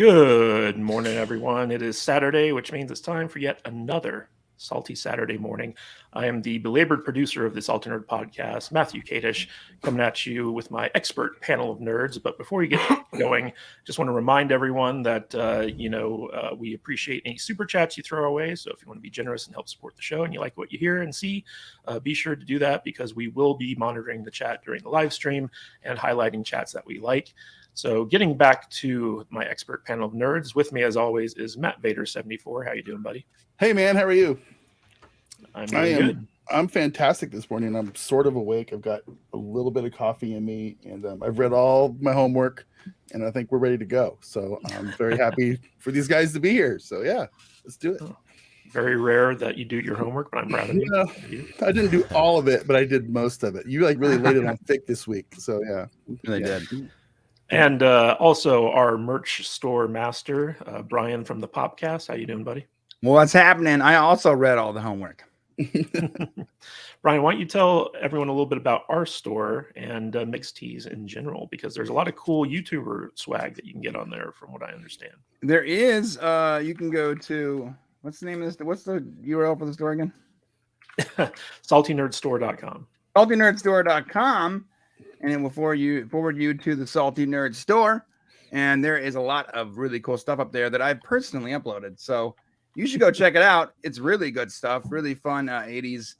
Good morning, everyone. It is Saturday, which means it's time for yet another Salty Saturday morning. I am the belabored producer of this Salty Nerd podcast, Matthew Kadish, coming at you with my expert panel of nerds. But before we get going, just want to remind everyone that, we appreciate any super chats you throw our way. So if you want to be generous and help support the show and you like what you hear and see, be sure to do that because we will be monitoring the chat during the live stream and highlighting chats that we like. So getting back to my expert panel of nerds, with me as always is Matt Vader 74. How you doing, buddy? Hey man, how are you? I'm good. I'm fantastic this morning. I'm sort of awake. I've got a little bit of coffee in me, and I've read all my homework, and I think we're ready to go. So I'm very happy for these guys to be here. So yeah, let's do it. Very rare that you do your homework, but I'm proud of you. I didn't do all of it, but I did most of it. You really laid it on thick this week. So yeah, really did. And also our merch store master, Brian from the Popcast. How you doing, buddy? Well, what's happening? I also read all the homework. Brian, why don't you tell everyone a little bit about our store and Mixed Teas in general? Because there's a lot of cool YouTuber swag that you can get on there, from what I understand. There is. You can go to, what's the name of this? What's the URL for the store again? SaltyNerdStore.com. SaltyNerdStore.com. And it will forward you to the Salty Nerd Store. And there is a lot of really cool stuff up there that I've personally uploaded. So you should go check it out. It's really good stuff, really fun 80s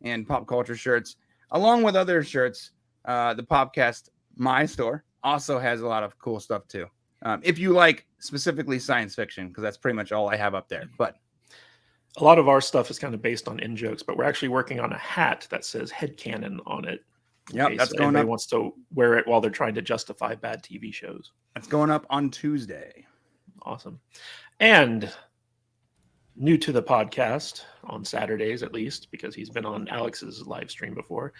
and pop culture shirts, along with other shirts. The Popcast My Store also has a lot of cool stuff too. If you like specifically science fiction, because that's pretty much all I have up there. But a lot of our stuff is kind of based on in-jokes, but we're actually working on a hat that says headcanon on it. Yeah, that's going up. Everybody wants to wear it while they're trying to justify bad TV shows. That's going up on Tuesday. Awesome. And new to the podcast on Saturdays, at least, because he's been on Alex's live stream before.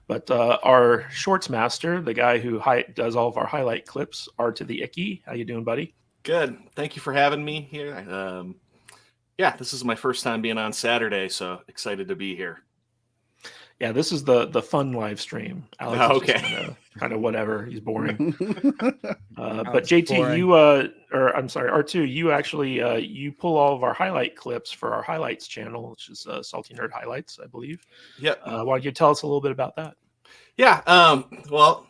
But our shorts master, the guy who does all of our highlight clips, R to the Icky. How you doing, buddy? Good. Thank you for having me here. This is my first time being on Saturday, so excited to be here. Yeah, this is the fun live stream. Alex is kind of whatever. He's boring. But JT, boring. R2, you actually you pull all of our highlight clips for our highlights channel, which is Salty Nerd Highlights, I believe. Yep. Why don't you tell us a little bit about that? Yeah. Well,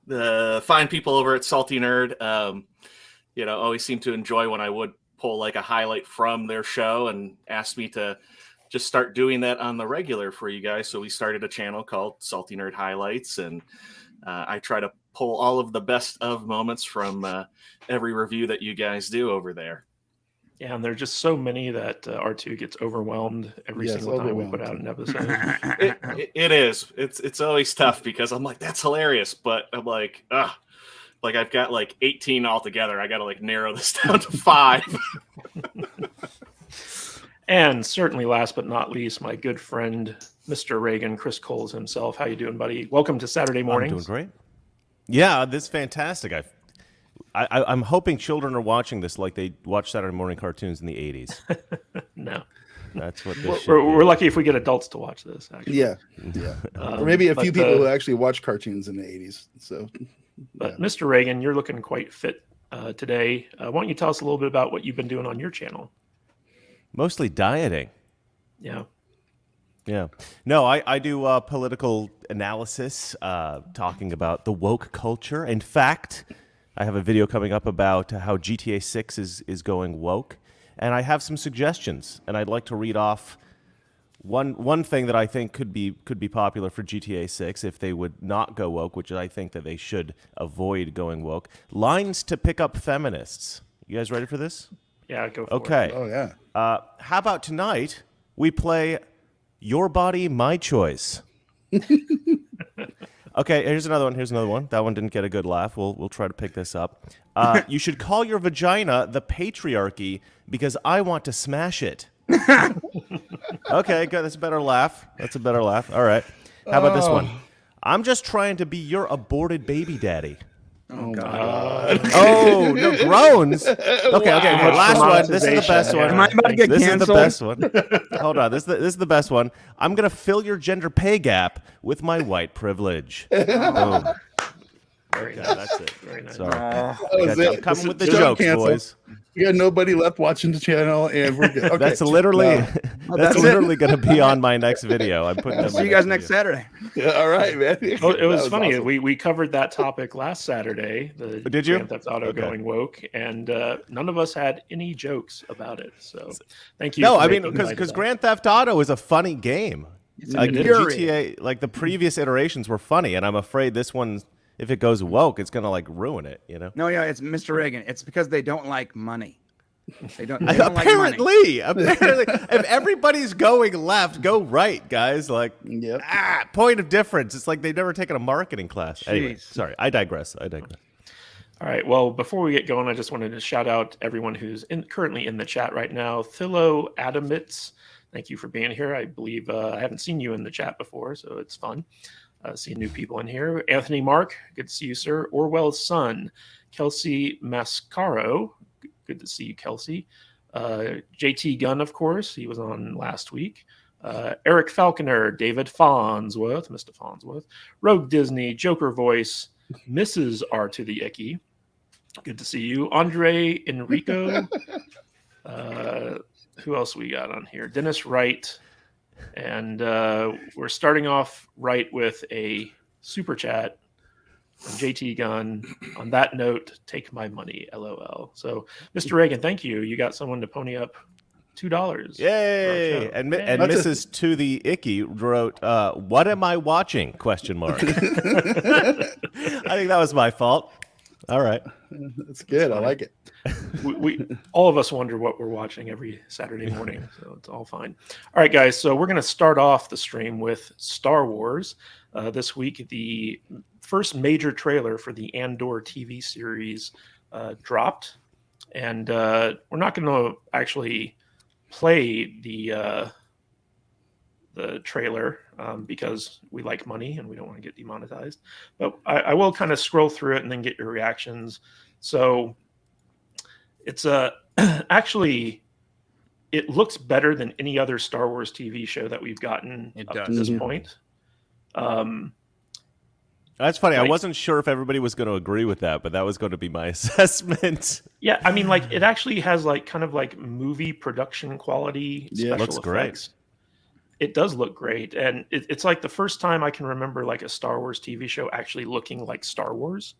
the fine people over at Salty Nerd, always seem to enjoy when I would pull like a highlight from their show and ask me to just start doing that on the regular for you guys. So we started a channel called Salty Nerd Highlights, and I try to pull all of the best of moments from every review that you guys do over there. Yeah, and there are just so many that R2 gets overwhelmed every single time we put out an episode. It is. It's always tough because I'm like, that's hilarious, but I'm like, like I've got like 18 altogether. I got to like narrow this down to 5. And certainly last but not least, my good friend, Mr. Reagan, Chris Coles himself. How you doing, buddy? Welcome to Saturday mornings. I'm doing great. Yeah, this is fantastic. I'm hoping children are watching this like they watch Saturday morning cartoons in the 80s. No. That's what this we're lucky if we get adults to watch this, actually. Yeah. Or maybe a few people who actually watch cartoons in the 80s. So, But Mr. Reagan, you're looking quite fit today. Why don't you tell us a little bit about what you've been doing on your channel? Mostly dieting. Yeah. No, I do political analysis, talking about the woke culture. In fact, I have a video coming up about how GTA 6 is going woke, and I have some suggestions, and I'd like to read off one thing that I think could be popular for GTA 6 if they would not go woke, which I think that they should avoid going woke. Lines to pick up feminists. You guys ready for this? Yeah, go for it. Okay. oh yeah. How about tonight we play Your Body, My Choice? Okay, here's another one. That one didn't get a good laugh. We'll try to pick this up. You should call your vagina the patriarchy because I want to smash it. Okay, good. That's a better laugh. All right. How about this one? I'm just trying to be your aborted baby daddy. Oh God. Oh, no, groans. Okay. Last one. This is the best one. Am I about to get This canceled? is the best one. Hold on. This is the best one. I'm going to fill your gender pay gap with my white privilege. Boom. Very Okay, nice. that's it. Very nice. Sorry. That was I'm it. coming with the Show jokes, canceled. boys. We got nobody left watching the channel, and we're good. Okay. That's literally that's it. literally going to be on my next video. I'm putting. I'll that in see my you guys next video. Saturday. Yeah, all right, man. Well, it was That funny. awesome. We covered that topic last Saturday. The Did you? Grand Theft Auto Okay. going woke, and none of us had any jokes about it. So thank you. No, for I mean making light of because that. Grand Theft Auto is a funny game. It's Like the infuriating. GTA, like the previous iterations were funny, and I'm afraid this one, if it goes woke, it's gonna like ruin it. You know. No, yeah, it's Mr. Reagan. It's because they don't like money. They don't like money. Apparently, if everybody's going left, go right, guys. Like, Yep. point of difference. It's like they've never taken a marketing class. Anyway, Jeez. sorry, I digress. All right. Well, before we get going, I just wanted to shout out everyone who's currently in the chat right now. Thilo Adamitz, thank you for being here. I believe I haven't seen you in the chat before, so it's fun seeing new people in here. Anthony Mark, good to see you, sir. Orwell's son, Kelsey Mascaro, good to see you, Kelsey. JT Gunn, of course, he was on last week. Eric Falconer, David Farnsworth, Mr. Farnsworth, Rogue Disney, Joker Voice, Mrs. R to the Icky. Good to see you. Andre Enrico. Who else we got on here? Dennis Wright. And we're starting off right with a super chat from JT Gunn. On that note, take my money, LOL. So, Mr. Reagan, thank you. You got someone to pony up $2. Yay! And Mrs. To the Icky wrote, "What am I watching?" Question mark. I think that was my fault. All right. That's good. I like it. we all of us wonder what we're watching every Saturday morning, so it's all fine. All right, guys. So we're going to start off the stream with Star Wars. This week, the first major trailer for the Andor TV series dropped, and we're not going to actually play the trailer because we like money and we don't want to get demonetized. But I will kind of scroll through it and then get your reactions. So it's actually, it looks better than any other Star Wars TV show that we've gotten up to this point. That's funny. I Like- wasn't sure if everybody was going to agree with that, but that was going to be my assessment. Yeah, I mean, like it actually has like kind of like movie production quality. Yeah, Special looks great. effects. It does look great, and it's like the first time I can remember like a Star Wars TV show actually looking like Star Wars.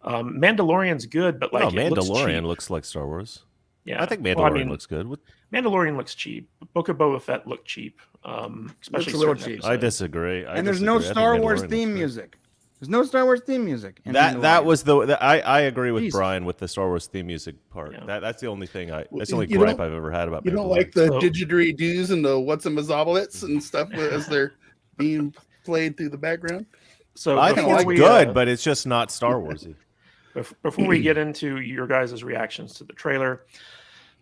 Mandalorian's good, but like No, it looks Mandalorian cheap. looks like Star Wars. Yeah, I think Mandalorian Well, I mean, looks good. Mandalorian looks cheap. Book of Boba Fett looked cheap, especially Looks a little certain cheap. I episodes. disagree. And there's no Star Wars theme music. There's no Star Wars theme music. in That Mandalorian. was I agree with Jesus. Brian with the Star Wars theme music part. Yeah. That's the only thing that's Well, the only you gripe don't- I've ever had about. You don't Mandalorian. like the So- didgeridoos and the what's a mazzoblets and stuff as they're being played through the background? So I think before it's we, good, but it's just not Star Warsy. Before we get into your guys' reactions to the trailer,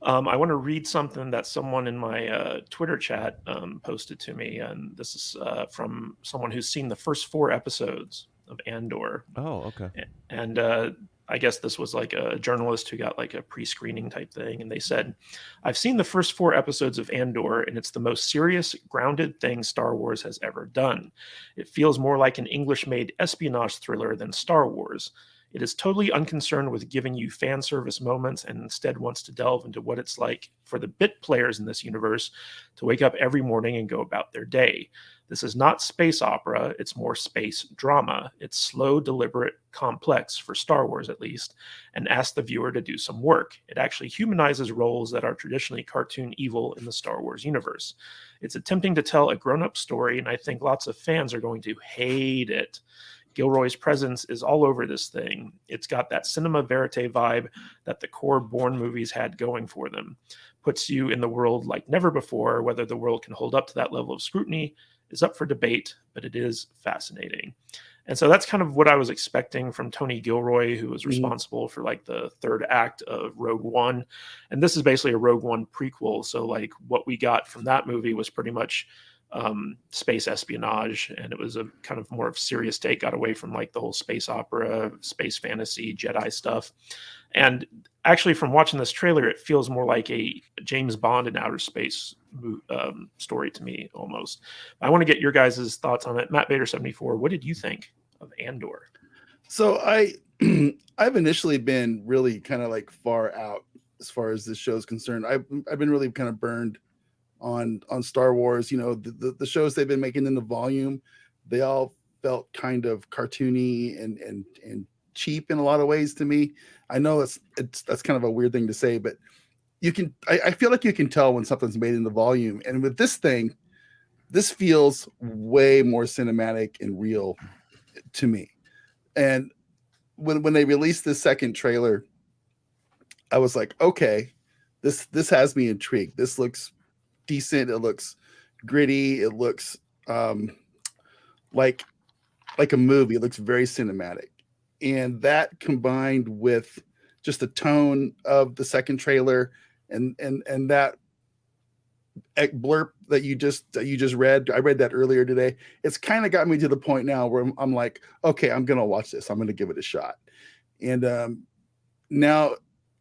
I want to read something that someone in my Twitter chat posted to me, and this is from someone who's seen the first 4 episodes of Andor. Oh, okay. And I guess this was like a journalist who got like a pre-screening type thing, and they said, "I've seen the first 4 episodes of Andor, and it's the most serious, grounded thing Star Wars has ever done. It feels more like an English-made espionage thriller than Star Wars. It is totally unconcerned with giving you fan service moments and instead wants to delve into what it's like for the bit players in this universe to wake up every morning and go about their day. This is not space opera, it's more space drama. It's slow, deliberate, complex, for Star Wars at least, and asks the viewer to do some work. It actually humanizes roles that are traditionally cartoon evil in the Star Wars universe. It's attempting to tell a grown-up story, and I think lots of fans are going to hate it. Gilroy's presence is all over this thing. It's got that cinema verite vibe that the core Bourne movies had going for them. Puts you in the world like never before. Whether the world can hold up to that level of scrutiny is up for debate, but it is fascinating." And so that's kind of what I was expecting from Tony Gilroy, who was responsible for like the 3rd act of Rogue One. And this is basically a Rogue One prequel. So like what we got from that movie was pretty much space espionage, and it was a kind of more of serious take, got away from like the whole space opera, space fantasy, Jedi stuff. And actually from watching this trailer, it feels more like a James Bond in outer space story to me almost. I want to get your guys' thoughts on it. Matt Bader 74, what did you think of Andor? So I've initially been really kind of like far out as far as this show is concerned. I've been really kind of burned on Star Wars. You know, the shows they've been making in the volume, they all felt kind of cartoony and cheap in a lot of ways to me. I know that's kind of a weird thing to say, but I feel like you can tell when something's made in the volume. And with this thing, this feels way more cinematic and real to me. And when they released the second trailer, I was like, okay, this has me intrigued. This looks decent. It looks gritty. It looks like a movie. It looks very cinematic. And that combined with just the tone of the second trailer and that blurb that you just read, I read that earlier today. It's kind of got me to the point now where I'm like, okay, I'm gonna watch this. I'm gonna give it a shot. And now,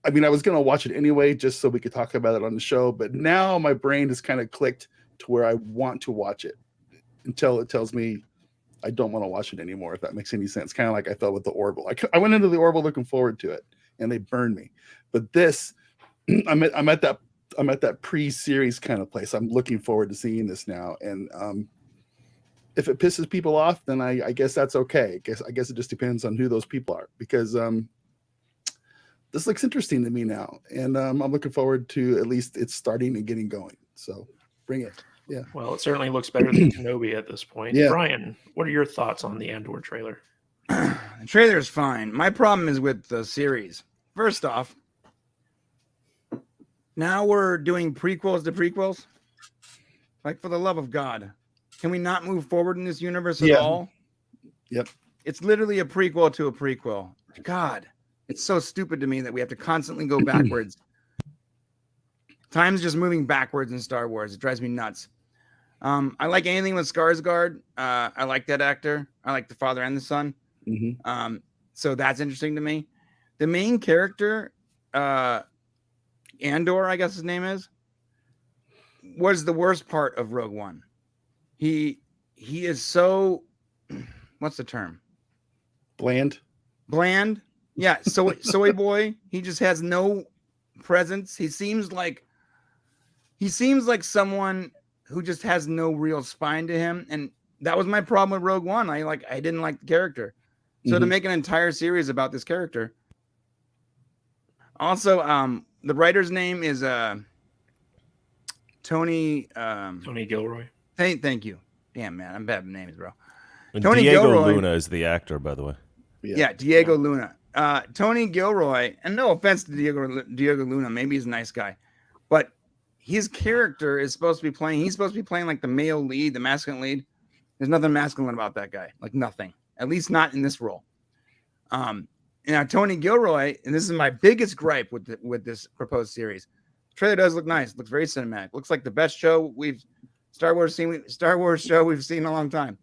I mean, I was gonna watch it anyway, just so we could talk about it on the show. But now my brain has kind of clicked to where I want to watch it until it tells me I don't want to watch it anymore. If that makes any sense, kind of like I felt with the Orville. I went into the Orville looking forward to it, and they burned me. But this, I'm at that pre-series kind of place. I'm looking forward to seeing this now, and if it pisses people off, then I guess that's okay. I guess it just depends on who those people are, because this looks interesting to me now, and I'm looking forward to at least it's starting and getting going. So bring it. Yeah. Well, it certainly looks better than Kenobi at this point. Yeah. Brian, what are your thoughts on the Andor trailer? The trailer is fine. My problem is with the series. First off, now we're doing prequels to prequels. Like, for the love of God, can we not move forward in this universe at all? Yep. It's literally a prequel to a prequel. God, it's so stupid to me that we have to constantly go backwards. Time's just moving backwards in Star Wars. It drives me nuts. I like anything with Skarsgård. I like that actor. I like the father and the son. Mm-hmm. So that's interesting to me. The main character, Andor, I guess his name is, was the worst part of Rogue One. He is so, what's the term? Bland. Yeah. Soy boy. He just has no presence. He seems like someone who just has no real spine to him. And that was my problem with Rogue One. I didn't like the character. So to make an entire series about this character. Also, the writer's name is Tony Gilroy. Thank you. Damn, man, I'm bad with names, bro. And Tony Diego Gilroy, Luna is the actor, by the way. Yeah, Diego Luna. Tony Gilroy, and no offense to Diego Luna, maybe he's a nice guy, but his character is supposed to be playing. He's supposed to be playing like the male lead, the masculine lead. There's nothing masculine about that guy, like nothing. At least not in this role. Now Tony Gilroy, and this is my biggest gripe with this proposed series. The trailer does look nice. It looks very cinematic. Looks like the best Star Wars show we've seen in a long time.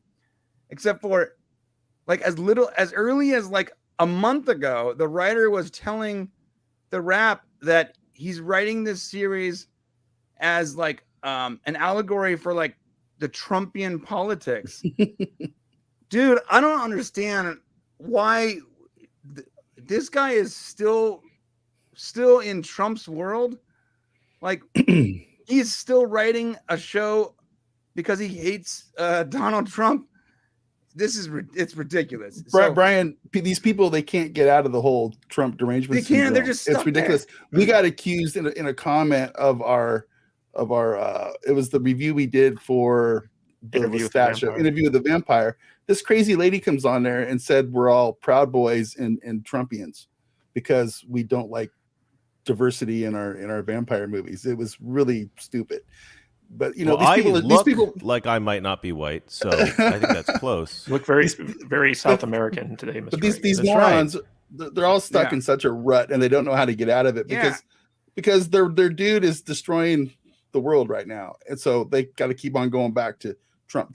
Except for like as early as like a month ago, the writer was telling the Wrap that he's writing this series as like an allegory for like the Trumpian politics. Dude, I don't understand why this guy is still in Trump's world. Like he's still writing a show because he hates Donald Trump. It's ridiculous. Brian, these people, they can't get out of the whole Trump derangement. They can't. They're syndrome. just stuck It's ridiculous. there. We got accused in a comment of our it was the review we did for the Interview with Lestat the show, Vampire. Interview with the Vampire. This crazy lady comes on there and said we're all Proud Boys and Trumpians because we don't like diversity in our vampire movies. It was really stupid. But you know, Well, these people like I might not be white, so I think that's close. You look very South American today, Mr. But these Wright. That's morons, they're all stuck Yeah. in such a rut and they don't know how to get out of it because their dude is destroying the world right now. And so they got to keep on going back to Trump.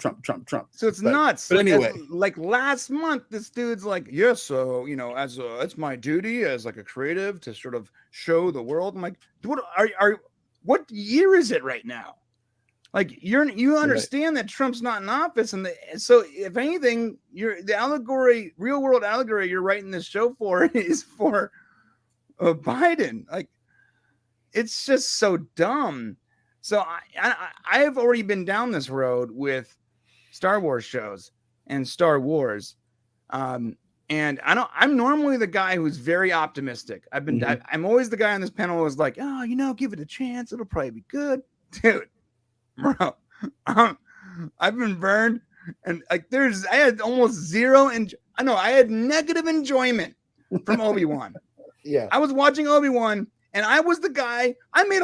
So it's nuts. But anyway, like last month, this dude's like, yes, so as it's my duty as like a creative to sort of show the world. I'm like, what year is it right now? Like you understand that Trump's not in office, and so if anything, the allegory, real world allegory you're writing this show for is for Biden. Like, it's just so dumb. So I have already been down this road with Star Wars shows and Star Wars, and I'm normally the guy who's very optimistic. I'm always the guy on this panel who's like, oh, give it a chance, it'll probably be good, dude. Bro, I've been burned, and like I had almost zero, and I had negative enjoyment from Obi-Wan. Yeah, I was watching Obi-Wan, and I was the guy. I made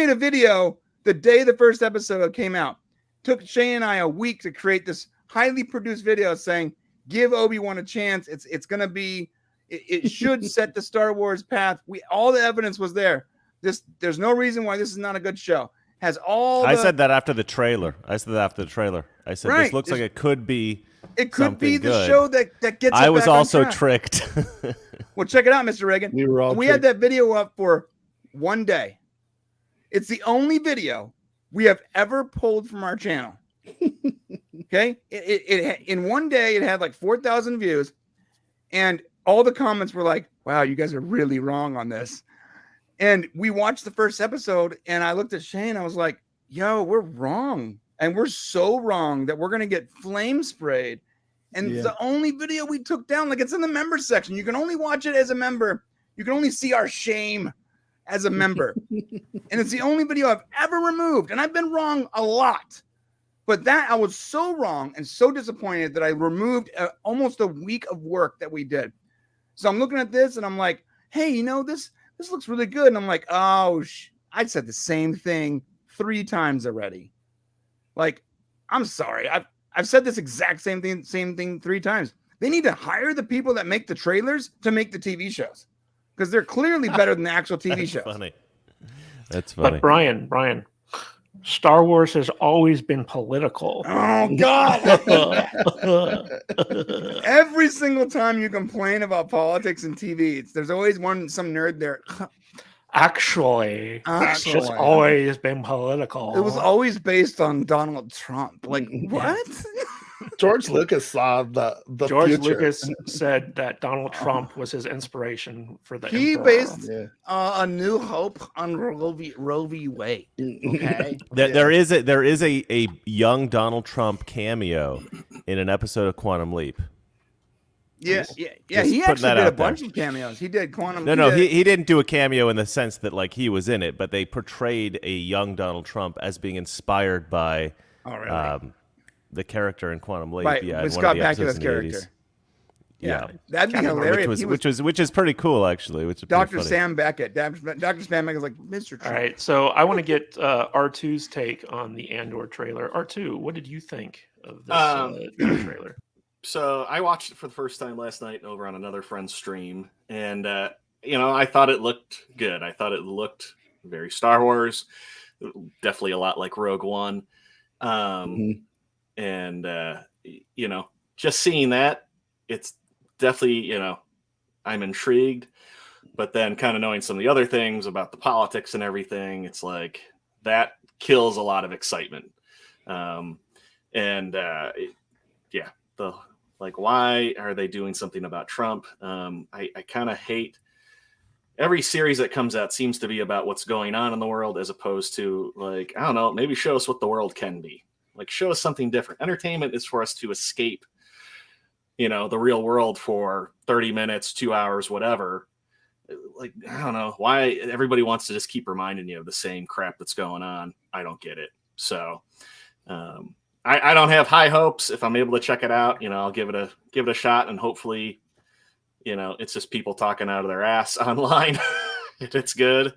a video the day the first episode came out. Took Shane and I a week to create this highly produced video saying, give Obi-Wan a chance. It's gonna be, it should set the Star Wars path. All the evidence was there. There's no reason why this is not a good show. I said that after the trailer. I said this looks like it could be. It could be the good. show that gets. I was back also on track. tricked. Well, check it out, Mr. Reagan. We had that video up for one day. It's the only video we have ever pulled from our channel. Okay, it in one day it had like 4,000 views, and all the comments were like, "Wow, you guys are really wrong on this." And we watched the first episode, and I looked at Shane. I was like, "Yo, we're wrong, and we're so wrong that we're gonna get flame sprayed." And it's the only video we took down. Like, it's in the member section. You can only watch it as a member. You can only see our shame as a member. And it's the only video I've ever removed. And I've been wrong a lot. But I was so wrong and so disappointed that I removed almost a week of work that we did. So I'm looking at this and I'm like, hey, this looks really good. And I'm like, oh, I said the same thing 3 times already. Like, I'm sorry. I've said this exact same thing 3 times. They need to hire the people that make the trailers to make the TV shows, because they're clearly better than the actual TV shows. That's funny. But Brian, Star Wars has always been political. Oh, God. Every single time you complain about politics and TV, there's always some nerd there. Actually, it's just always been political. It was always based on Donald Trump. Like, what? George Lucas saw the George future. Lucas said that Donald Trump was his inspiration for the He Emperor. based A New Hope on Roe v. Wade. Okay, There is a young Donald Trump cameo in an episode of Quantum Leap. Yeah. Just He putting actually that did a out there. bunch of cameos. He did Quantum. He didn't do a cameo in the sense that like he was in it, but they portrayed a young Donald Trump as being inspired by the character in Quantum Leap. Right, Yeah, with in one Scott of the episodes Bakula's in the character. 80s. Yeah, that'd be hilarious. Which is pretty cool, actually. Which is Dr. funny. Sam Beckett. Dr. Sam Beckett is like, Mr. Trump. All right, so I want to get R2's take on the Andor trailer. R2, what did you think of this trailer? So I watched it for the first time last night over on another friend's stream, and I thought it looked good. I thought it looked very Star Wars, definitely a lot like Rogue One, and just seeing that, it's definitely I'm intrigued. But then, kind of knowing some of the other things about the politics and everything, it's like that kills a lot of excitement. Why are they doing something about Trump? I kind of hate every series that comes out seems to be about what's going on in the world, as opposed to, like, I don't know, maybe show us what the world can be. Like, show us something different. Entertainment is for us to escape, the real world for 30 minutes, 2 hours, whatever. Like, I don't know why everybody wants to just keep reminding you of the same crap that's going on. I don't get it. So, I don't have high hopes. If I'm able to check it out, I'll give it a shot, and hopefully, it's just people talking out of their ass online. It's good,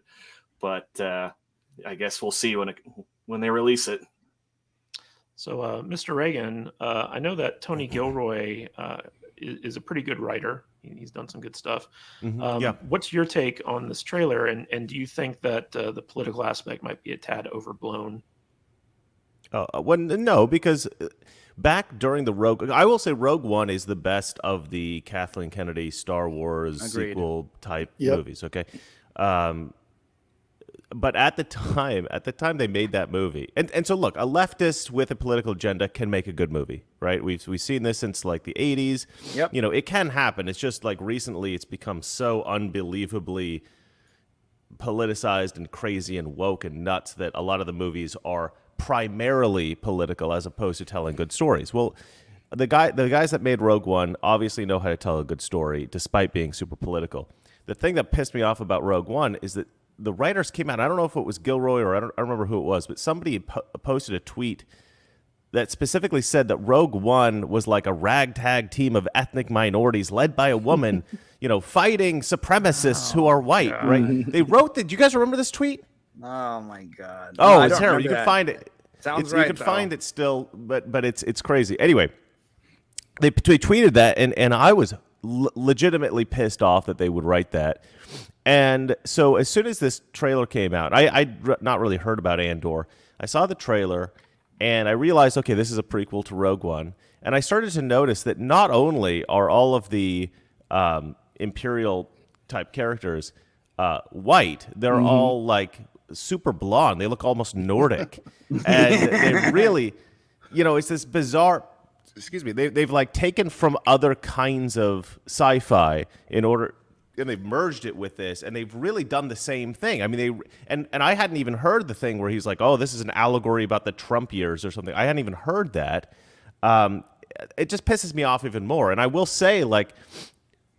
but I guess we'll see when they release it. So, Mr. Reagan, I know that Tony Gilroy is a pretty good writer. He's done some good stuff. What's your take on this trailer, and do you think that the political aspect might be a tad overblown? No, because back during the I will say Rogue One is the best of the Kathleen Kennedy Star Wars sequel type movies. Okay, But at the time they made that movie, and so look, a leftist with a political agenda can make a good movie, right? We've seen this since like the 80s. Yep. You know, it can happen. It's just like recently it's become so unbelievably politicized and crazy and woke and nuts that a lot of the movies are primarily political as opposed to telling good stories. Well, the guys that made Rogue One obviously know how to tell a good story despite being super political. The thing that pissed me off about Rogue One is that the writers came out. I don't know if it was Gilroy or I don't remember who it was, but somebody posted a tweet that specifically said that Rogue One was like a ragtag team of ethnic minorities led by a woman, you know, fighting supremacists who are white, God. right? They wrote that. Do you guys remember this tweet? Oh my God. Oh, No, I it's don't terrible. You remember can that. find it. Sounds You right, can though. find it still, but it's crazy. Anyway, they tweeted that, and I was legitimately pissed off that they would write that. And so as soon as this trailer came out, I'd not really heard about Andor. I saw the trailer, and I realized, okay, this is a prequel to Rogue One. And I started to notice that not only are all of the Imperial-type characters white, they're all, like, super blonde. They look almost Nordic. And they really, you know, it's this bizarre... Excuse me. They've like taken from other kinds of sci-fi in order, and they've merged it with this, and they've really done the same thing. I mean, and I hadn't even heard the thing where he's like, "Oh, this is an allegory about the Trump years or something." I hadn't even heard that. It just pisses me off even more. And I will say, like,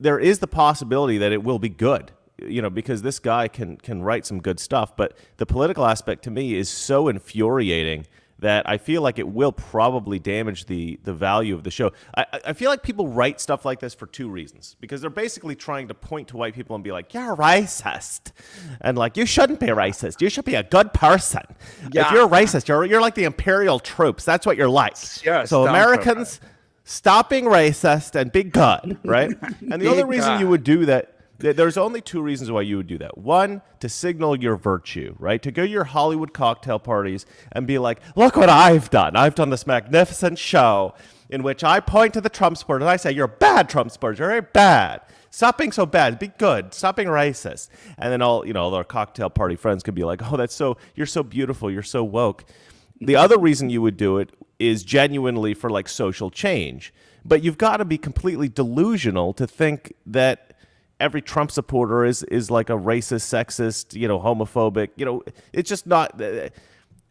there is the possibility that it will be good, you know, because this guy can write some good stuff. But the political aspect to me is so infuriating that I feel like it will probably damage the value of the show. I feel like people write stuff like this for two reasons. Because they're basically trying to point to white people and be like, you're racist. And like, you shouldn't be racist. You should be a good person. Yeah. If you're racist, you're like the Imperial troops. That's what you're like. Yeah, so Stormtrooper. Americans, stop being racist and be good, right? And the only reason God. you would do that, there's only two reasons why you would do that. One, to signal your virtue, right? To go to your Hollywood cocktail parties and be like, look what I've done. I've done this magnificent show in which I point to the Trump supporters and I say, you're bad Trump supporters. You're very bad. Stop being so bad. Be good. Stop being racist. And then all our cocktail party friends could be like, oh, you're so beautiful. You're so woke. The other reason you would do it is genuinely for like social change. But you've got to be completely delusional to think that every Trump supporter is like a racist, sexist, homophobic. It's just not.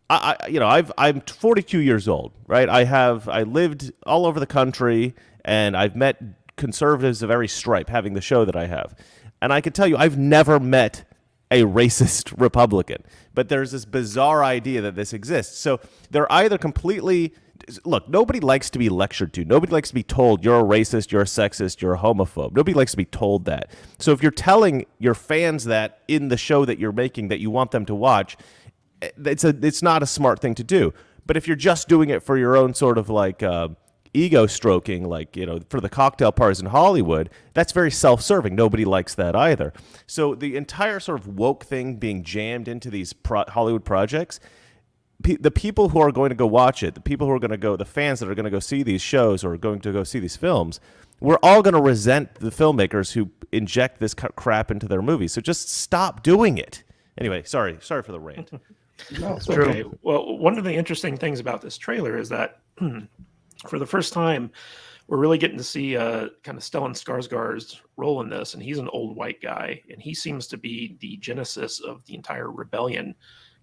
I'm 42 years old, right? I lived all over the country, and I've met conservatives of every stripe, having the show that I have, and I can tell you, I've never met a racist Republican. But there's this bizarre idea that this exists. So they're either completely. Look, nobody likes to be lectured to. Nobody likes to be told you're a racist, you're a sexist, you're a homophobe. Nobody likes to be told that. So if you're telling your fans that in the show that you're making that you want them to watch, it's not a smart thing to do. But if you're just doing it for your own sort of like ego stroking, like, for the cocktail parties in Hollywood, that's very self-serving. Nobody likes that either. So the entire sort of woke thing being jammed into these Hollywood projects, the people who are going to go watch it, the fans that are going to go see these shows or are going to go see these films, we're all going to resent the filmmakers who inject this crap into their movies. So just stop doing it. Anyway, sorry for the rant. No, it's okay. Well, one of the interesting things about this trailer is that for the first time, we're really getting to see kind of Stellan Skarsgård's role in this, and he's an old white guy, and he seems to be the genesis of the entire rebellion.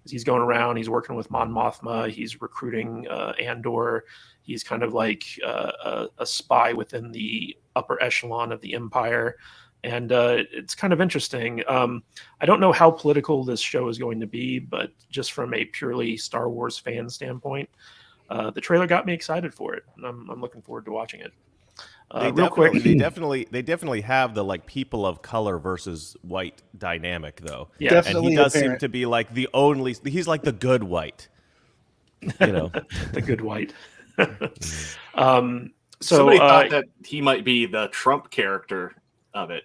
He's going around, he's working with Mon Mothma, he's recruiting Andor, he's kind of like a spy within the upper echelon of the Empire, and it's kind of interesting. I don't know how political this show is going to be, but just from a purely Star Wars fan standpoint, the trailer got me excited for it, and I'm looking forward to watching it. Real quick, they definitely have the like people of color versus white dynamic though. Yeah, definitely. And he does apparent. seem to be like he's like the good white. the good white. Somebody thought that he might be the Trump character of it.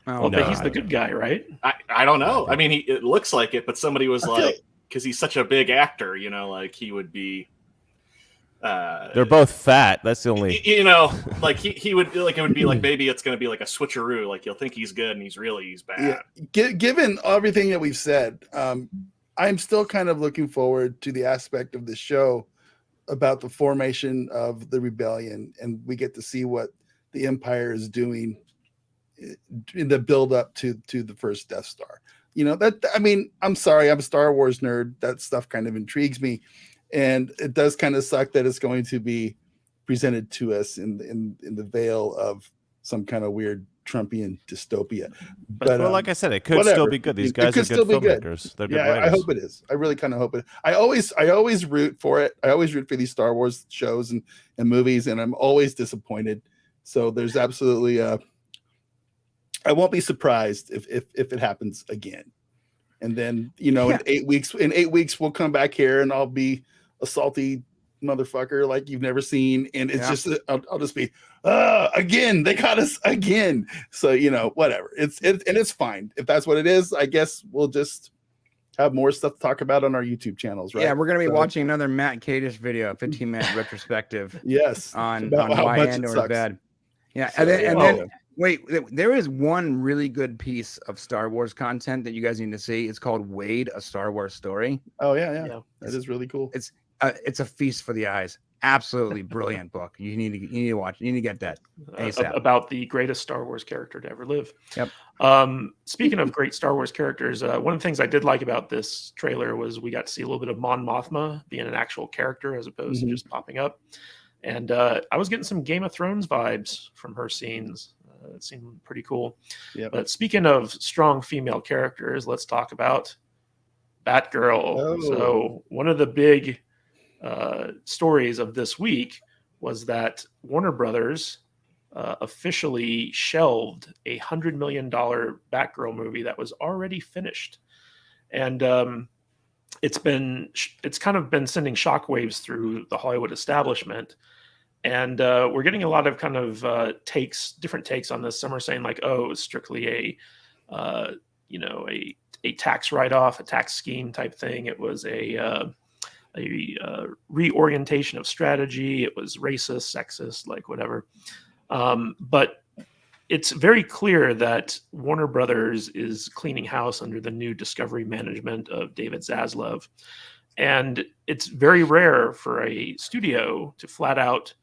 Oh, but he's the good guy, right? I don't know. I mean, it looks like it, but somebody was like, because he's such a big actor, like he would be. They're both fat. That's the only. He would like, it would be like, maybe it's going to be like a switcheroo. Like you'll think he's good and he's bad. Yeah. Given everything that we've said, I'm still kind of looking forward to the aspect of the show about the formation of the rebellion, and we get to see what the Empire is doing in the build up to the first Death Star. I'm sorry, I'm a Star Wars nerd. That stuff kind of intrigues me. And it does kind of suck that it's going to be presented to us in the veil of some kind of weird Trumpian dystopia. But like I said, it could still be good. These guys are good filmmakers. They're good writers. I hope it is. I really kind of hope it. I always root for it. I always root for these Star Wars shows and movies, and I'm always disappointed. So there's absolutely I won't be surprised if it happens again. And then, in 8 weeks we'll come back here and I'll be a salty motherfucker like you've never seen, and it's just I'll just be again, they caught us again. So whatever, it's fine if that's what it is. I guess we'll just have more stuff to talk about on our YouTube channels, right? Yeah, we're gonna be watching another Matt Kadish video, 15-minute retrospective. Yes, on why Andor is bad. Yeah, and then wait, there is one really good piece of Star Wars content that you guys need to see. It's called Wade, a Star Wars Story. Oh yeah. That is really cool. It's a feast for the eyes. Absolutely brilliant book. You need to watch. You need to get that ASAP. About the greatest Star Wars character to ever live. Yep. Speaking of great Star Wars characters, one of the things I did like about this trailer was we got to see a little bit of Mon Mothma being an actual character as opposed to just popping up. And I was getting some Game of Thrones vibes from her scenes. It seemed pretty cool. Yep. But speaking of strong female characters, let's talk about Batgirl. Oh. So one of the big stories of this week was that Warner Brothers officially shelved $100 million Batgirl movie that was already finished. And it's kind of been sending shockwaves through the Hollywood establishment. And we're getting a lot of kind of different takes on this. Some are saying like, oh, it was strictly a tax write-off, a tax scheme type thing. It was a reorientation of strategy. It was racist, sexist, like whatever. But it's very clear that Warner Brothers is cleaning house under the new Discovery management of David Zaslav. And it's very rare for a studio to flat out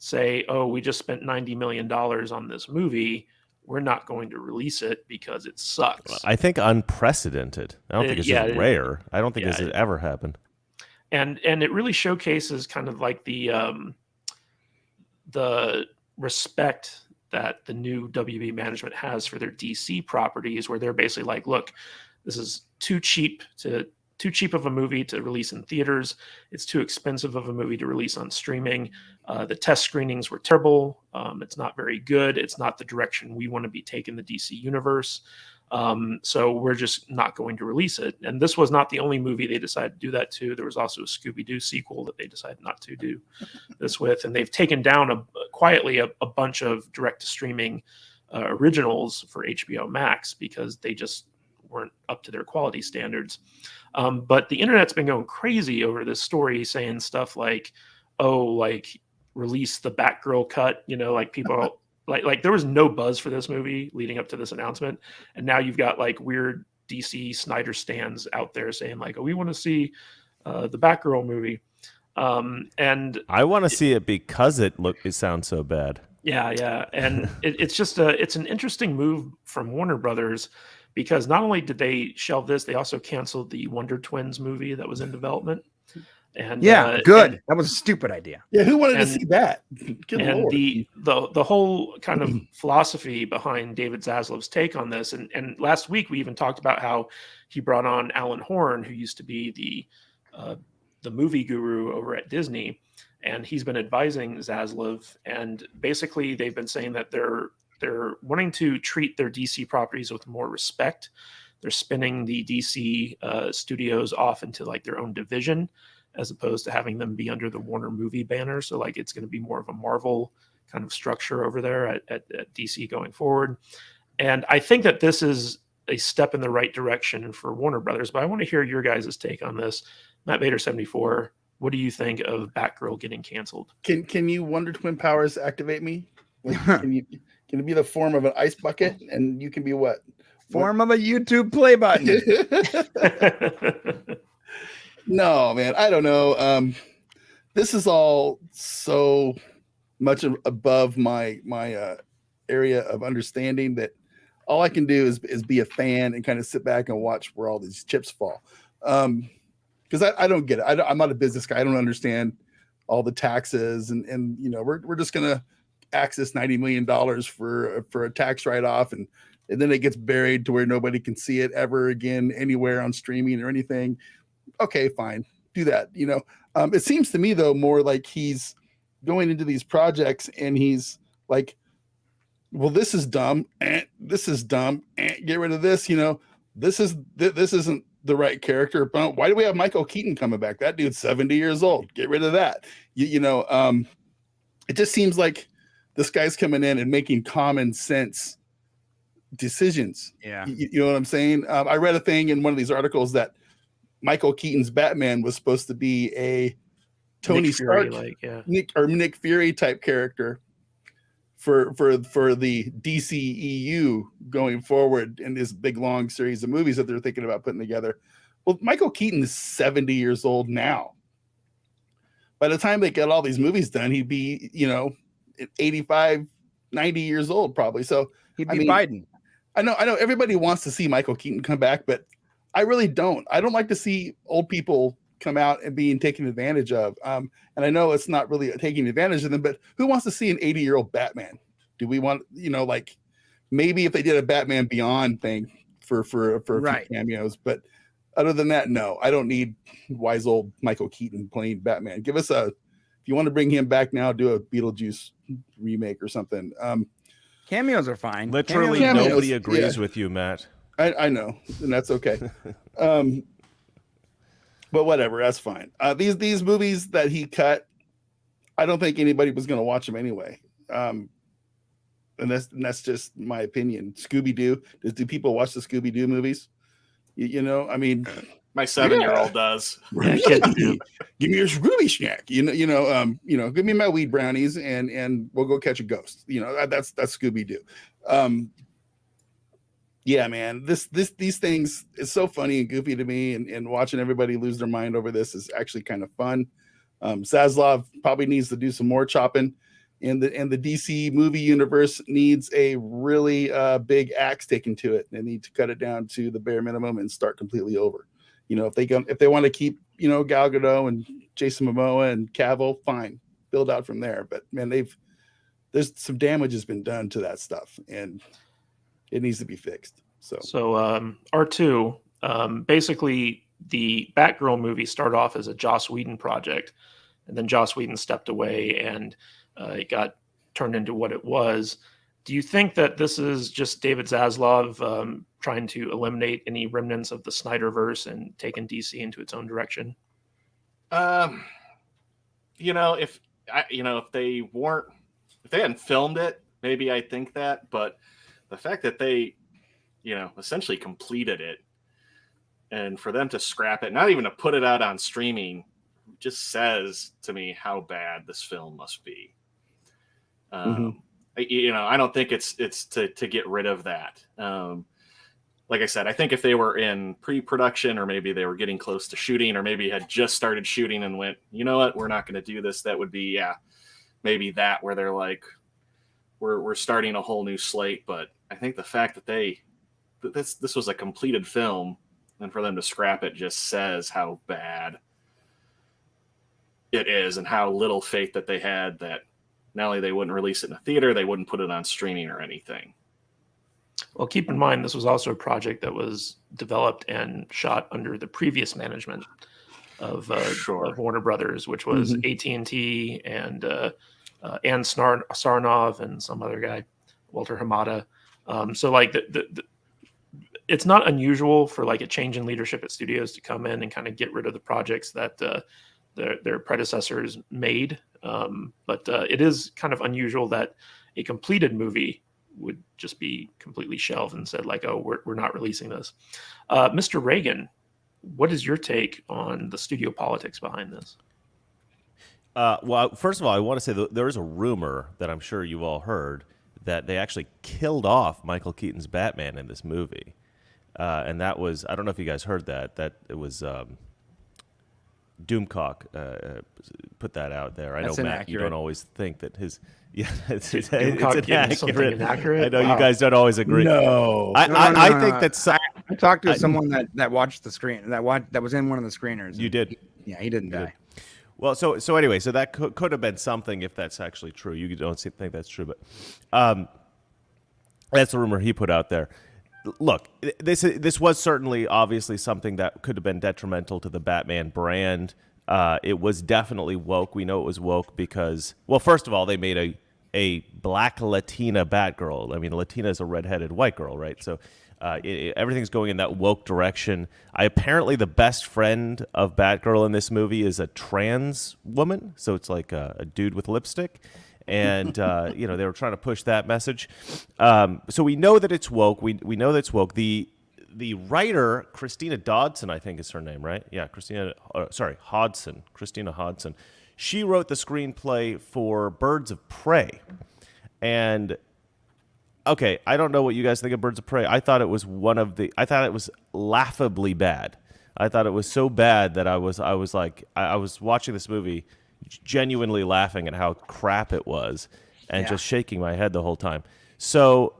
say, oh, we just spent $90 million on this movie. We're not going to release it because it sucks. I think unprecedented. I don't think it's just rare. I don't think this has ever happened. And it really showcases kind of like the respect that the new WB management has for their DC properties, where they're basically like, look, this is too cheap of a movie to release in theaters. It's too expensive of a movie to release on streaming. The test screenings were terrible. It's not very good. It's not the direction we want to be taking the DC universe. So we're just not going to release it. And this was not the only movie they decided to do that to. There was also a Scooby-Doo sequel that they decided not to do this with. And they've taken down quietly a bunch of direct-to-streaming originals for HBO Max because they just weren't up to their quality standards. But the internet's been going crazy over this story, saying stuff like, oh, like release the Batgirl cut, like people like there was no buzz for this movie leading up to this announcement. And now you've got like weird DC Snyder stands out there saying like, oh, we want to see the Batgirl movie. And I want to see it because it sounds so bad. Yeah. And it's an interesting move from Warner Brothers, because not only did they shelve this, they also canceled the Wonder Twins movie that was in development. And good. That was a stupid idea. Yeah, who wanted to see that? Good and Lord. the whole kind of philosophy behind David Zaslav's take on this, and last week we even talked about how he brought on Alan Horn, who used to be the movie guru over at Disney, and he's been advising Zaslav, and basically they've been saying that they're wanting to treat their DC properties with more respect. They're spinning the DC studios off into like their own division, as opposed to having them be under the Warner movie banner. So like it's going to be more of a Marvel kind of structure over there at DC going forward. And I think that this is a step in the right direction for Warner Brothers, but I want to hear your guys' take on this. Matt Bader 74, what do you think of Batgirl getting canceled? Can you Wonder Twin powers activate me? Like, can it be the form of an ice bucket, and you can be what? Form of a YouTube play button. No, man, I don't know. This is all so much above my area of understanding that all I can do is be a fan and kind of sit back and watch where all these chips fall. Because I don't get it. I'm not a business guy. I don't understand all the taxes and we're just gonna access $90 million for a tax write-off and then it gets buried to where nobody can see it ever again anywhere on streaming or anything. Okay, fine, do that. It seems to me though more like he's going into these projects and he's like, well, this is dumb, this is dumb, get rid of this. This isn't the right character. But why do we have Michael Keaton coming back? That dude's 70 years old. Get rid of that. It just seems like this guy's coming in and making common sense decisions. Yeah. You know what I'm saying? I read a thing in one of these articles that Michael Keaton's Batman was supposed to be a Tony Stark, Nick Fury type character for the DCEU going forward in this big long series of movies that they're thinking about putting together. Well, Michael Keaton is 70 years old now. By the time they get all these movies done, he'd be 85, 90 years old probably. So he'd be Biden. I know everybody wants to see Michael Keaton come back, but I really don't. I don't like to see old people come out and being taken advantage of. And I know it's not really taking advantage of them, but who wants to see an 80-year-old Batman? Do we want, like maybe if they did a Batman Beyond thing for a few cameos, but other than that, no, I don't need wise old Michael Keaton playing Batman. Give us if you want to bring him back now, do a Beetlejuice remake or something. Cameos are fine. Literally nobody agrees with you, Matt. I know, and that's okay. But whatever, that's fine. These movies that he cut, I don't think anybody was going to watch them anyway. And that's just my opinion. Scooby-Doo. Do people watch the Scooby-Doo movies? I mean, my 7-year-old does. Right. Give me your Scooby snack. Give me my weed brownies and we'll go catch a ghost. That's Scooby-Doo. Yeah, man, these things is so funny and goofy to me, and watching everybody lose their mind over this is actually kind of fun. Zaslav probably needs to do some more chopping, and the DC movie universe needs a really big axe taken to it. They need to cut it down to the bare minimum and start completely over. If they want to keep Gal Gadot and Jason Momoa and Cavill, fine, build out from there. But man, there's some damage has been done to that stuff, and it needs to be fixed. So R2, basically the Batgirl movie started off as a Joss Whedon project, and then Joss Whedon stepped away and it got turned into what it was. Do you think that this is just David Zaslav trying to eliminate any remnants of the Snyderverse and taking DC into its own direction? If they hadn't filmed it, maybe I think that, but the fact that they, essentially completed it, and for them to scrap it, not even to put it out on streaming, just says to me how bad this film must be. I don't think it's to get rid of that. Like I said, I think if they were in pre-production, or maybe they were getting close to shooting, or maybe had just started shooting and went, you know what, we're not going to do this. That would be, maybe that where they're like, we're starting a whole new slate. But I think the fact that this was a completed film, and for them to scrap it just says how bad it is and how little faith that they had that not only they wouldn't release it in a theater, they wouldn't put it on streaming or anything. Well, keep in mind, this was also a project that was developed and shot under the previous management of Warner Brothers, which was AT&T and Ann Sarnoff and some other guy, Walter Hamada. So like it's not unusual for like a change in leadership at studios to come in and kind of get rid of the projects that their predecessors made. But it is kind of unusual that a completed movie would just be completely shelved and said like, oh, we're not releasing this. Mr. Reagan, what is your take on the studio politics behind this? Well, first of all, I want to say that there is a rumor that I'm sure you've all heard that they actually killed off Michael Keaton's Batman in this movie. And that was, I don't know if you guys heard that it was Doomcock put that out there. I That's know, Matt, inaccurate. you don't always think that his, it's Doomcock giving something inaccurate? I know Wow. you guys don't always agree. No. I think that's, I talked to someone that watched the screen, that was in one of the screeners. you did. Yeah, he didn't die. Well, so anyway, so that could have been something if that's actually true. You don't think that's true, but that's a rumor he put out there. Look, this was certainly obviously something that could have been detrimental to the Batman brand. It was definitely woke. We know it was woke because, well, first of all, they made a black Latina Batgirl. I mean, Latina is a redheaded white girl, right? So everything's going in that woke direction. Apparently the best friend of Batgirl in this movie is a trans woman, so it's like a dude with lipstick. And they were trying to push that message. So we know that it's woke. We know that it's woke. The writer, Christina Dodson, I think is her name, right? Yeah, Hodson. Christina Hodson. She wrote the screenplay for Birds of Prey. And okay, I don't know what you guys think of Birds of Prey. I thought it was laughably bad. I thought it was so bad that I was watching this movie genuinely laughing at how crap it was and just shaking my head the whole time. So,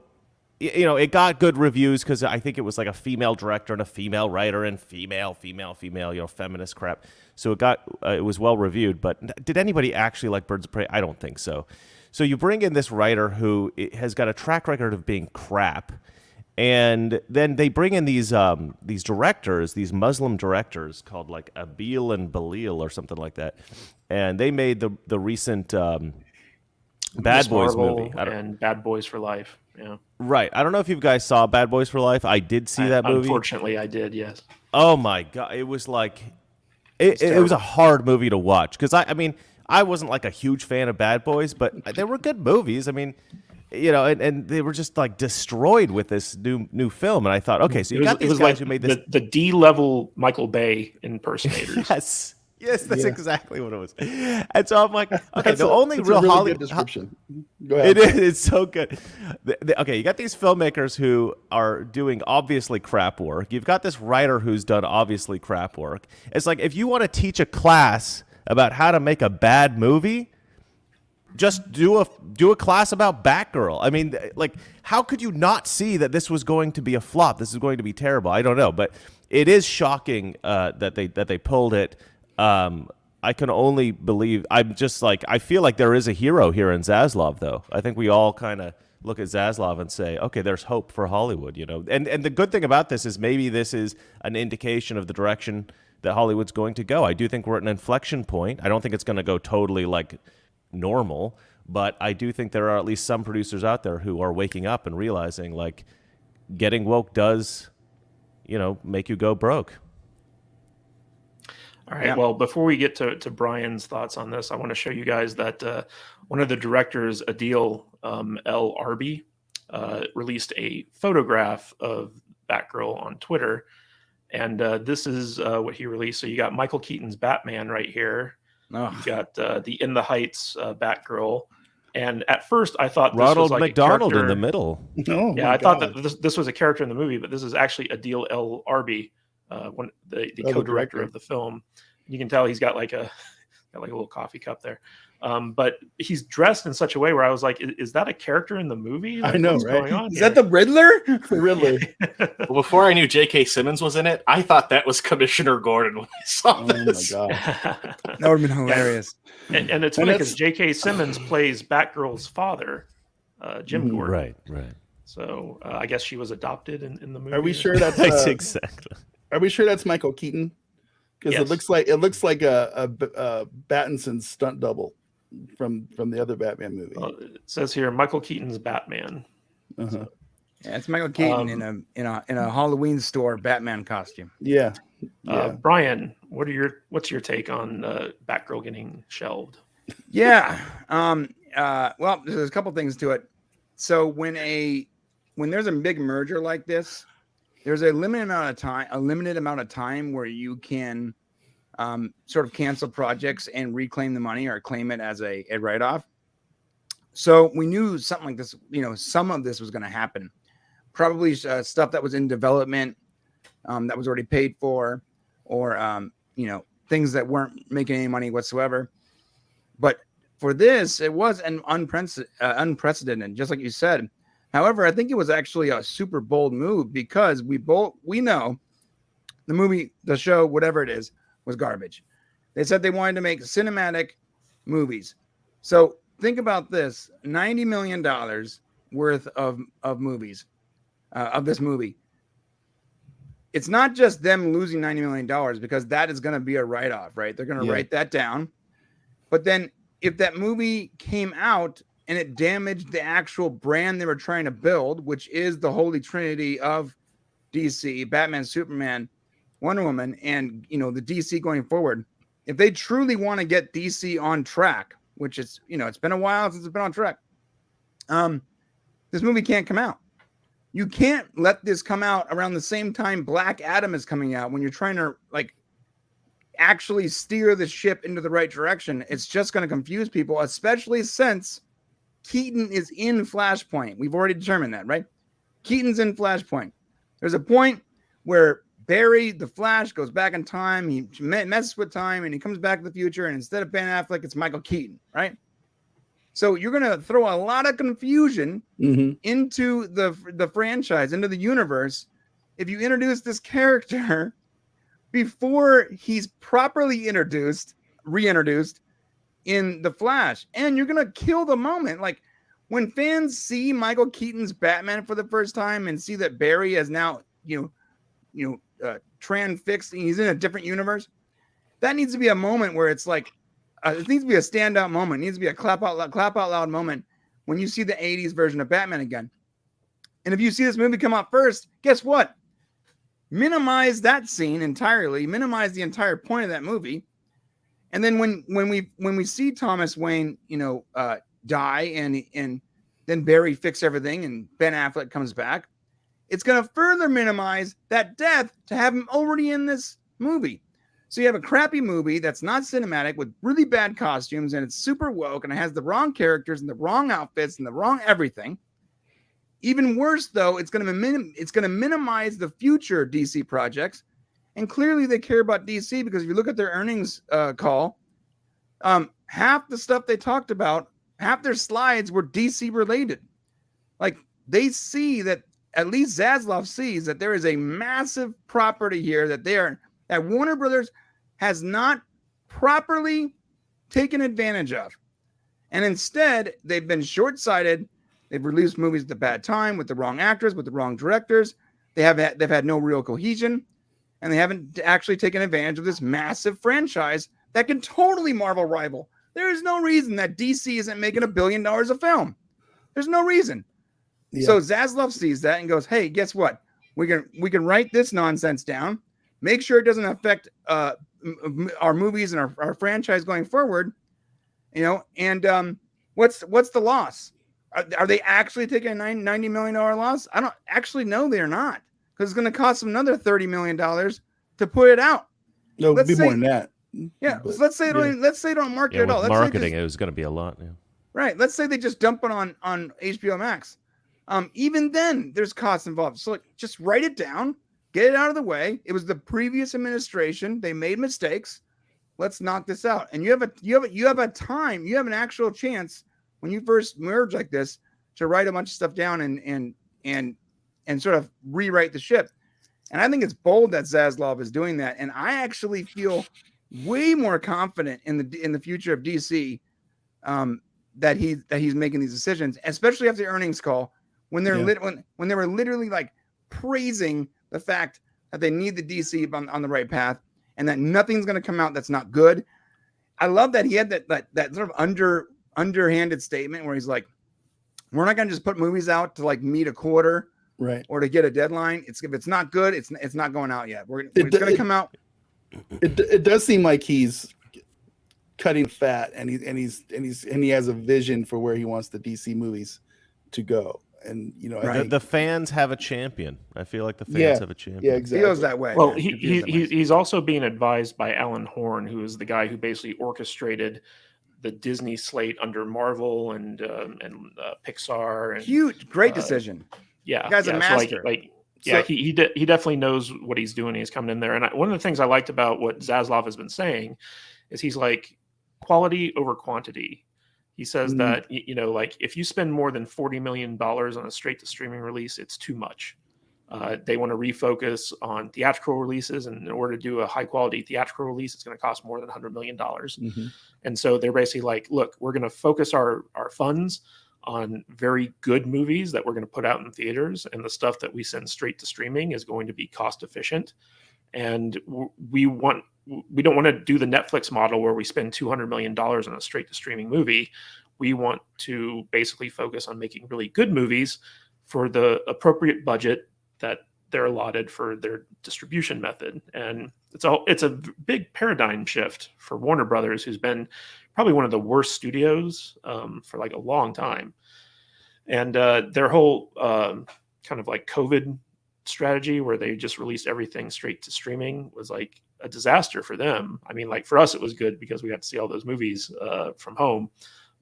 it got good reviews because I think it was like a female director and a female writer and female, feminist crap. So it was well reviewed. But did anybody actually like Birds of Prey? I don't think so. So you bring in this writer who has got a track record of being crap, and then they bring in these directors, these Muslim directors called like Abil and Balil or something like that, and they made the recent Bad Miss Boys Marvel movie and Bad Boys for Life. Yeah, right. I don't know if you guys saw Bad Boys for Life. I did see that movie. Unfortunately, I did. Yes. Oh my god, it was like it was a hard movie to watch because I mean I wasn't like a huge fan of Bad Boys, but they were good movies. I mean, and they were just like destroyed with this new film. And I thought, okay, so you got these guys who made this the D-level Michael Bay impersonators. Yes, that's exactly what it was. And so I'm like, okay, That's a really good description. Go ahead. It is. It's so good. Okay, you got these filmmakers who are doing obviously crap work. You've got this writer who's done obviously crap work. It's like if you want to teach a class about how to make a bad movie, just do a class about Batgirl. I mean, like, how could you not see that this was going to be a flop? This is going to be terrible. I don't know, but it is shocking that they pulled it. I can only believe. I'm just like, I feel like there is a hero here in Zaslav, though. I think we all kind of look at Zaslav and say, okay, there's hope for Hollywood, And the good thing about this is maybe this is an indication of the direction that Hollywood's going to go. I do think we're at an inflection point. I don't think it's going to go totally like normal, but I do think there are at least some producers out there who are waking up and realizing like getting woke does, make you go broke. All right. Yeah. Well, before we get to Brian's thoughts on this, I want to show you guys that one of the directors, Adil El Arbi, released a photograph of Batgirl on Twitter. And this is what he released. So you got Michael Keaton's Batman right here. Oh. You got the In the Heights Batgirl. And at first I thought this Ronald was like McDonald a character in the middle. Oh, yeah, I thought that this was a character in the movie, but this is actually Adil El Arbi, the co-director of the film. You can tell he's got like a little coffee cup there. But he's dressed in such a way where I was like, is that a character in the movie? I know, what's right? Going on Is here? that the Riddler? The Riddler. Well, before I knew J.K. Simmons was in it, I thought that was Commissioner Gordon when I saw this. Oh my god, that would have been hilarious. And it's funny because J.K. Simmons plays Batgirl's father, Jim Gordon. Right. So I guess she was adopted in the movie. Are we sure that's exactly? Are we sure that's Michael Keaton? Because yes. it looks like a Battinson's stunt double from the other Batman movie. It says here Michael Keaton's Batman. Uh-huh. So, yeah, it's Michael Keaton in a Halloween store Batman costume. Yeah. Brian, what's your take on Batgirl getting shelved? Yeah. Well, there's a couple things to it. So when there's a big merger like this, there's a limited amount of time where you can sort of cancel projects and reclaim the money or claim it as a write-off. So we knew something like this, some of this was going to happen. Probably stuff that was in development that was already paid for, or, things that weren't making any money whatsoever. But for this, it was an unprecedented, just like you said. However, I think it was actually a super bold move because we know the movie, the show, whatever it is, was garbage. They said they wanted to make cinematic movies. So think about this: $90 million worth of movies, of this movie. It's not just them losing $90 million because that is going to be a write-off, right? They're going to write that down. But then if that movie came out and it damaged the actual brand they were trying to build, which is the holy trinity of DC, Batman, Superman, Wonder Woman, and, the DC going forward, if they truly want to get DC on track, which is, it's been a while since it's been on track, this movie can't come out. You can't let this come out around the same time Black Adam is coming out when you're trying to actually steer the ship into the right direction. It's just going to confuse people, especially since Keaton is in Flashpoint. We've already determined that, right? Keaton's in Flashpoint. There's a point where Barry, the Flash, goes back in time. He messes with time and he comes back to the future. And instead of Ben Affleck, it's Michael Keaton, right? So you're going to throw a lot of confusion into the franchise, into the universe, if you introduce this character before he's properly reintroduced in the Flash. And you're going to kill the moment. Like when fans see Michael Keaton's Batman for the first time and see that Barry is now, transfixed and he's in a different universe, that needs to be a moment where it's like, it needs to be a standout moment. It needs to be a clap out loud moment when you see the 80s version of Batman again. And if you see this movie come out first, guess what? Minimize that scene entirely. Minimize the entire point of that movie. And then when we see Thomas Wayne, die and then Barry fix everything and Ben Affleck comes back, it's going to further minimize that death to have him already in this movie. So you have a crappy movie that's not cinematic with really bad costumes and it's super woke and it has the wrong characters and the wrong outfits and the wrong everything. Even worse, though, it's going to minimize the future DC projects. And clearly they care about DC because if you look at their earnings call, half the stuff they talked about, half their slides were DC related. Like they see that, at least Zaslav sees that there is a massive property here that Warner Brothers has not properly taken advantage of. And instead, they've been short-sighted. They've released movies at the bad time with the wrong actors, with the wrong directors. They've had no real cohesion, and they haven't actually taken advantage of this massive franchise that can totally Marvel rival. There is no reason that DC isn't making $1 billion a film. There's no reason. Yeah. So Zaslav sees that and goes, "Hey, guess what? We can write this nonsense down. Make sure it doesn't affect our movies and our franchise going forward, And what's the loss? Are they actually taking a $90 million loss? I don't actually know they're not, because it's going to cost them another $30 million to put it out. No, it'd be more than that. Yeah, so let's say they don't market it at all. Marketing, it was going to be a lot. Yeah. Right. Let's say they just dump it on HBO Max. Even then, there's costs involved. So just write it down, get it out of the way. It was the previous administration; they made mistakes. Let's knock this out. And you have an actual chance when you first merge like this to write a bunch of stuff down and sort of rewrite the ship. And I think it's bold that Zaslav is doing that. And I actually feel way more confident in the future of DC that he's making these decisions, especially after the earnings call when when they were literally like praising the fact that they need the DC on the right path and that nothing's going to come out that's not good. I love that he had that sort of underhanded statement where he's like, we're not going to just put movies out to like meet a quarter, right, or to get a deadline. If it's not good, it's not going out yet. It's going to come out. It does seem like he's cutting fat and he has a vision for where he wants the DC movies to go. And you know, I Right. think, The fans have a champion. I feel like the fans Yeah. have a champion. yeah, exactly. Feels that way. Well, man. It feels that way. he's also being advised by Alan Horn, who is the guy who basically orchestrated the Disney slate under Marvel and Pixar. And Huge, great uh, decision. yeah, The guy's a so master. yeah, So- he definitely knows what he's doing. He's coming in there, and one of the things I liked about what Zaslav has been saying is he's like quality over quantity. He says Mhm. that you know, like if you spend more than $40 million on a straight to streaming release, it's too much. They want to refocus on theatrical releases, and in order to do a high quality theatrical release, it's going to cost more than $100 million. Mhm. And so they're basically like, look, we're going to focus our funds on very good movies that we're going to put out in theaters, and the stuff that we send straight to streaming is going to be cost efficient. And we don't want to do the Netflix model where we spend $200 million on a straight to streaming movie. We want to basically focus on making really good movies for the appropriate budget that they're allotted for their distribution method. And it's a big paradigm shift for Warner Brothers, who's been probably one of the worst studios for like a long time. And their whole kind of like COVID strategy, where they just released everything straight to streaming, was like a disaster for them. I mean, like for us, it was good because we got to see all those movies from home.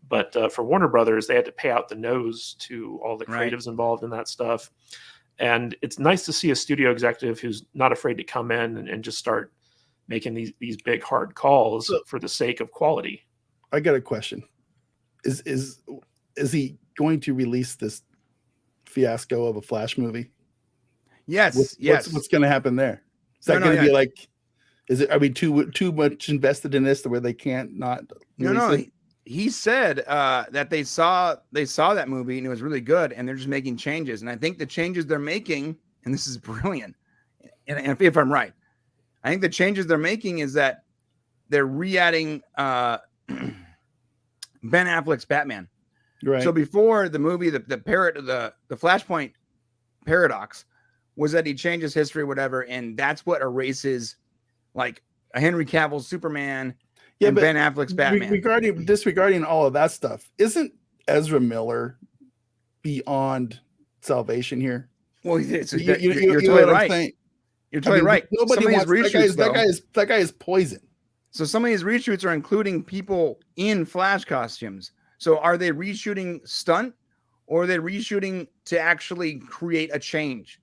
But for Warner Brothers, they had to pay out the nose to all the Right. creatives involved in that stuff. And it's nice to see a studio executive who's not afraid to come in and just start making these big hard calls So- for the sake of quality. I got a question. Is he going to release this fiasco of a Flash movie? Yes, What's going to happen there? Is that No, going to yeah. be like? Is it? Are we too much invested in this to where they can't not? No, release it? he said that they saw that movie and it was really good, and they're just making changes. And I think the changes they're making, and this is brilliant, and if I'm right, I think the changes they're making is that they're re-adding Ben Affleck's Batman. Right. So before the movie, the Flashpoint paradox was that he changes history, whatever, and that's what erases like a Henry Cavill's Superman and but Ben Affleck's Batman. disregarding all of that stuff, isn't Ezra Miller beyond salvation here? Well, you're You know totally what I'm right. saying? You're totally right. Nobody Some of these wants reshoots, that guy is poison. So some of these reshoots are including people in Flash costumes. So are they reshooting stunt, or are they reshooting to actually create a change?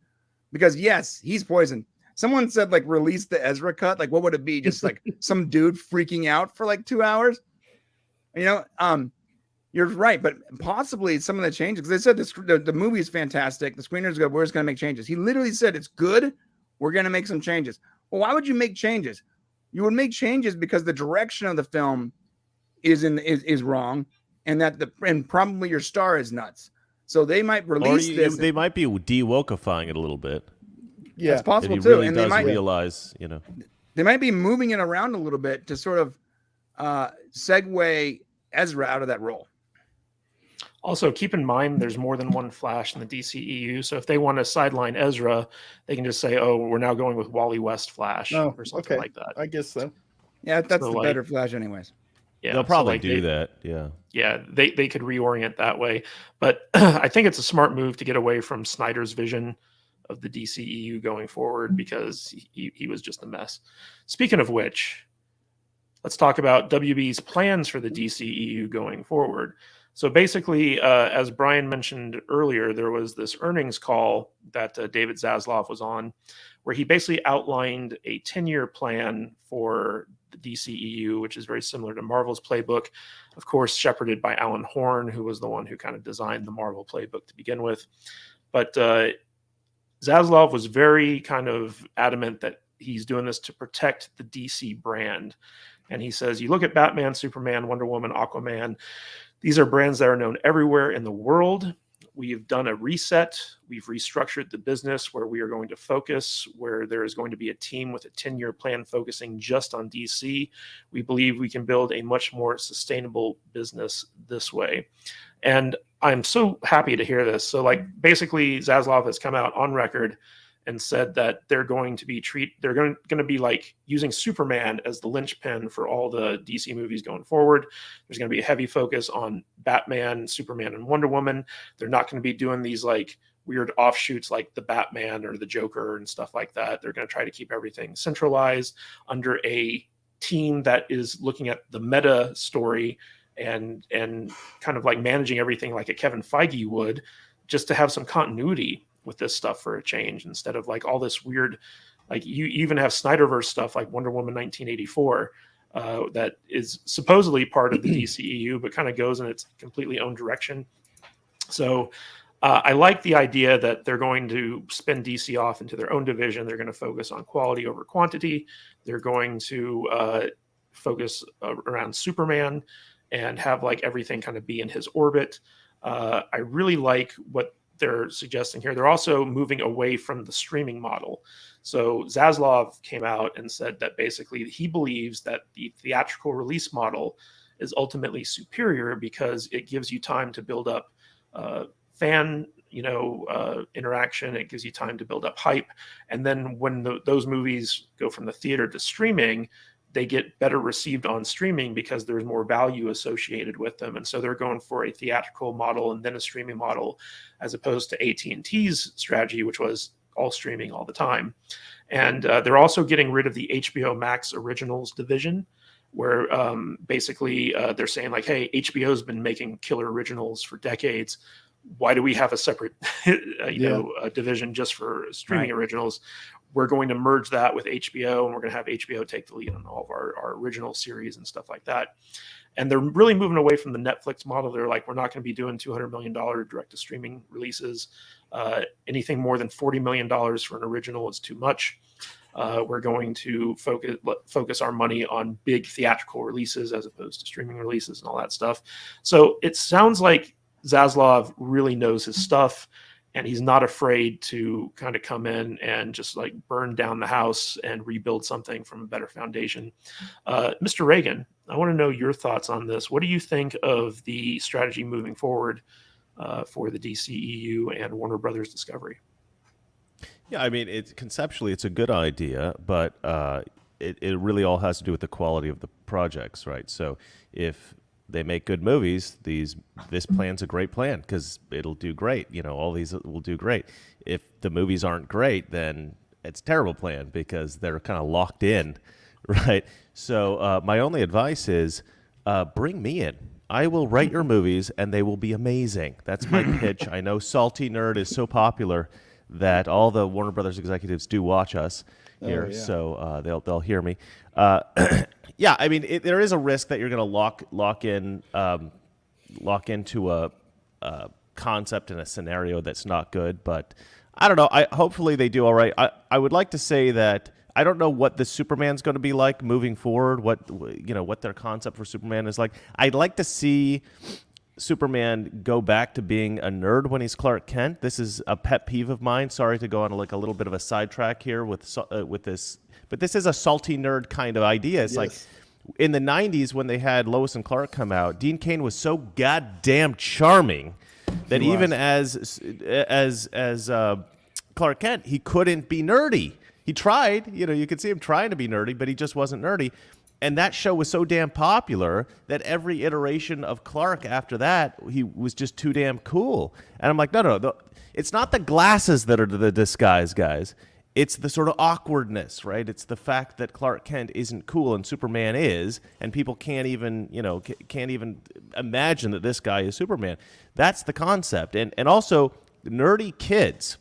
Because yes, he's poison. Someone said like release the Ezra cut. Like what would it be? Just like some dude freaking out for like 2 hours? You know, you're right, but possibly some of the changes, because they said the movie is fantastic. The screener's good. We're just going to make changes. He literally said it's good. We're going to make some changes. Well, why would you make changes? You would make changes because the direction of the film is wrong, and and probably your star is nuts. So they might release this. They might be de-wokeifying it a little bit. Yeah. That's That possible he too, really and does realize, you know. they might be moving it around a little bit to sort of segue Ezra out of that role. Also, keep in mind there's more than one Flash in the DCEU. So if they want to sideline Ezra, they can just say, "Oh, we're now going with Wally West Flash," Oh, or something okay. like that. I guess so. Yeah, that's So, the like- better Flash, anyways. Yeah, They'll so, probably like, do that. Yeah. Yeah, they could reorient that way, but I think it's a smart move to get away from Snyder's vision of the DCEU going forward, because he was just a mess. Speaking of which, let's talk about WB's plans for the DCEU going forward. So basically, as Brian mentioned earlier, there was this earnings call that David Zaslav was on, where he basically outlined a 10-year plan for the DCEU, which is very similar to Marvel's playbook, of course, shepherded by Alan Horn, who was the one who kind of designed the Marvel playbook to begin with. But Zaslav was very kind of adamant that he's doing this to protect the DC brand. And he says, you look at Batman, Superman, Wonder Woman, Aquaman, these are brands that are known everywhere in the world. We've done a reset. We've restructured the business where we are going to focus, where there is going to be a team with a 10-year plan focusing just on DC. We believe we can build a much more sustainable business this way. And I'm so happy to hear this. So like basically Zaslav has come out on record and said that they're going to be like using Superman as the linchpin for all the DC movies going forward. There's going to be a heavy focus on Batman, Superman, and Wonder Woman. They're not going to be doing these like weird offshoots like the Batman or the Joker and stuff like that. They're going to try to keep everything centralized under a team that is looking at the meta story and kind of like managing everything like a Kevin Feige would, just to have some continuity with this stuff for a change, instead of like all this weird, like you even have Snyderverse stuff like Wonder Woman 1984 that is supposedly part of the DCEU, but kind of goes in its completely own direction. So I like the idea that they're going to spin DC off into their own division. They're going to focus on quality over quantity. They're going to focus around Superman and have like everything kind of be in his orbit. I really like what they're suggesting here. They're also moving away from the streaming model. So Zaslav came out and said that basically he believes that the theatrical release model is ultimately superior because it gives you time to build up fan interaction. It gives you time to build up hype. And then when those movies go from the theater to streaming, they get better received on streaming because there's more value associated with them. And so they're going for a theatrical model and then a streaming model, as opposed to AT&T's strategy, which was all streaming all the time. And they're also getting rid of the HBO Max Originals division, where basically they're saying like, hey, HBO's been making killer originals for decades. Why do we have a separate division just for streaming originals? We're going to merge that with HBO, and we're going to have HBO take the lead on all of our original series and stuff like that. And they're really moving away from the Netflix model. They're like, we're not going to be doing $200 million direct-to-streaming releases. Anything more than $40 million for an original is too much. We're going to focus our money on big theatrical releases as opposed to streaming releases and all that stuff. So it sounds like Zaslav really knows his stuff, and he's not afraid to kind of come in and just like burn down the house and rebuild something from a better foundation. Mr. Reagan, I want to know your thoughts on this. What do you think of the strategy moving forward for the DCEU and Warner Brothers Discovery? Yeah, I mean, conceptually it's a good idea, but it really all has to do with the quality of the projects, right? So if they make good movies, this plan's a great plan because it'll do great. All these will do great. If the movies aren't great, then it's a terrible plan because they're kind of locked in, right? So my only advice is bring me in. I will write your movies and they will be amazing. That's my pitch. I know Salty Nerd is so popular that all the Warner Brothers executives do watch us here, so they'll hear me. Yeah, I mean, there is a risk that you're going to lock into a concept and a scenario that's not good. But I don't know. Hopefully they do all right. I would like to say that I don't know what the Superman's going to be like moving forward. What their concept for Superman is like. I'd like to see Superman go back to being a nerd when he's Clark Kent. This is a pet peeve of mine. Sorry to go on like a little bit of a sidetrack here with this. But this is a salty nerd kind of idea. It's like in the 90s when they had Lois and Clark come out, Dean Cain was so goddamn charming that even as Clark Kent, he couldn't be nerdy. He tried. You could see him trying to be nerdy, but he just wasn't nerdy. And that show was so damn popular that every iteration of Clark after that, he was just too damn cool. And I'm like, no. It's not the glasses that are the disguise, guys. It's the sort of awkwardness, right? It's the fact that Clark Kent isn't cool and Superman is, and people can't even imagine that this guy is Superman. That's the concept. And also nerdy kids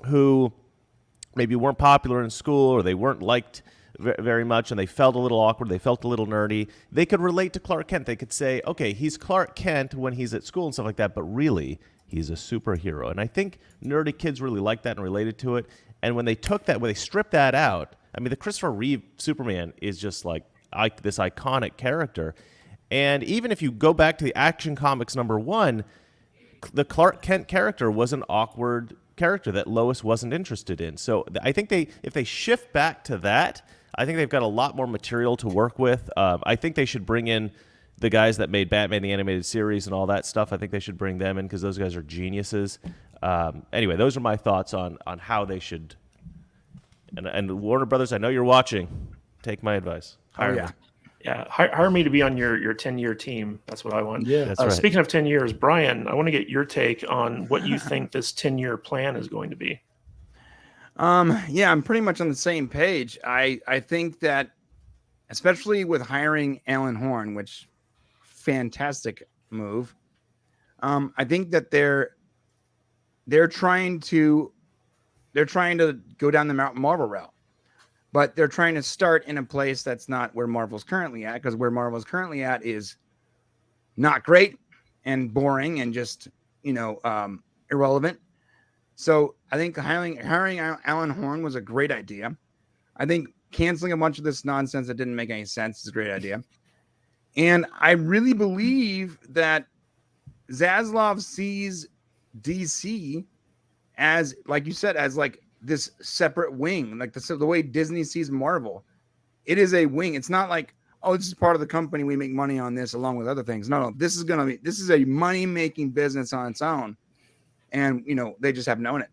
who maybe weren't popular in school or they weren't liked very much and they felt a little awkward, they felt a little nerdy, they could relate to Clark Kent. They could say, okay, he's Clark Kent when he's at school and stuff like that, but really, he's a superhero. And I think nerdy kids really liked that and related to it. And when they stripped that out, I mean, the Christopher Reeve Superman is just like this iconic character. And even if you go back to the Action Comics #1, the Clark Kent character was an awkward character that Lois wasn't interested in. So I think if they shift back to that, I think they've got a lot more material to work with. I think they should bring in the guys that made Batman the Animated Series and all that stuff. I think they should bring them in because those guys are geniuses. Anyway, those are my thoughts on how they should And Warner Brothers, I know you're watching. Take my advice. Hire me. Yeah, hire me to be on your 10-year team. That's what I want. Yeah. That's right. Speaking of 10 years, Brian, I want to get your take on what you think this 10-year plan is going to be. Yeah, I'm pretty much on the same page. I think that, especially with hiring Alan Horn, which fantastic move. I think that they're trying to go down the Marvel route, but they're trying to start in a place that's not where Marvel's currently at, because where Marvel's currently at is not great and boring and just, irrelevant. So I think hiring Alan Horn was a great idea. I think canceling a bunch of this nonsense that didn't make any sense is a great idea. And I really believe that Zaslav sees DC as, like you said, as like this separate wing, like the way Disney sees Marvel. It is a wing. It's not like, oh, this is part of the company. We make money on this along with other things. No, this is a money-making business on its own. And, they just haven't known it.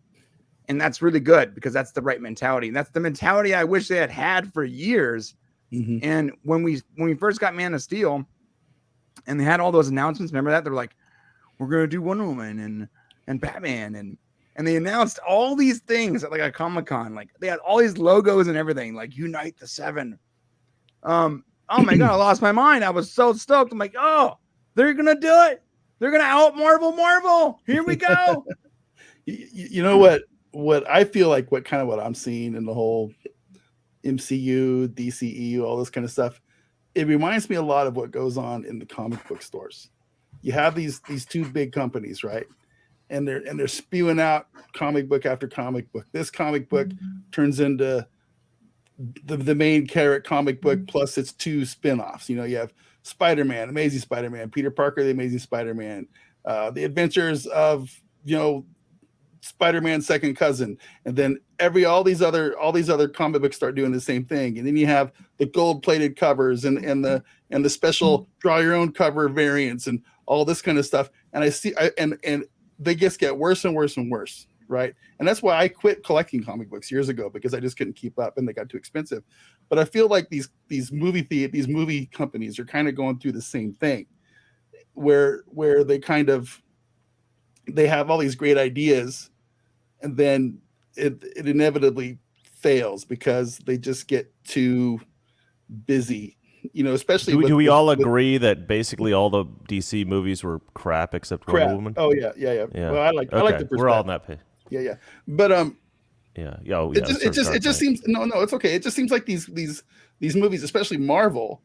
And that's really good, because that's the right mentality. And that's the mentality I wish they had for years. Mm-hmm. And when we first got Man of Steel and they had all those announcements, remember that? They're like, we're going to do Wonder Woman and Batman. And they announced all these things at like a Comic-Con. Like they had all these logos and everything, like Unite the Seven. Oh my God, I lost my mind. I was so stoked. I'm like, oh, they're going to do it. They're going to out Marvel. Here we go. You know what I feel like, what I'm seeing in the whole MCU, DCEU, all this kind of stuff, it reminds me a lot of what goes on in the comic book stores. You have these two big companies, right? And they're spewing out comic book after comic book. This comic book turns into the main comic book plus its two spin-offs. You have Spider-Man, Amazing Spider-Man, Peter Parker, the Amazing Spider-Man, the Adventures of Spider-Man's second cousin, and then all these other comic books start doing the same thing. And then you have the gold-plated covers and the special draw your own cover variants and all this kind of stuff. And and they just get worse and worse and worse, right? And that's why I quit collecting comic books years ago, because I just couldn't keep up and they got too expensive. But I feel like these movie companies are kind of going through the same thing, where they have all these great ideas, and then it inevitably fails because they just get too busy. Especially do we all agree that basically all the DC movies were crap except Wonder Woman? Oh yeah. Well, I like the perspective. We're all on that page. Yeah. But it just seems it's okay. It just seems like these movies, especially Marvel,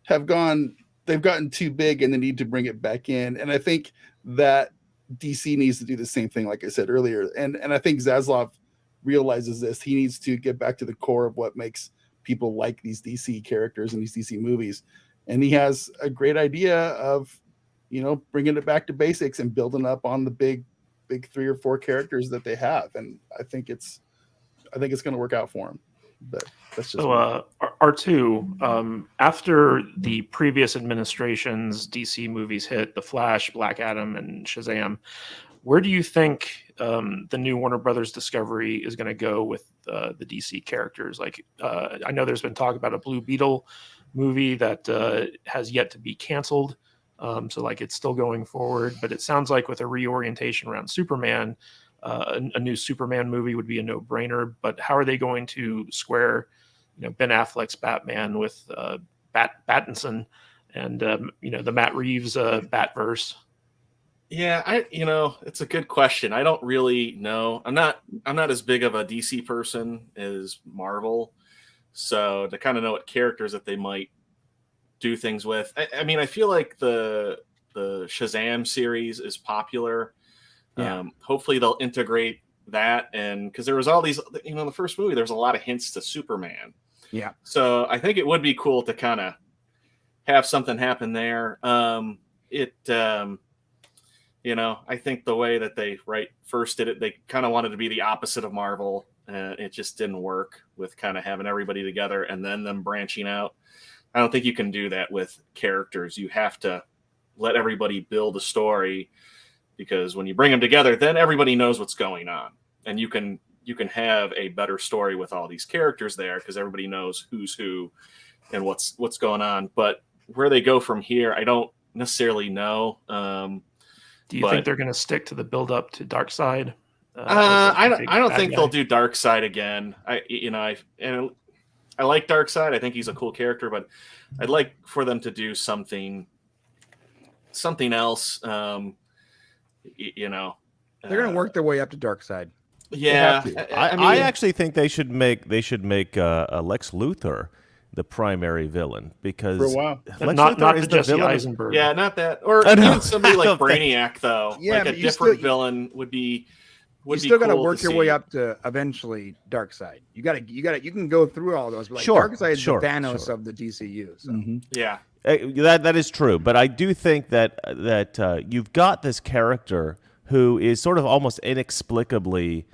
they've gotten too big and they need to bring it back in. And I think that DC needs to do the same thing, like I said earlier. And I think Zaslav realizes this. He needs to get back to the core of what makes people like these DC characters and these DC movies. And he has a great idea of, bringing it back to basics and building up on the big 3 or 4 characters that they have. And I think it's going to work out for him. But that's just R2, after the previous administration's DC movies hit, The Flash, Black Adam, and Shazam, where do you think the new Warner Brothers Discovery is going to go with the DC characters? Like, I know there's been talk about a Blue Beetle movie that has yet to be canceled. So like it's still going forward, but it sounds like with a reorientation around Superman, a new Superman movie would be a no-brainer. But how are they going to square, Ben Affleck's Batman with Pattinson and the Matt Reeves Batverse? Yeah, it's a good question. I don't really know. I'm not as big of a DC person as Marvel, so to kind of know what characters that they might do things with. I feel like the Shazam series is popular. Yeah. Hopefully they'll integrate that, and because there was all these, in the first movie, there's a lot of hints to Superman. Yeah. So I think it would be cool to kind of have something happen there. I think the way that they first did it, they kind of wanted to be the opposite of Marvel. It just didn't work with kind of having everybody together and then them branching out. I don't think you can do that with characters. You have to let everybody build a story, because when you bring them together, then everybody knows what's going on, and you can you can have a better story with all these characters there because everybody knows who's who and what's going on. But where they go from here, I don't necessarily know. Do you think they're going to stick to the build up to Darkseid? I don't think they'll do Darkseid again. I like Darkseid. I think he's a cool character, but I'd like for them to do something else. They're going to work their way up to Darkseid. Yeah, I actually think they should make Lex Luthor the primary villain because For a while. Lex not Luthor is the the Jesse villain. Eisenberg. Yeah, not that, or I know. even somebody I like don't think- Brainiac, though. Yeah, Like a but you different still- villain would be. You Be still got to cool work your way see. up to eventually Darkseid. You can go through all those. But like Sure, Darkseid is sure, the Thanos sure. of the DCU. So. Mhm. Yeah, That is true, but I do think that you've got this character who is sort of almost inexplicably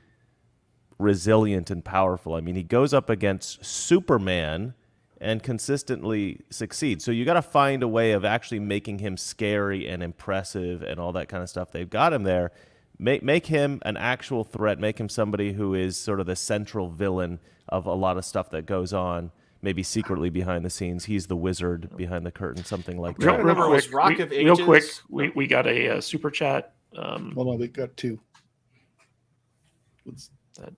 resilient and powerful. I mean, he goes up against Superman and consistently succeeds. So you got to find a way of actually making him scary and impressive and all that kind of stuff. They've got him there. Make him an actual threat. Make him somebody who is sort of the central villain of a lot of stuff that goes on. Maybe secretly behind the scenes, he's the wizard behind the curtain, something like Real- that. remember, was Rock of real Ages- quick, we got a super chat Hold on, we got two.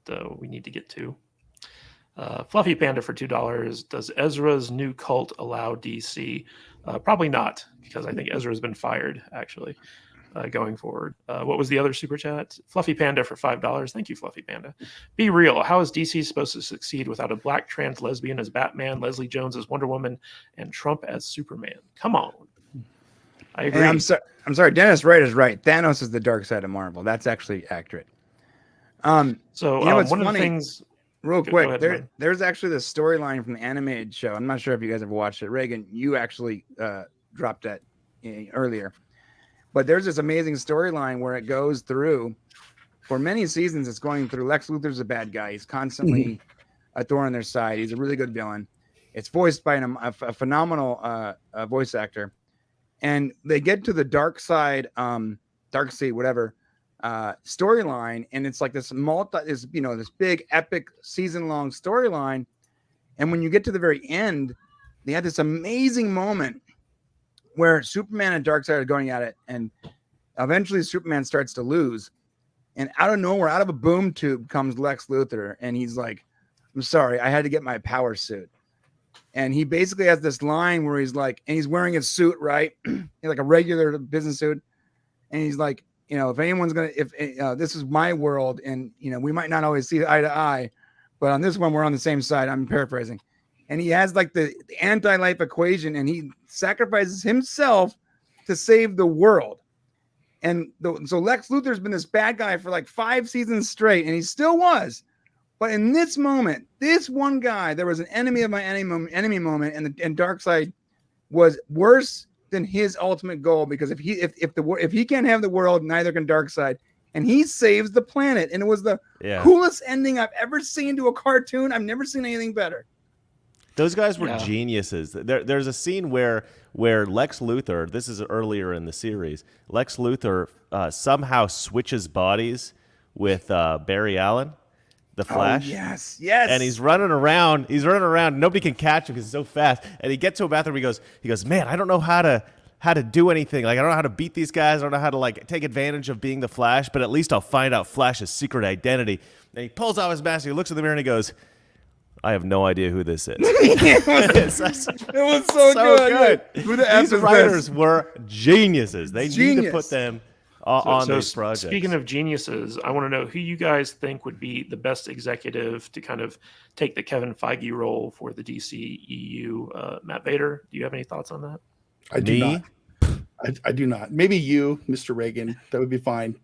that we need to get to. Fluffy Panda for $2. Does Ezra's new cult allow DC? Probably not, because I think Ezra's been fired, actually, going forward. What was the other super chat? Fluffy Panda for $5. Thank you, Fluffy Panda. Be real. How is DC supposed to succeed without a black trans lesbian as Batman, Leslie Jones as Wonder Woman, and Trump as Superman? Come on. I agree. And I'm sorry. Dennis Wright is right. Thanos is the dark side of Marvel. That's actually accurate. So you know what's one of funny? the things... Real Go quick, ahead, there, man. there's actually this storyline from the animated show. I'm not sure if you guys ever watched it. Reagan, you actually dropped that earlier. But there's this amazing storyline where it goes through, for many seasons, it's going through. Lex Luthor's a bad guy. He's constantly a thorn on their side. He's a really good villain. It's voiced by a phenomenal voice actor. And they get to the dark side, whatever, storyline, and it's like this this big epic season-long storyline. And when you get to the very end, they had this amazing moment where Superman and Darkseid are going at it, and eventually Superman starts to lose, and out of nowhere, out of a boom tube, comes Lex Luthor, and he's like, "I'm sorry, I had to get my power suit." And he basically has this line where he's like, and he's wearing his suit, right? He's like a regular business suit, and he's like, if anyone's gonna, if this is my world, and we might not always see eye to eye, but on this one we're on the same side. I'm paraphrasing, and he has like the anti-life equation, and he sacrifices himself to save the world. And so Lex Luthor's been this bad guy for like 5 seasons straight, and he still was. But in this moment, this one guy, there was an enemy of my enemy moment, and Darkseid was worse than his ultimate goal, because if he can't have the world, neither can Darkseid, and he saves the planet, and it was the coolest ending I've ever seen to a cartoon. I've never seen anything better. Those guys were geniuses. There's a scene where Lex Luthor, this is earlier in the series, Lex Luthor somehow switches bodies with Barry Allen, the Flash. Oh, yes. And he's running around. Nobody can catch him because he's so fast. And he gets to a bathroom. He goes, man, I don't know how to do anything. Like, I don't know how to beat these guys. I don't know how to like take advantage of being the Flash. But at least I'll find out Flash's secret identity. And he pulls off his mask. He looks in the mirror and he goes, I have no idea who this is. It was so good. Who the F These is writers this? were geniuses. They need to Genius. put them on these So projects. speaking of geniuses, I want to know who you guys think would be the best executive to kind of take the Kevin Feige role for the DCEU. Matt Vader, do you have any thoughts on that? I do not. I do not. Maybe you, Mr. Reagan. That would be fine.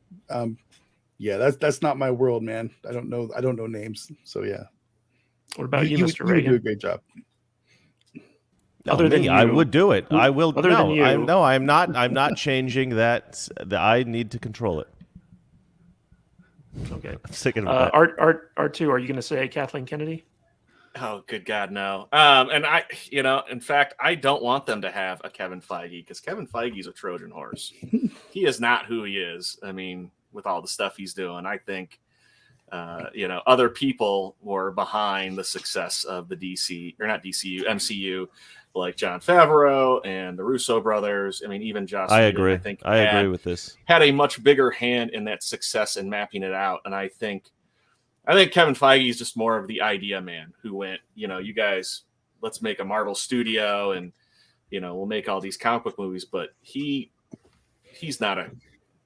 Yeah, that's not my world, man. I don't know names. So yeah. What about you, Mr. You would Reagan? do a great job. Other than I you. would do it. I will. Other than you. I'm not changing that. I need to control it. Okay. I'm sick of that. R2, are you going to say Kathleen Kennedy? Oh, good God, no. And in fact, I don't want them to have a Kevin Feige, because Kevin Feige's a Trojan horse. He is not who he is. I mean, with all the stuff he's doing, I think other people were behind the success of the MCU, like Jon Favreau and the Russo brothers. I mean, even Joss I Whedon, agree. I think I agree with this. Had a much bigger hand in that success and mapping it out. And I think Kevin Feige is just more of the idea man who went, you guys, let's make a Marvel studio and, we'll make all these comic book movies. But he's not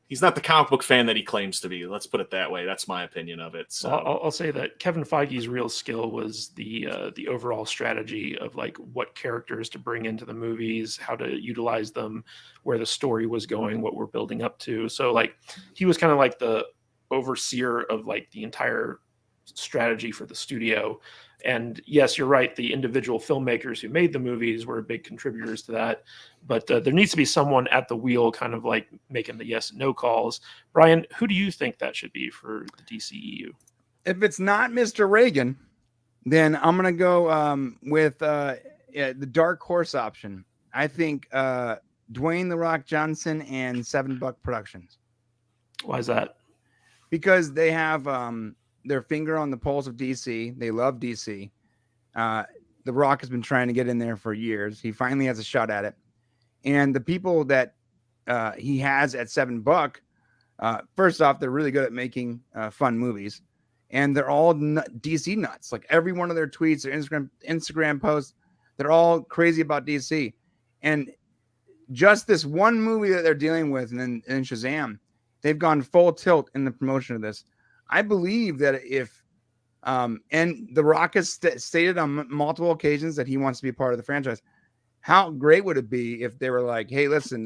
the comic book fan that he claims to be. Let's put it that way. That's my opinion of it. So I'll say that Kevin Feige's real skill was the overall strategy of like what characters to bring into the movies, how to utilize them, where the story was going, what we're building up to. So like he was kind of like the overseer of like the entire strategy for the studio. And yes, you're right. The individual filmmakers who made the movies were big contributors to that. But there needs to be someone at the wheel kind of like making the yes and no calls. Brian, who do you think that should be for the DCEU? If it's not Mr. Reagan, then I'm going to go with the dark horse option. I think Dwayne "The Rock" Johnson and $7 Productions. Why is that? Because they have their finger on the pulse of DC. They love DC. The Rock has been trying to get in there for years. He finally has a shot at it. And the people that he has at $7, first off, they're really good at making fun movies. And they're all DC nuts. Like every one of their tweets, their Instagram posts, they're all crazy about DC. And just this one movie that they're dealing with and Shazam, they've gone full tilt in the promotion of this. I believe that if, and The Rock has stated on multiple occasions that he wants to be a part of the franchise. How great would it be if they were like, hey, listen,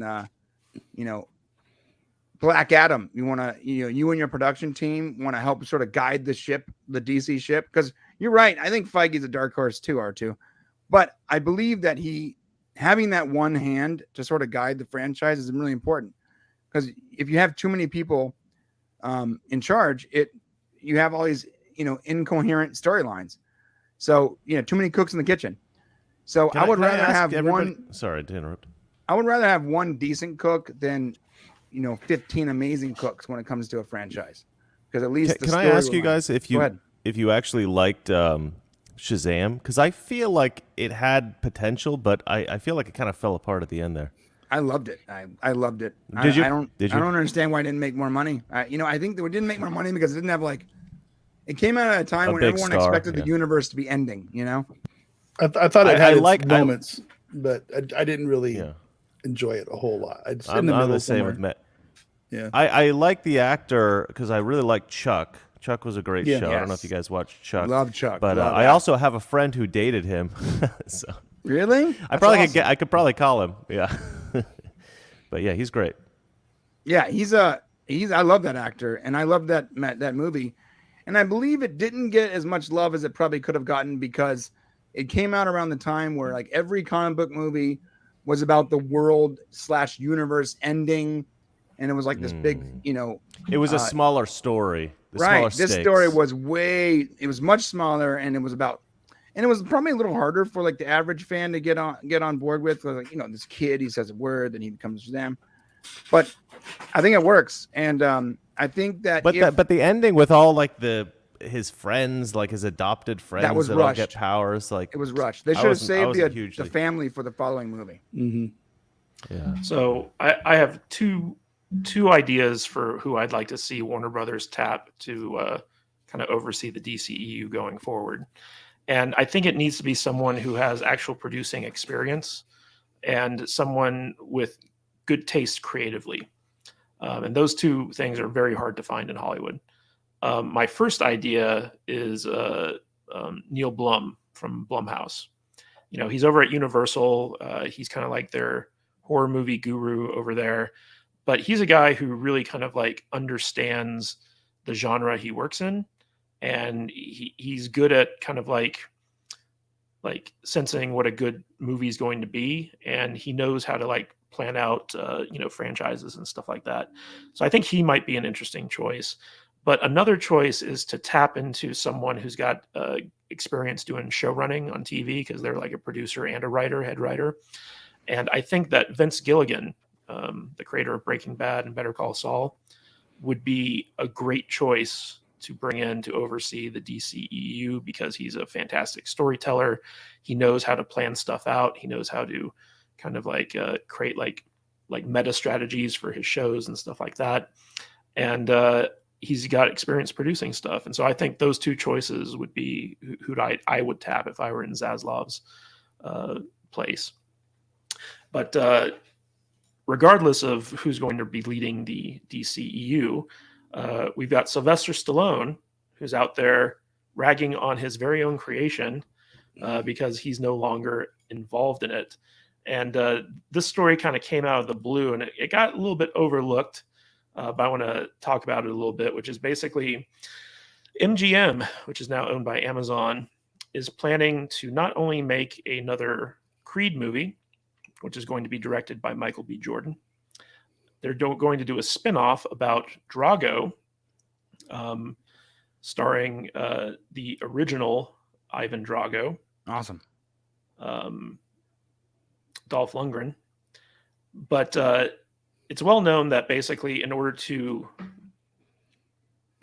Black Adam, you want to, you and your production team want to help sort of guide the ship, the DC ship? Because you're right. I think Feige's a dark horse too, R2. But I believe that having that one hand to sort of guide the franchise is really important. Because if you have too many people in charge, you have all these incoherent storylines. So too many cooks in the kitchen. So I would rather have one. Sorry to interrupt. I would rather have one decent cook than 15 amazing cooks when it comes to a franchise. Because at least can I ask you guys if you actually liked Shazam? Because I feel like it had potential, but I feel like it kind of fell apart at the end there. I loved it. I loved it. Did you? I don't understand why it didn't make more money. I think that it didn't make more money because it didn't have it came out at a time when everyone expected the universe to be ending. I thought it had its moments, but I didn't really enjoy it a whole lot. I'm the same with Matt. Yeah, I like the actor because I really like Chuck. Chuck was a great show. Yes. I don't know if you guys watched Chuck. Love Chuck. But I also have a friend who dated him. So. Really? I could probably call him. Yeah. But yeah, he's great. Yeah, I love that actor and I love that movie. And I believe it didn't get as much love as it probably could have gotten because it came out around the time where every comic book movie was about the world/universe ending. And it was this big, it was a smaller story. Right. This story was much smaller and it was probably a little harder for the average fan to get on board with. This kid, he says a word, then he becomes them. But I think it works. And I think that but the ending with all his friends, his adopted friends that that all get powers, it was rushed. They should have saved the family for the following movie. Mm-hmm. Yeah. So I have two ideas for who I'd like to see Warner Brothers tap to kind of oversee the DCEU going forward. And I think it needs to be someone who has actual producing experience and someone with good taste creatively. And those two things are very hard to find in Hollywood. My first idea is Neil Blum from Blumhouse. He's over at Universal. He's kind of like their horror movie guru over there. But he's a guy who really kind of understands the genre he works in. And he's good at kind of like sensing what a good movie is going to be. And he knows how to plan out, franchises and stuff like that. So I think he might be an interesting choice. But another choice is to tap into someone who's got experience doing show running on TV because they're a producer and a head writer. And I think that Vince Gilligan, the creator of Breaking Bad and Better Call Saul, would be a great choice to bring in to oversee the DCEU because he's a fantastic storyteller. He knows how to plan stuff out. He knows how to kind of like create like meta strategies for his shows and stuff like that. And he's got experience producing stuff. And so I think those two choices would be who I would tap if I were in Zaslav's place. But regardless of who's going to be leading the DCEU, we've got Sylvester Stallone, who's out there ragging on his very own creation because he's no longer involved in it. And this story kind of came out of the blue, and it got a little bit overlooked, but I want to talk about it a little bit, which is basically MGM, which is now owned by Amazon, is planning to not only make another Creed movie, which is going to be directed by Michael B. Jordan. They're going to do a spin-off about Drago, starring the original Ivan Drago. Awesome. Dolph Lundgren. But it's well known that basically in order to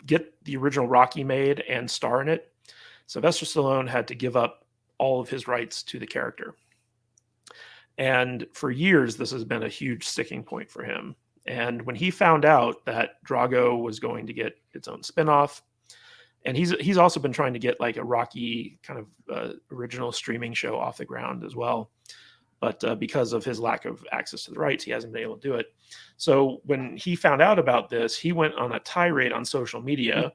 get the original Rocky made and star in it, Sylvester Stallone had to give up all of his rights to the character. And for years, this has been a huge sticking point for him. And when he found out that Drago was going to get its own spinoff, and he's also been trying to get like a Rocky kind of original streaming show off the ground as well. But because of his lack of access to the rights, he hasn't been able to do it. So when he found out about this, he went on a tirade on social media.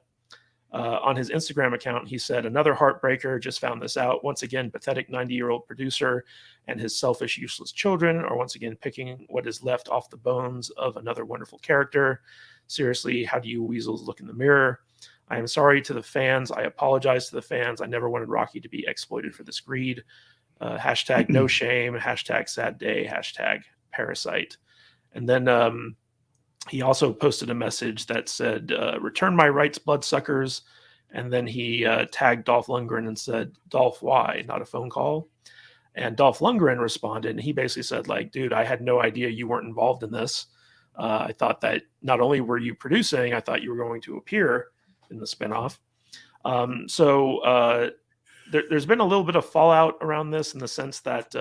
On his Instagram account, he said, "Another heartbreaker, just found this out. Once again, pathetic 90-year-old producer and his selfish, useless children are once again picking what is left off the bones of another wonderful character. Seriously, how do you weasels look in the mirror? I am sorry to the fans. I apologize to the fans. I never wanted Rocky to be exploited for this greed. Hashtag no shame, hashtag sad day, hashtag parasite." And then he also posted a message that said, "Return my rights, bloodsuckers." And then he tagged Dolph Lundgren and said, "Dolph, why? Not a phone call?" And Dolph Lundgren responded, and he basically said, like, "Dude, I had no idea you weren't involved in this. I thought that not only were you producing, I thought you were going to appear in the spinoff." There's been a little bit of fallout around this in the sense that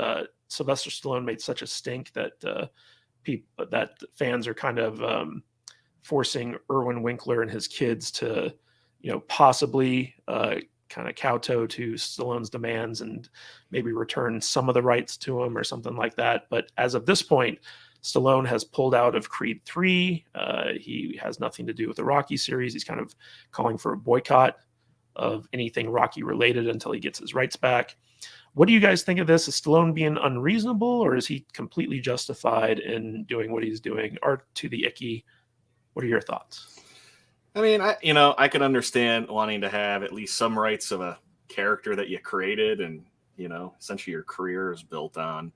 Sylvester Stallone made such a stink that that fans are kind of forcing Irwin Winkler and his kids to, possibly kind of kowtow to Stallone's demands and maybe return some of the rights to him or something like that. But as of this point, Stallone has pulled out of Creed 3. He has nothing to do with the Rocky series. He's kind of calling for a boycott of anything Rocky related until he gets his rights back. What do you guys think of this? Is Stallone being unreasonable, or is he completely justified in doing what he's doing? Or to the icky? What are your thoughts? I mean, I can understand wanting to have at least some rights of a character that you created and, essentially your career is built on.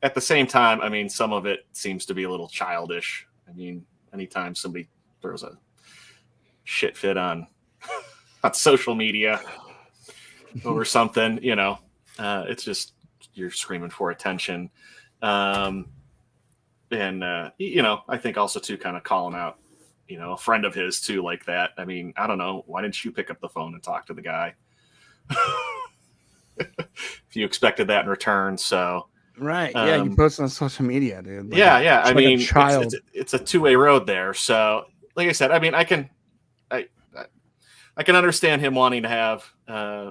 At the same time, I mean, some of it seems to be a little childish. I mean, anytime somebody throws a shit fit on social media over something, it's just you're screaming for attention. I think also too kind of calling out, a friend of his too like that. I mean, I don't know. Why didn't you pick up the phone and talk to the guy? If you expected that in return. So right. Yeah. You post on social media, dude. Yeah. I mean, a child. It's a two-way road there. So like I said, I mean, I can understand him wanting to have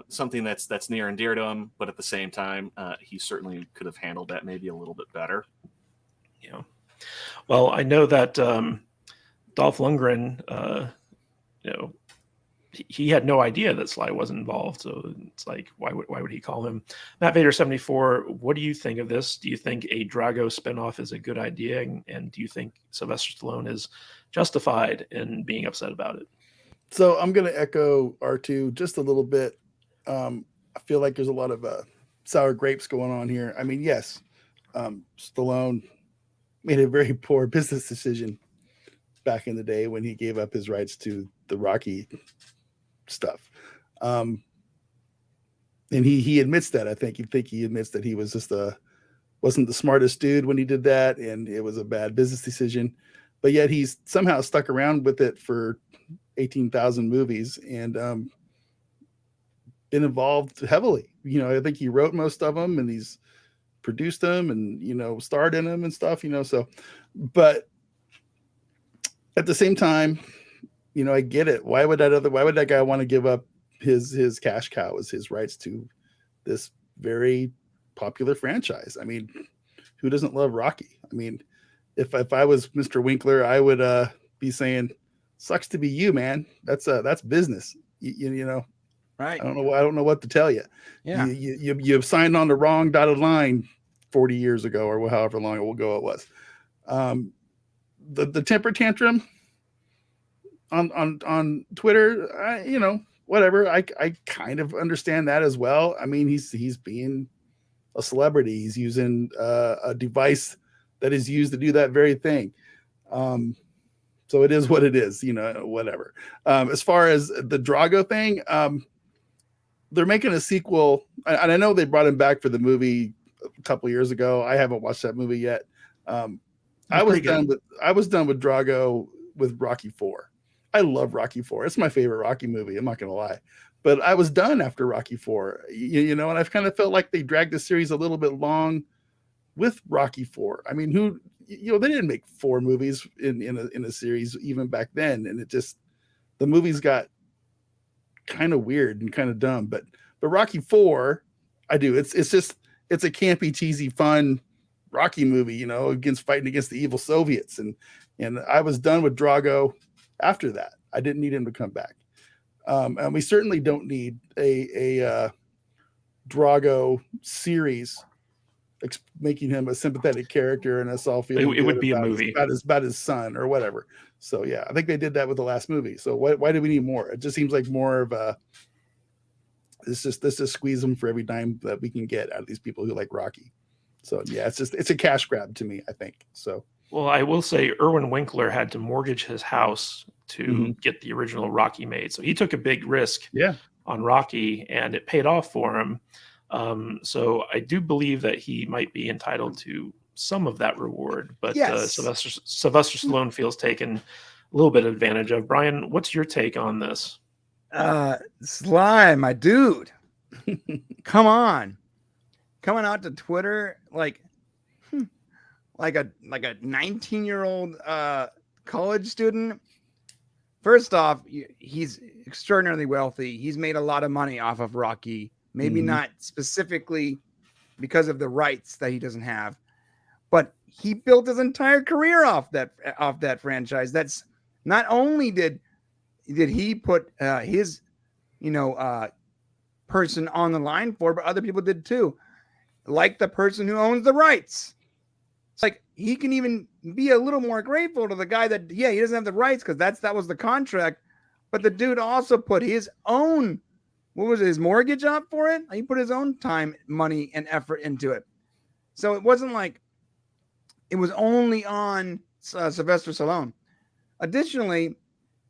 something that's near and dear to him, but at the same time, he certainly could have handled that maybe a little bit better. Yeah. Well, I know that Dolph Lundgren, he had no idea that Sly wasn't involved. So it's like, why would he call him? Matt Vader 74. What do you think of this? Do you think a Drago spinoff is a good idea? And do you think Sylvester Stallone is justified in being upset about it? So I'm going to echo R2 just a little bit. I feel like there's a lot of sour grapes going on here. I mean, yes, Stallone made a very poor business decision back in the day when he gave up his rights to the Rocky stuff. And he admits that. I think he admits that he was just wasn't the smartest dude when he did that, and it was a bad business decision. But yet he's somehow stuck around with it for 18,000 movies and been involved heavily. I think he wrote most of them and he's produced them and, starred in them and stuff, so, but at the same time, I get it. Why would that guy want to give up his cash cow as his rights to this very popular franchise? I mean, who doesn't love Rocky? I mean, if I was Mr. Winkler, I would be saying, sucks to be you, man. That's business. Right. I don't know what to tell you. Yeah. You've signed on the wrong dotted line 40 years ago or however long ago it was. The temper tantrum on Twitter, whatever. I kind of understand that as well. I mean, he's being a celebrity. He's using a device that is used to do that very thing. So it is what it is, whatever. As far as the Drago thing, they're making a sequel, and I know they brought him back for the movie a couple years ago. I haven't watched that movie yet. I was done with Drago with Rocky 4. I love Rocky 4. It's my favorite Rocky movie. I'm not going to lie, but I was done after Rocky 4, and I've kind of felt like they dragged the series a little bit long with Rocky 4. I mean, they didn't make 4 movies in a series even back then. And the movies got kind of weird and kind of dumb, but Rocky 4, I do. It's a campy, cheesy, fun Rocky movie, fighting against the evil Soviets. And I was done with Drago after that. I didn't need him to come back. And we certainly don't need a Drago series making him a sympathetic character and us all feeling it would be a movie about his son or whatever. So yeah, I think they did that with the last movie. So why do we need more? It just seems like more of a let's just squeeze them for every dime that we can get out of these people who like Rocky. So yeah, it's a cash grab to me, I think. So well, I will say Irwin Winkler had to mortgage his house to get the original Rocky made. So he took a big risk on Rocky and it paid off for him. So I do believe that he might be entitled to some of that reward, but yes. Sylvester Stallone feels taken a little bit advantage of. Brian, what's your take on this? Sly, my dude, come on, coming out to Twitter like a 19-year-old college student. First off, he's extraordinarily wealthy. He's made a lot of money off of Rocky. Maybe not specifically because of the rights that he doesn't have, but he built his entire career off that franchise. That's not only did he put his person on the line for, but other people did too, like the person who owns the rights. It's like he can even be a little more grateful to the guy that he doesn't have the rights because that was the contract, but the dude also put his own. What was it, his mortgage up for it? He put his own time, money, and effort into it. So it wasn't like it was only on Sylvester Stallone. Additionally,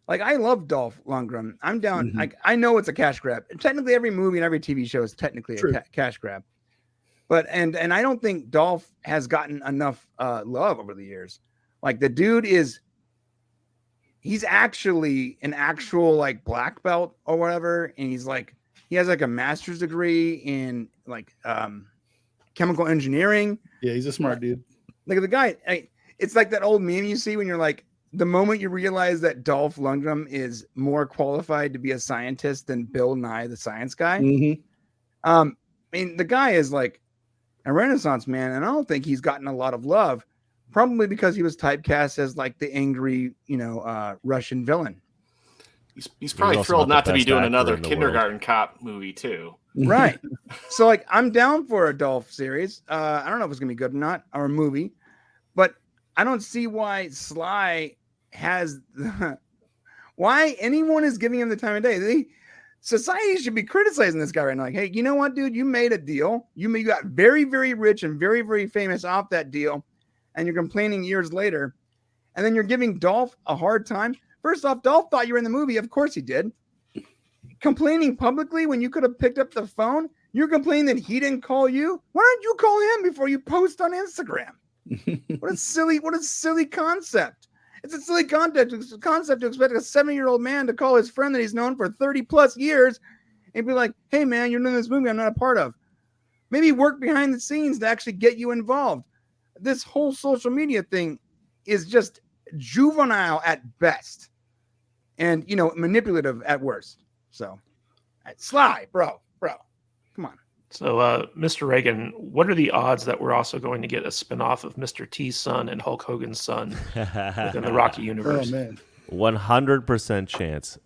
like I love Dolph Lundgren. I'm down. I know it's a cash grab. Technically, every movie and every TV show is technically a cash grab. But and I don't think Dolph has gotten enough love over the years. Like the dude he's actually an actual like black belt or whatever, and he has like a master's degree in like chemical engineering. Yeah, he's a smart dude. Like the guy, it's like that old meme you see when you're like, the moment you realize that Dolph Lundgren is more qualified to be a scientist than Bill Nye the Science Guy. I mean, the guy is like a Renaissance man, and I don't think he's gotten a lot of love. Probably because he was typecast as like the angry, Russian villain. He's probably thrilled not to be doing another kindergarten cop movie too. Right. So like I'm down for a Dolph series. I don't know if it's gonna be good or not, or a movie, but I don't see why Sly has why anyone is giving him the time of day. Society should be criticizing this guy right now. Like, hey, you know what, dude? You made a deal. You got very, very rich and very, very famous off that deal. And you're complaining years later, and then you're giving Dolph a hard time. First off, Dolph thought you were in the movie. Of course he did. Complaining publicly when you could have picked up the phone. You're complaining that he didn't call you. Why don't you call him before you post on Instagram? What a silly concept. It's a silly concept to expect a 70-year-old man to call his friend that he's known for 30 plus years and be like, hey man, you're in this movie I'm not a part of. Maybe work behind the scenes to actually get you involved. This whole social media thing is just juvenile at best and, you know, manipulative at worst. So Sly, bro, come on. So, Mr. Reagan, what are the odds that we're also going to get a spinoff of Mr. T's son and Hulk Hogan's son within the Rocky universe? Oh man, 100% chance.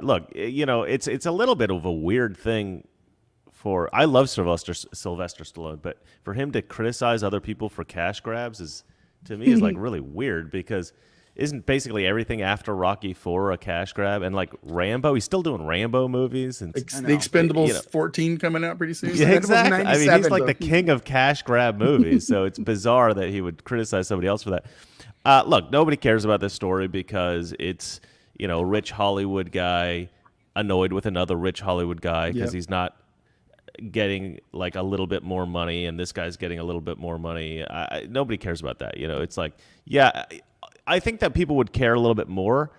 Look, you know, it's a little bit of a weird thing for. I love Sylvester Stallone, but for him to criticize other people for cash grabs is, to me, is like really weird because isn't basically everything after Rocky 4 a cash grab? And like Rambo, he's still doing Rambo movies and the Expendables 14 coming out pretty soon. Yeah, exactly. I mean, he's like so. the king of cash grab movies, so it's bizarre that he would criticize somebody else for that. Look, nobody cares about this story because it's, you know, rich Hollywood guy annoyed with another rich Hollywood guy because he's not getting like a little bit more money and this guy's getting a little bit more money. Nobody cares about that. You know, it's like, yeah, I think that people would care a little bit more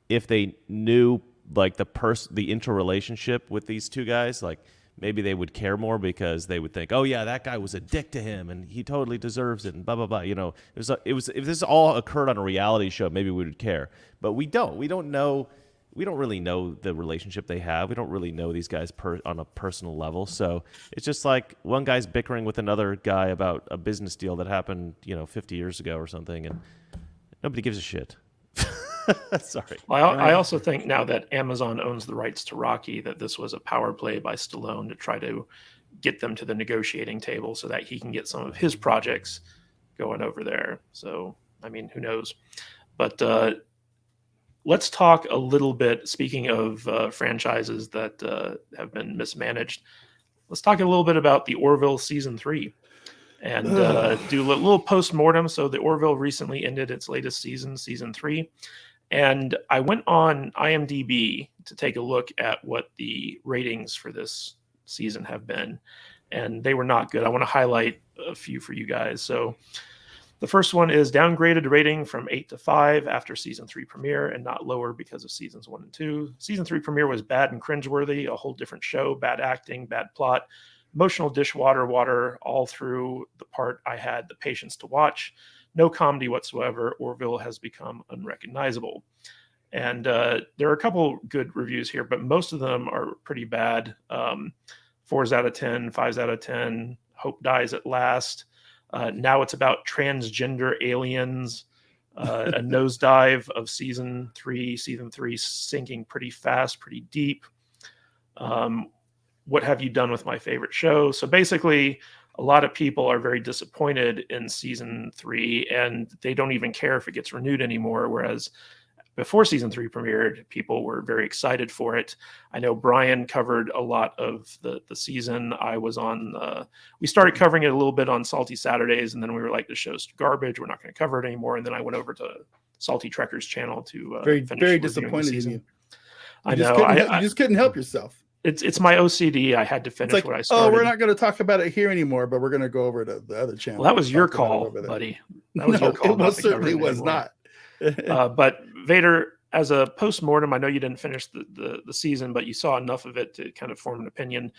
if they knew like the interrelationship with these two guys. Like maybe they would care more because they would think, oh yeah, that guy was a dick to him and he totally deserves it and blah blah blah. You know, if this all occurred on a reality show, maybe we would care. But we don't. We don't really know the relationship they have. We don't really know these guys on a personal level. So it's just like one guy's bickering with another guy about a business deal that happened, you know, 50 years ago or something, and nobody gives a shit. Sorry. Well, I also think now that Amazon owns the rights to Rocky, that this was a power play by Stallone to try to get them to the negotiating table so that he can get some of his projects going over there. So, I mean, who knows? But let's talk a little bit, speaking of franchises that have been mismanaged, let's talk a little bit about the Orville Season 3 and do a little post-mortem. So the Orville recently ended its latest season, Season 3. And I went on IMDb to take a look at what the ratings for this season have been. And they were not good. I want to highlight a few for you guys. So the first one is downgraded rating from 8 to 5 after Season 3 premiere and not lower because of Seasons 1 and 2. Season 3 premiere was bad and cringeworthy, a whole different show, bad acting, bad plot, emotional dishwater water all through the part I had the patience to watch. No comedy whatsoever. Orville has become unrecognizable. And there are a couple good reviews here, but most of them are pretty bad. 4s out of 10, 5s out of 10. Hope dies at last. Now it's about transgender aliens. A nosedive of season 3 sinking pretty fast, pretty deep. What have you done with my favorite show? So basically, a lot of people are very disappointed in Season 3, and they don't even care if it gets renewed anymore, whereas before Season 3 premiered, people were very excited for it. I know Brian covered a lot of the season. I was on, we started covering it a little bit on Salty Saturdays, and then we were like, this show's garbage. We're not going to cover it anymore. And then I went over to Salty Trekker's channel to very disappointed in you. I know. You just couldn't help yourself. It's my OCD. I had to finish what I started. Oh, we're not going to talk about it here anymore, but we're going to go over to the other channel. Well, that was your call, buddy. That was your call. It most certainly was not. But Vader, as a post-mortem, I know you didn't finish the season, but you saw enough of it to kind of form an opinion.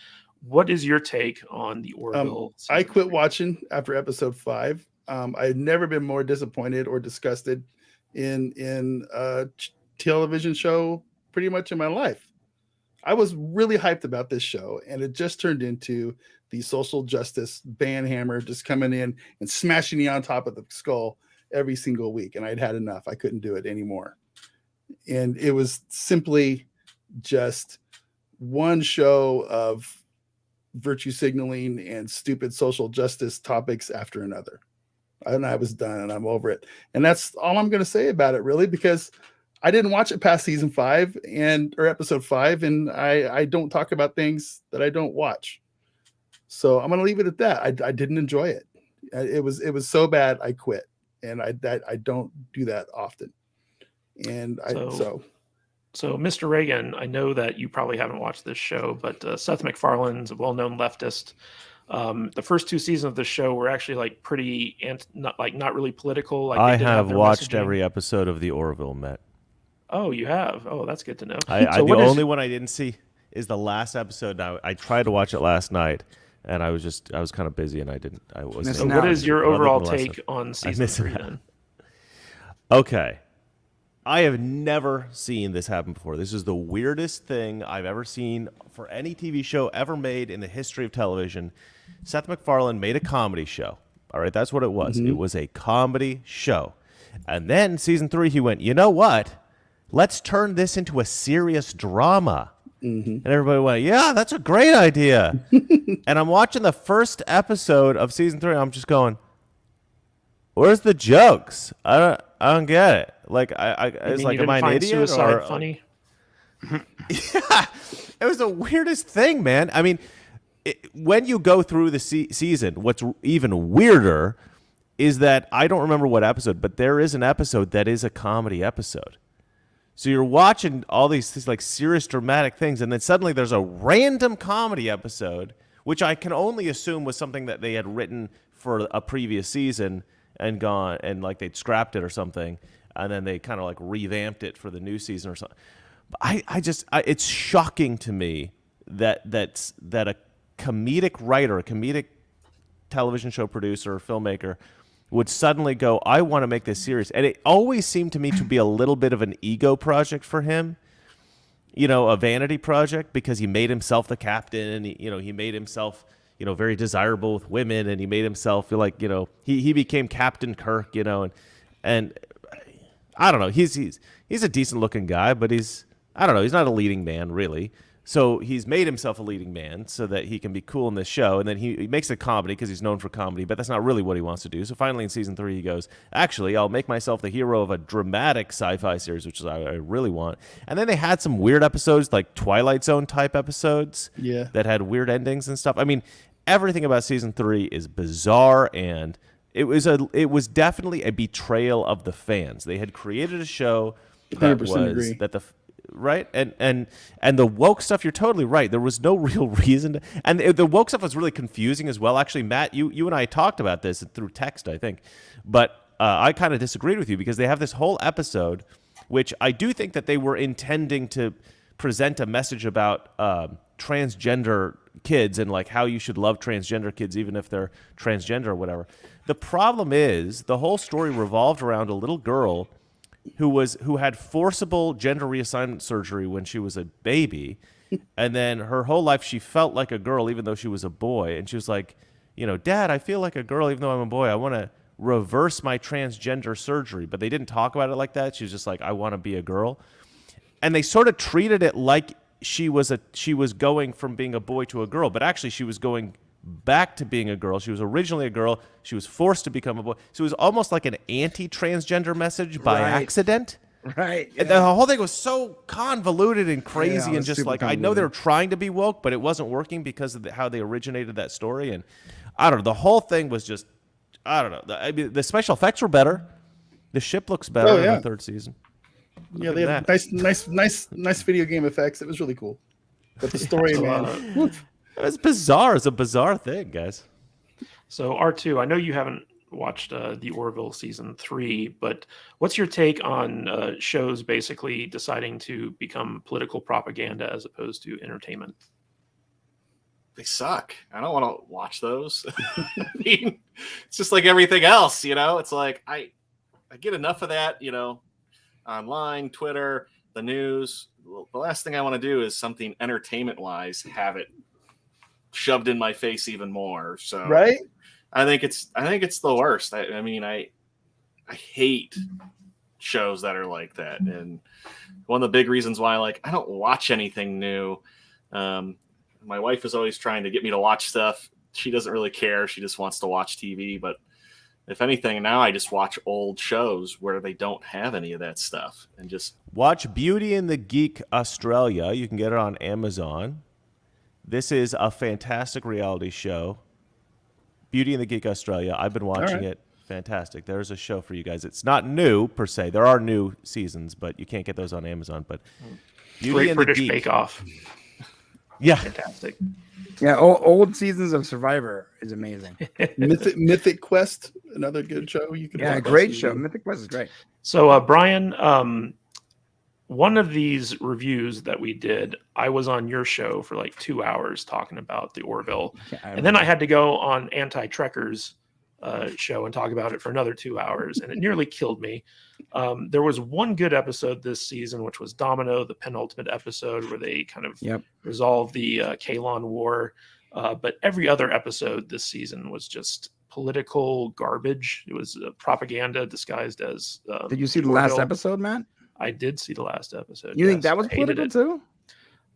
What is your take on the Orville? I quit watching after episode 5. I had never been more disappointed or disgusted in a television show pretty much in my life. I was really hyped about this show, and it just turned into the social justice banhammer just coming in and smashing me on top of the skull every single week. And I'd had enough. I couldn't do it anymore. And it was simply just one show of virtue signaling and stupid social justice topics after another. And I was done, and I'm over it. And that's all I'm going to say about it, really, because I didn't watch it past season 5 or episode 5, and I don't talk about things that I don't watch. So I'm going to leave it at that. I didn't enjoy it. It was so bad I quit, and I don't do that often. And So, Mr. Reagan, I know that you probably haven't watched this show, but Seth MacFarlane's a well-known leftist. The first 2 seasons of the show were actually like pretty not really political. Like I they did have their watched messaging. every episode of the Orville, Matt. Oh, you have. Oh, that's good to know. The what is- only one I didn't see is the last episode. Now I tried to watch it last night, and I was kind of busy, and I wasn't. Missing So able out. what to is see your it. Other overall than the last take one. on season missed 3 it. then? Okay. I have never seen this happen before. This is the weirdest thing I've ever seen for any TV show ever made in the history of television. Seth MacFarlane made a comedy show. All right, that's what it was. It was a comedy show. And then season 3, he went, you know what? Let's turn this into a serious drama. And everybody went, yeah, that's a great idea. And I'm watching the first episode of season 3, and I'm just going, where's the jokes? I don't get it. Like it's like, am I an idiot? Suicide Or funny? yeah, it was the weirdest thing, man. I mean, when you go through the season, what's even weirder is that I don't remember what episode, but there is an episode that is a comedy episode. So you're watching all these like serious dramatic things, and then suddenly there's a random comedy episode, which I can only assume was something that they had written for a previous season and gone and like they'd scrapped it or something, and then they kind of like revamped it for the new season or something. But it's shocking to me that a comedic writer, a comedic television show producer or filmmaker would suddenly go, I want to make this serious. And it always seemed to me to be a little bit of an ego project for him, you know, a vanity project, because he made himself the captain, and he made himself, you know, very desirable with women, and he made himself feel like, you know, he became Captain Kirk, you know, and I don't know, he's a decent looking guy, but he's not a leading man really. So he's made himself a leading man so that he can be cool in this show, and then he makes a comedy because he's known for comedy, but that's not really what he wants to do. So finally in season 3 he goes, actually, I'll make myself the hero of a dramatic sci-fi series, which is what I really want. And then they had some weird episodes, like Twilight Zone type episodes, that had weird endings and stuff. I mean, everything about season 3 is bizarre, and it was definitely a betrayal of the fans. They had created a show that 100% agree. Right? And the woke stuff, you're totally right. There was no real reason and the woke stuff was really confusing as well. Actually, Matt, you and I talked about this through text, I think. But I kind of disagreed with you because they have this whole episode, which I do think that they were intending to present a message about transgender kids and like how you should love transgender kids even if they're transgender or whatever. The problem is the whole story revolved around a little girl who had forcible gender reassignment surgery when she was a baby, and then her whole life she felt like a girl even though she was a boy, and she was like, you know, Dad, I feel like a girl even though I'm a boy. I want to reverse my transgender surgery. But they didn't talk about it like that. She was just like, I want to be a girl. And they sort of treated it like she was going from being a boy to a girl, but actually she was going back to being a girl. She was originally a girl. She was forced to become a boy. So it was almost like an anti-transgender message by accident. Right. And the whole thing was so convoluted and crazy, and just like, I know they were trying to be woke, but it wasn't working because of how they originated that story. And I don't know. The whole thing was just, I don't know. I mean, the special effects were better. The ship looks better in the third season. Yeah, they had nice video game effects. It was really cool. But the story, man, woof. It was bizarre. It's a bizarre thing, guys. So R2, I know you haven't watched the Orville season 3, but what's your take on shows basically deciding to become political propaganda as opposed to entertainment? They suck. I don't want to watch those. I mean, it's just like everything else, you know. It's like I get enough of that, you know, online, Twitter, the news. The last thing I want to do is something entertainment-wise have it shoved in my face even more. So right? I think it's the worst. I mean, I hate shows that are like that. And one of the big reasons why I don't watch anything new. My wife is always trying to get me to watch stuff. She doesn't really care. She just wants to watch TV. But if anything, now I just watch old shows where they don't have any of that stuff and just watch Beauty and the Geek Australia. You can get it on Amazon. This is a fantastic reality show. Beauty and the Geek Australia. I've been watching it. Fantastic. There's a show for you guys. It's not new per se. There are new seasons, but you can't get those on Amazon. But Beauty Great and British the Geek. Bake Off. Yeah. fantastic. Yeah, old seasons of Survivor is amazing. Mythic Quest, another good show. You can Yeah, watch. great show. Mythic Quest is great. So, Brian, one of these reviews that we did, I was on your show for like 2 hours talking about the Orville. And then I had to go on Anti-Trekkers show and talk about it for another 2 hours, and it nearly killed me. There was one good episode this season, which was Domino, the penultimate episode, where they kind of resolved the Kalon War. But every other episode this season was just political garbage. It was propaganda disguised as. Did you see the last episode, Matt? I did see the last episode. You think that was political too?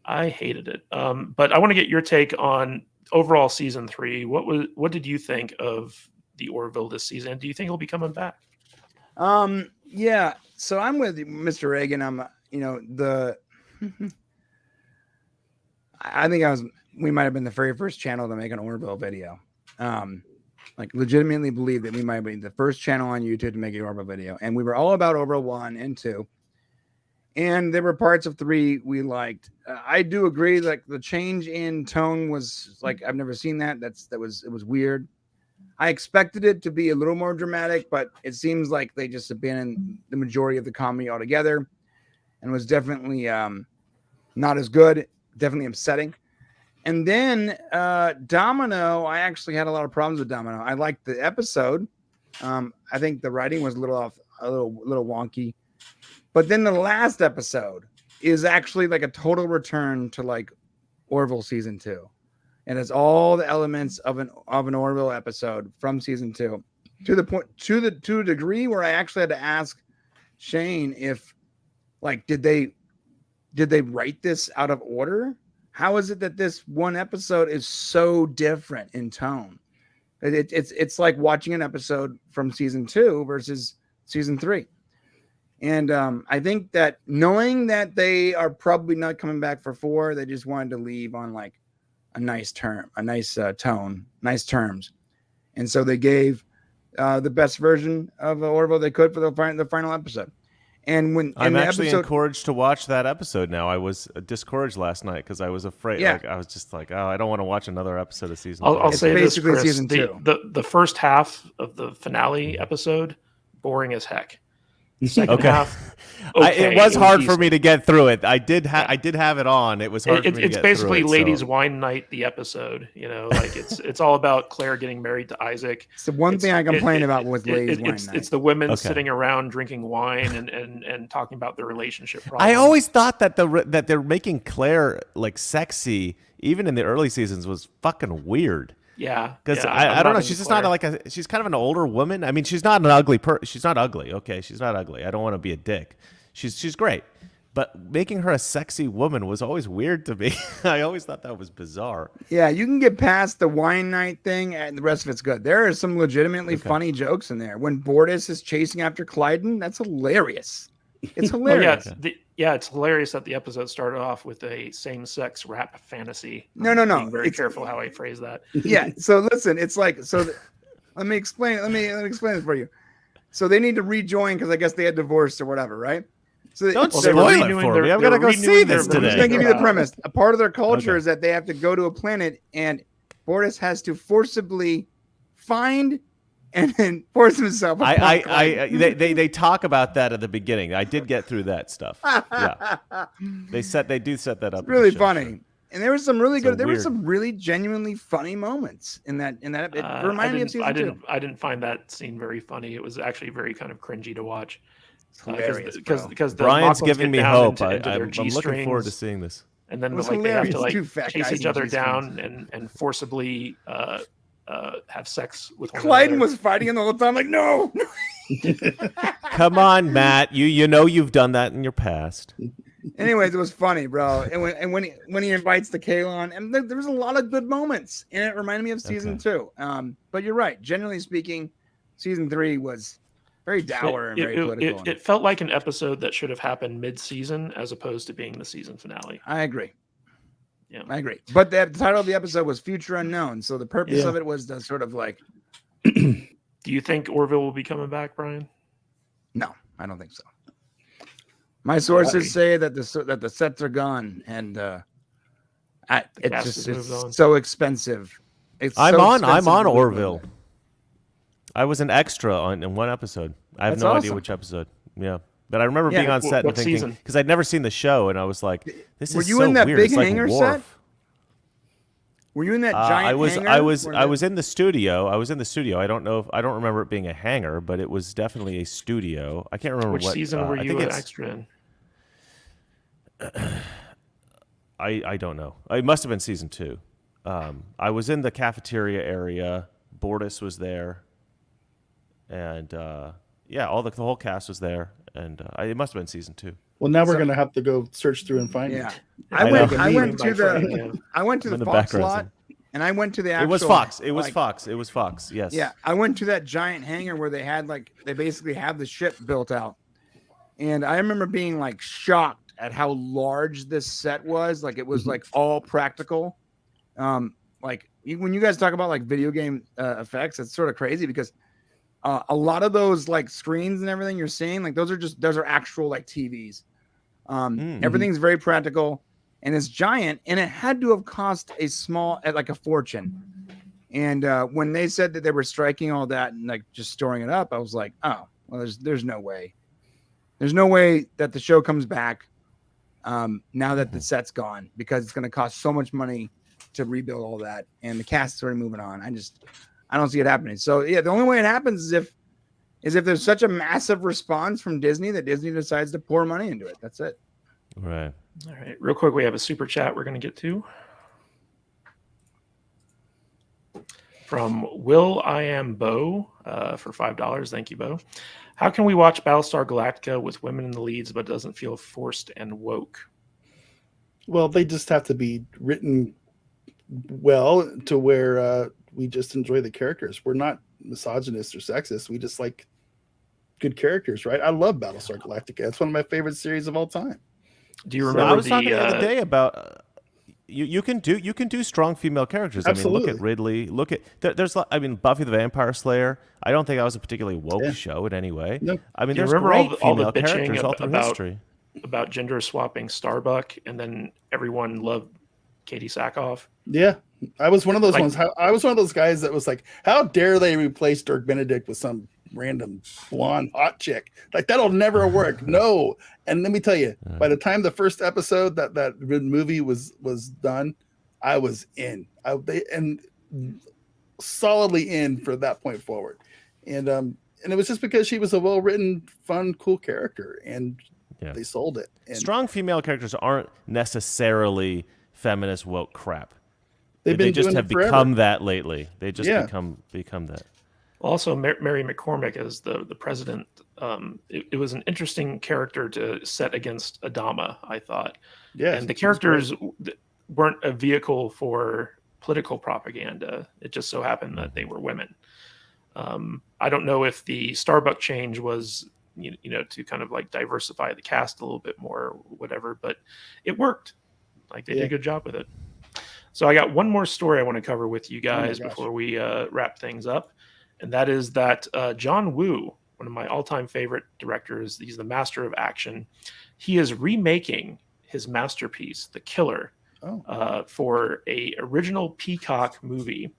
I hated it. But I want to get your take on overall season 3. What did you think of the Orville this season? Do you think he'll be coming back? Yeah. So I'm with Mr. Reagan. I think we might have been the very first channel to make an Orville video. Like legitimately believe that we might be the first channel on YouTube to make an Orville video. And we were all about Orville 1 and 2. And there were parts of 3 we liked. I do agree, like the change in tone was like I've never seen that. It was weird. I expected it to be a little more dramatic, but it seems like they just abandoned the majority of the comedy altogether, and was definitely not as good. Definitely upsetting. And then Domino, I actually had a lot of problems with Domino. I liked the episode. I think the writing was a little wonky. But then the last episode is actually like a total return to like Orville season 2. And it's all the elements of an Orville episode from season 2 to a degree where I actually had to ask Shane if like, did they write this out of order? How is it that this one episode is so different in tone? It's like watching an episode from season 2 versus season 3. And I think that knowing that they are probably not coming back for 4, they just wanted to leave on like a nice tone, nice terms. And so they gave the best version of Orville they could for the final episode. And when I'm actually encouraged to watch that episode now. I was discouraged last night because I was afraid. Yeah. Like, I was just like, oh, I don't want to watch another episode of season. I'll say this, basically Chris, season 2. The first half of the finale episode, boring as heck. The second half, it was hard for me to get through it. I did have it on. It was hard for me to get through it. It's basically ladies' wine night, the episode. You know, like it's all about Claire getting married to Isaac. It's the one thing I complain about with ladies' wine night. It's the women sitting around drinking wine and talking about their relationship problems. I always thought that that they're making Claire like sexy, even in the early seasons, was fucking weird. Yeah, because I don't know. She's just not like she's kind of an older woman. I mean, she's not an ugly she's not ugly. Okay, she's not ugly. I don't want to be a dick. She's great, but making her a sexy woman was always weird to me. I always thought that was bizarre. Yeah, you can get past the wine night thing, and the rest of it's good. There are some legitimately funny jokes in there. When Bortus is chasing after Clyden, that's hilarious. It's hilarious. It's hilarious that the episode started off with a same-sex rap fantasy. No. Being very careful how I phrase that. Yeah. So listen, it's like let me explain. Let me explain this for you. So they need to rejoin because I guess they had divorced or whatever, right? So don't spoil it for me. I'm gonna go see this today. I'm just gonna give you the premise. A part of their culture is that they have to go to a planet, and Bortus has to forcibly find and then force himself. They talk about that at the beginning. I did get through that stuff. Yeah, they do set that up. It's really funny, and there was some really good. There were some really genuinely funny moments in that. It reminded me of season 2. I didn't find that scene very funny. It was actually very kind of cringy to watch. Because Brian's giving me hope. I'm looking forward to seeing this. And then they have to chase each other down and forcibly have sex with one Clyden another. was fighting him the whole time, like, no. Come on, Matt. You know you've done that in your past. Anyways, it was funny, bro. And when he invites the Kalon, and there was a lot of good moments, and it reminded me of season 2. But you're right. Generally speaking, season 3 was very dour and very political. It felt like an episode that should have happened mid-season as opposed to being the season finale. I agree. Yeah, I agree. But the title of the episode was Future Unknown, so the purpose of it was to sort of like. Do you think Orville will be coming back, Brian? No, I don't think so. My sources say that the sets are gone, and It's cast just has moved on. so expensive. I'm so on expensive to live Orville. on. I was an extra in one episode. I have That's no idea awesome. which episode. Yeah. But I remember Yeah. being on set and What thinking, season? because I'd never seen the show, and I was like, "This Were is you so in that weird. big It's like hangar Worf." set? Were you in that giant I was hangar? I was where I the- was in the studio. I was in the studio. I don't remember it being a hangar, but it was definitely a studio. I can't remember Which what season were I you think an it's, extra in? I don't know. It must have been season 2. I was in the cafeteria area. Bortus was there, and yeah, the whole cast was there, and it must have been season 2. Well, now we're So- gonna have to go search through and find Yeah. it. I I went. know. I went My to friend, the. yeah. I went to I'm in the the Fox background lot, and I went to the actual. It was Fox. It was like, Fox. It was Fox. Yes. Yeah, I went to that giant hangar where they basically have the ship built out, and I remember being like shocked at how large this set was. Like it was like all practical. Like when you guys talk about like video game effects, it's sort of crazy because a lot of those like screens and everything you're seeing, like those are actual like TVs. Everything's very practical and it's giant, and it had to have cost like a fortune. And when they said that they were striking all that and like just storing it up, I was like, oh, well, there's no way. There's no way that the show comes back now that the set's gone, because it's going to cost so much money to rebuild all that, and the cast is already moving on. I don't see it happening. So yeah, the only way it happens is if there's such a massive response from Disney that Disney decides to pour money into it. That's it. Right. All right, real quick, we have a super chat we're going to get to from Will I Am Bo for $5. Thank you, Bo. How can we watch Battlestar Galactica with women in the leads but it doesn't feel forced and woke? Well, they just have to be written well to where we just enjoy the characters. We're not misogynist or sexist. We just like good characters, right? I love Battlestar Galactica. It's one of my favorite series of all time. Do you So remember I was talking the other day about you can do strong female characters. Absolutely. I mean, look at Ridley. Look at there's Buffy the Vampire Slayer. I don't think that was a particularly woke show in any way. No. I mean, Do you there's remember great all the female bitching characters all through history. about gender swapping Starbuck, and then everyone loved Katie Sackhoff? Yeah. I was one of those Like- ones. I was one of those guys that was like, how dare they replace Dirk Benedict with some random blonde hot chick? Like, that'll never work. No. And let me tell you, by the time the first episode that movie was done, I was in. And solidly in for that point forward. And it was just because she was a well-written, fun, cool character, and they sold it. And Strong female characters aren't necessarily feminist woke crap. they've They been just doing have it forever. become that lately. They just Yeah. become that. Also, Mary McCormick as the president. It was an interesting character to set against Adama, I thought. Yes, And the it's characters weren't a vehicle for political propaganda. It just so happened that they were women. I don't know if the Starbuck change was, to kind of like diversify the cast a little bit more or whatever, but it worked. Like they did a good job with it. So I got one more story I want to cover with you guys before we wrap things up. And that is that John Woo, one of my all-time favorite directors, he's the master of action. He is remaking his masterpiece, The Killer, for a original Peacock movie.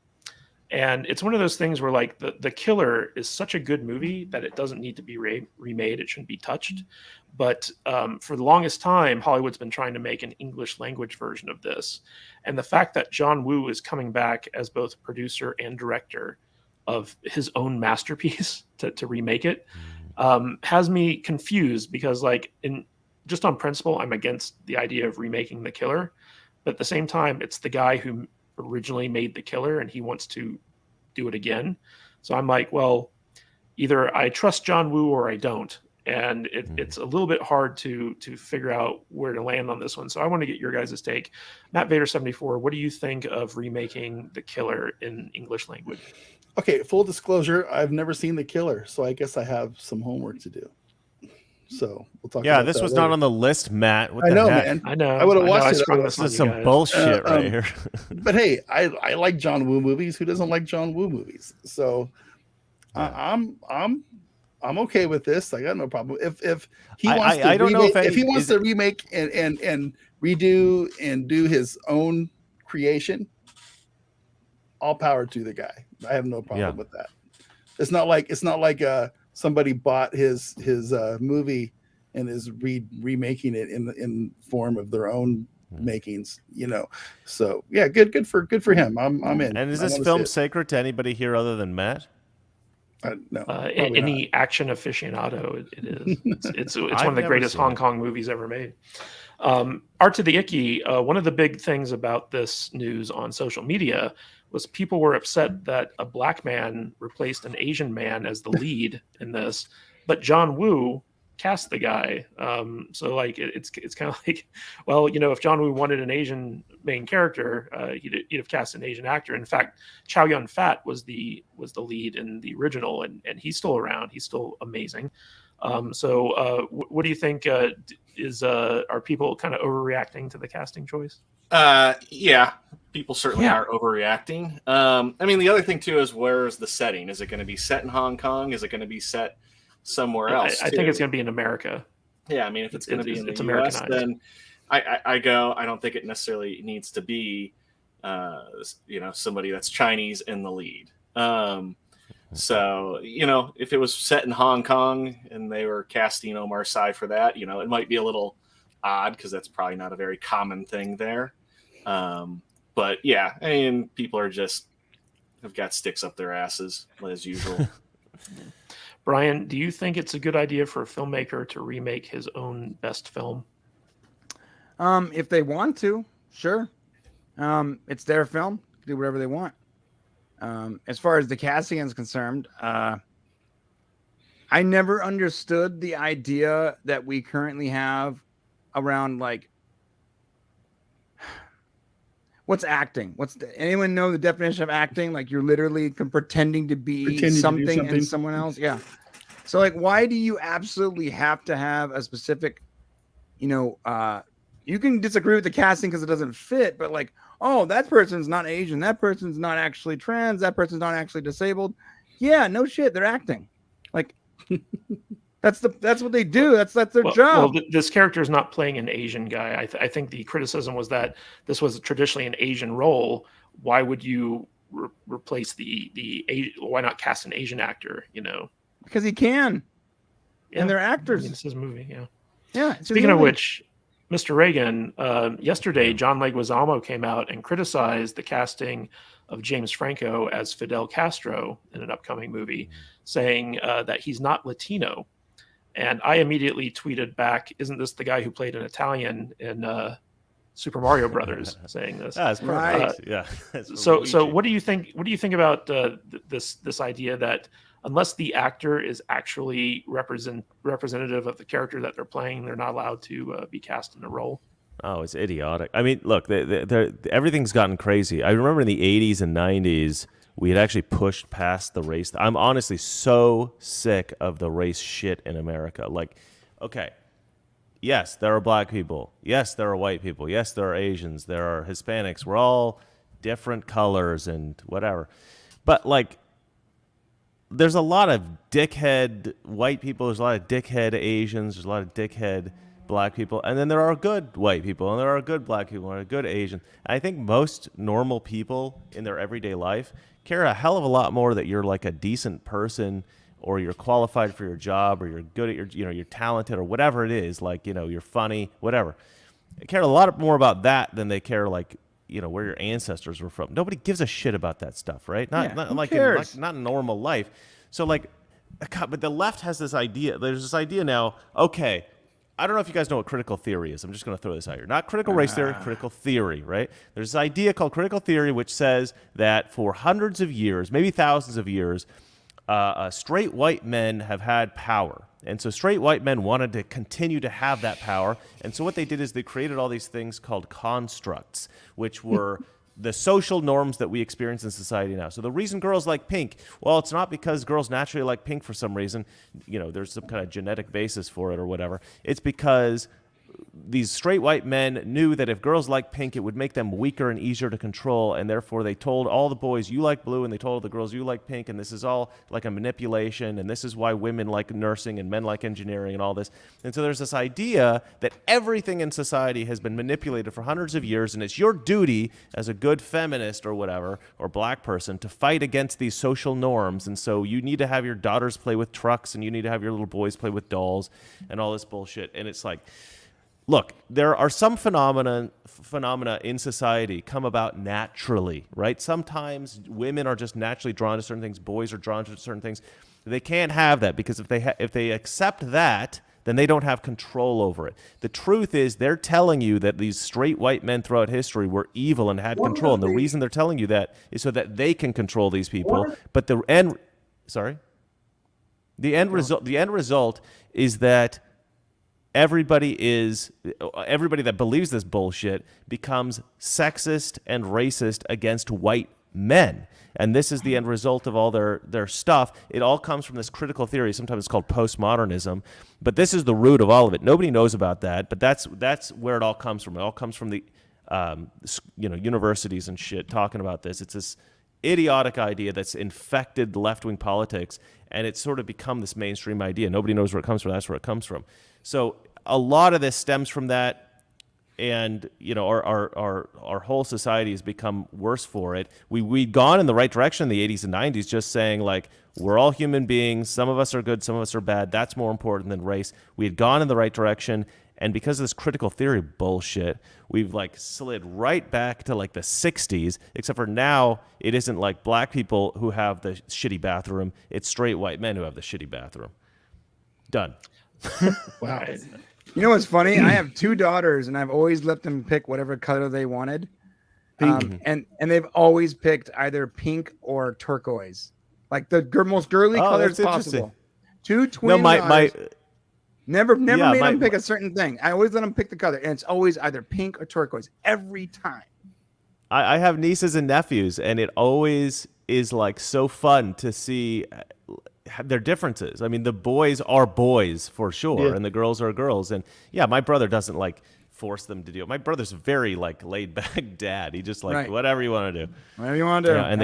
And it's one of those things where like the Killer is such a good movie that it doesn't need to be remade. It shouldn't be touched. But for the longest time, Hollywood's been trying to make an English language version of this. And the fact that John Woo is coming back as both producer and director of his own masterpiece to remake it has me confused, because like just on principle, I'm against the idea of remaking The Killer. But at the same time, it's the guy who originally made The Killer and he wants to do it again. So I'm like, well, either I trust John Woo or I don't. And it's a little bit hard to figure out where to land on this one. So I want to get your guys' take. Matt Vader 74, what do you think of remaking The Killer in English language? Okay, full disclosure, I've never seen The Killer, so I guess I have some homework to do. So we'll talk about this that was later. not on the list, Matt. What I the know, heck? man. I know. I would've watched it. screwed This on is you some guys. bullshit right here. But hey, I like John Woo movies. Who doesn't like John Woo movies? So I'm okay with this. I got no problem. If he wants to I don't know remake, if he wants to remake and redo and do his own creation, all power to the guy. I have no problem Yeah. with that. It's not like somebody bought his movie and is remaking it in form of their own makings, So yeah, good for him. I'm in. And is I this wanna film see it. sacred to anybody here other than Matt? No, probably Any action aficionado, it is. It's one of the never greatest seen Hong it. Kong movies ever made. Art to the Icky. One of the big things about this news on social media was people were upset that a black man replaced an Asian man as the lead in this, but John Woo cast the guy. So like it's kind of like, well, if John Woo wanted an Asian main character, he'd have cast an Asian actor. In fact, Chow Yun Fat was the lead in the original, and he's still around. He's still amazing. So what do you think? Are people kind of overreacting to the casting choice? Yeah, people certainly are overreacting. I mean, the other thing too is, where's the setting? Is it going to be set in Hong Kong? Is it going to be set somewhere else? I think it's going to be in America. Yeah, I mean, if it's going to be in the US, Americanized. then I don't think it necessarily needs to be, somebody that's Chinese in the lead. So, if it was set in Hong Kong and they were casting Omar Sy for that, it might be a little odd because that's probably not a very common thing there. But yeah, I mean, people have got sticks up their asses as usual. Brian, do you think it's a good idea for a filmmaker to remake his own best film? If they want to, sure. It's their film. Do whatever they want. As far as the casting is concerned, I never understood the idea that we currently have around like what's acting. Anyone know the definition of acting? Like you're literally pretending to be something and someone else. Yeah. So like, why do you absolutely have to have a specific, you can disagree with the casting because it doesn't fit, but like, oh, that person's not Asian. That person's not actually trans. That person's not actually disabled. Yeah, no shit. They're acting. Like that's what they do. That's their job. Well, this character is not playing an Asian guy. I think the criticism was that this was traditionally an Asian role. Why would you replace why not cast an Asian actor? Because he can. Yeah. And they're actors. It's his movie. Yeah. Yeah. Speaking of which, Mr. Reagan, yesterday, John Leguizamo came out and criticized the casting of James Franco as Fidel Castro in an upcoming movie, saying that he's not Latino. And I immediately tweeted back, "Isn't this the guy who played an Italian in Super Mario Brothers?" saying this. That's perfect. Yeah. So what do you think? What do you think about this idea that unless the actor is actually representative of the character that they're playing, they're not allowed to be cast in a role? Oh, it's idiotic. I mean, look, everything's gotten crazy. I remember in the 80s and 90s, we had actually pushed past the race. I'm honestly so sick of the race shit in America. Like, okay, yes, there are black people. Yes, there are white people. Yes, there are Asians. There are Hispanics. We're all different colors and whatever. But, like, there's a lot of dickhead white people. There's a lot of dickhead Asians. There's a lot of dickhead black people. And then there are good white people. And there are good black people. And there are good Asians. And I think most normal people in their everyday life care a hell of a lot more that you're like a decent person, or you're qualified for your job, or you're good at you're talented, or whatever it is. Like, you're funny, whatever. They care a lot more about that than they care, like, where your ancestors were from. Nobody gives a shit about that stuff, right? Not like in normal life. So, like, God, but the left has this idea. There's this idea now. Okay, I don't know if you guys know what critical theory is. I'm just going to throw this out here. Not critical race theory, critical theory, right? There's this idea called critical theory, which says that for hundreds of years, maybe thousands of years, straight white men have had power. And so straight white men wanted to continue to have that power. And so what they did is they created all these things called constructs, which were the social norms that we experience in society now. So the reason girls like pink, well, it's not because girls naturally like pink for some reason. There's some kind of genetic basis for it or whatever. It's because these straight white men knew that if girls liked pink, it would make them weaker and easier to control, and therefore they told all the boys, you like blue, and they told all the girls, you like pink, and this is all like a manipulation, and this is why women like nursing and men like engineering and all this. And so there's this idea that everything in society has been manipulated for hundreds of years, and it's your duty as a good feminist or whatever, or black person, to fight against these social norms. And so you need to have your daughters play with trucks, and you need to have your little boys play with dolls, and all this bullshit. And it's like, look, there are some phenomena in society come about naturally, right? Sometimes women are just naturally drawn to certain things. Boys are drawn to certain things. They can't have that, because if they accept that, then they don't have control over it. The truth is, they're telling you that these straight white men throughout history were evil and had control. And the reason they're telling you that is so that they can control these people. But the end result is that everybody that believes this bullshit becomes sexist and racist against white men. And this is the end result of all their stuff. It all comes from this critical theory. Sometimes it's called postmodernism. But this is the root of all of it. Nobody knows about that, but that's where it all comes from. It all comes from the universities and shit talking about this. It's this idiotic idea that's infected left-wing politics, and it's sort of become this mainstream idea. Nobody knows where it comes from. That's where it comes from. So a lot of this stems from that, and our whole society has become worse for it. We'd gone in the right direction in the 80s and 90s, just saying, like, we're all human beings. Some of us are good, some of us are bad. That's more important than race. We had gone in the right direction, and because of this critical theory bullshit, we've like slid right back to like the 60s, except for now it isn't like black people who have the shitty bathroom. It's straight white men who have the shitty bathroom. Done. Wow. You know what's funny? I have 2 daughters, and I've always let them pick whatever color they wanted. And they've always picked either pink or turquoise, like the most girly colors possible. 2 twin daughters. Never made them pick a certain thing. I always let them pick the color, and it's always either pink or turquoise every time. I have nieces and nephews, and it always is like so fun to see their differences. I mean, the boys are boys for sure, and the girls are girls. And yeah, my brother doesn't like force them to do it. My brother's very like laid back dad. He just like whatever you want to do. Whatever you want to do. Yeah, and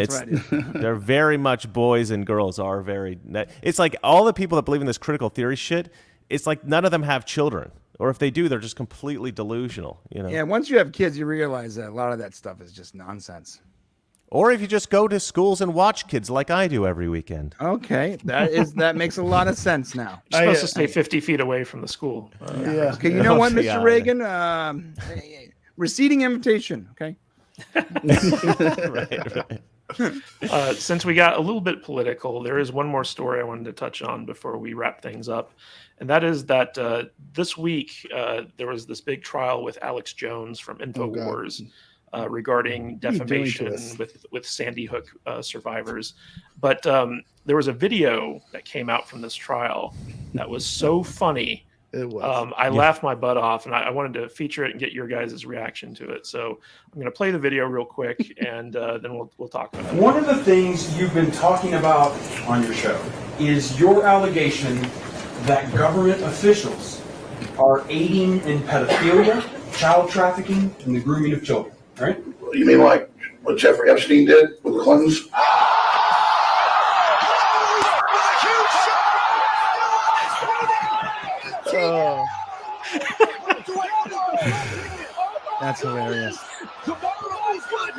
they're very much boys, and girls are very. It's like all the people that believe in this critical theory shit. It's like none of them have children, or if they do, they're just completely delusional. Yeah. Once you have kids, you realize that a lot of that stuff is just nonsense. Or if you just go to schools and watch kids like I do every weekend. Okay, that makes a lot of sense now. You're supposed to stay 50 feet away from the school. Okay, you know what, Mr. Reagan? Receding invitation. Okay. right. Since we got a little bit political, there is one more story I wanted to touch on before we wrap things up. And that is that this week there was this big trial with Alex Jones from InfoWars regarding defamation with Sandy Hook survivors. But there was a video that came out from this trial that was so funny. It was. I laughed my butt off, and I wanted to feature it and get your guys' reaction to it. So I'm going to play the video real quick, and then we'll talk about it. One of the things you've been talking about on your show is your allegation that government officials are aiding in pedophilia, child trafficking, and the grooming of children, right? You mean like what Jeffrey Epstein did with the Clintons? That's hilarious.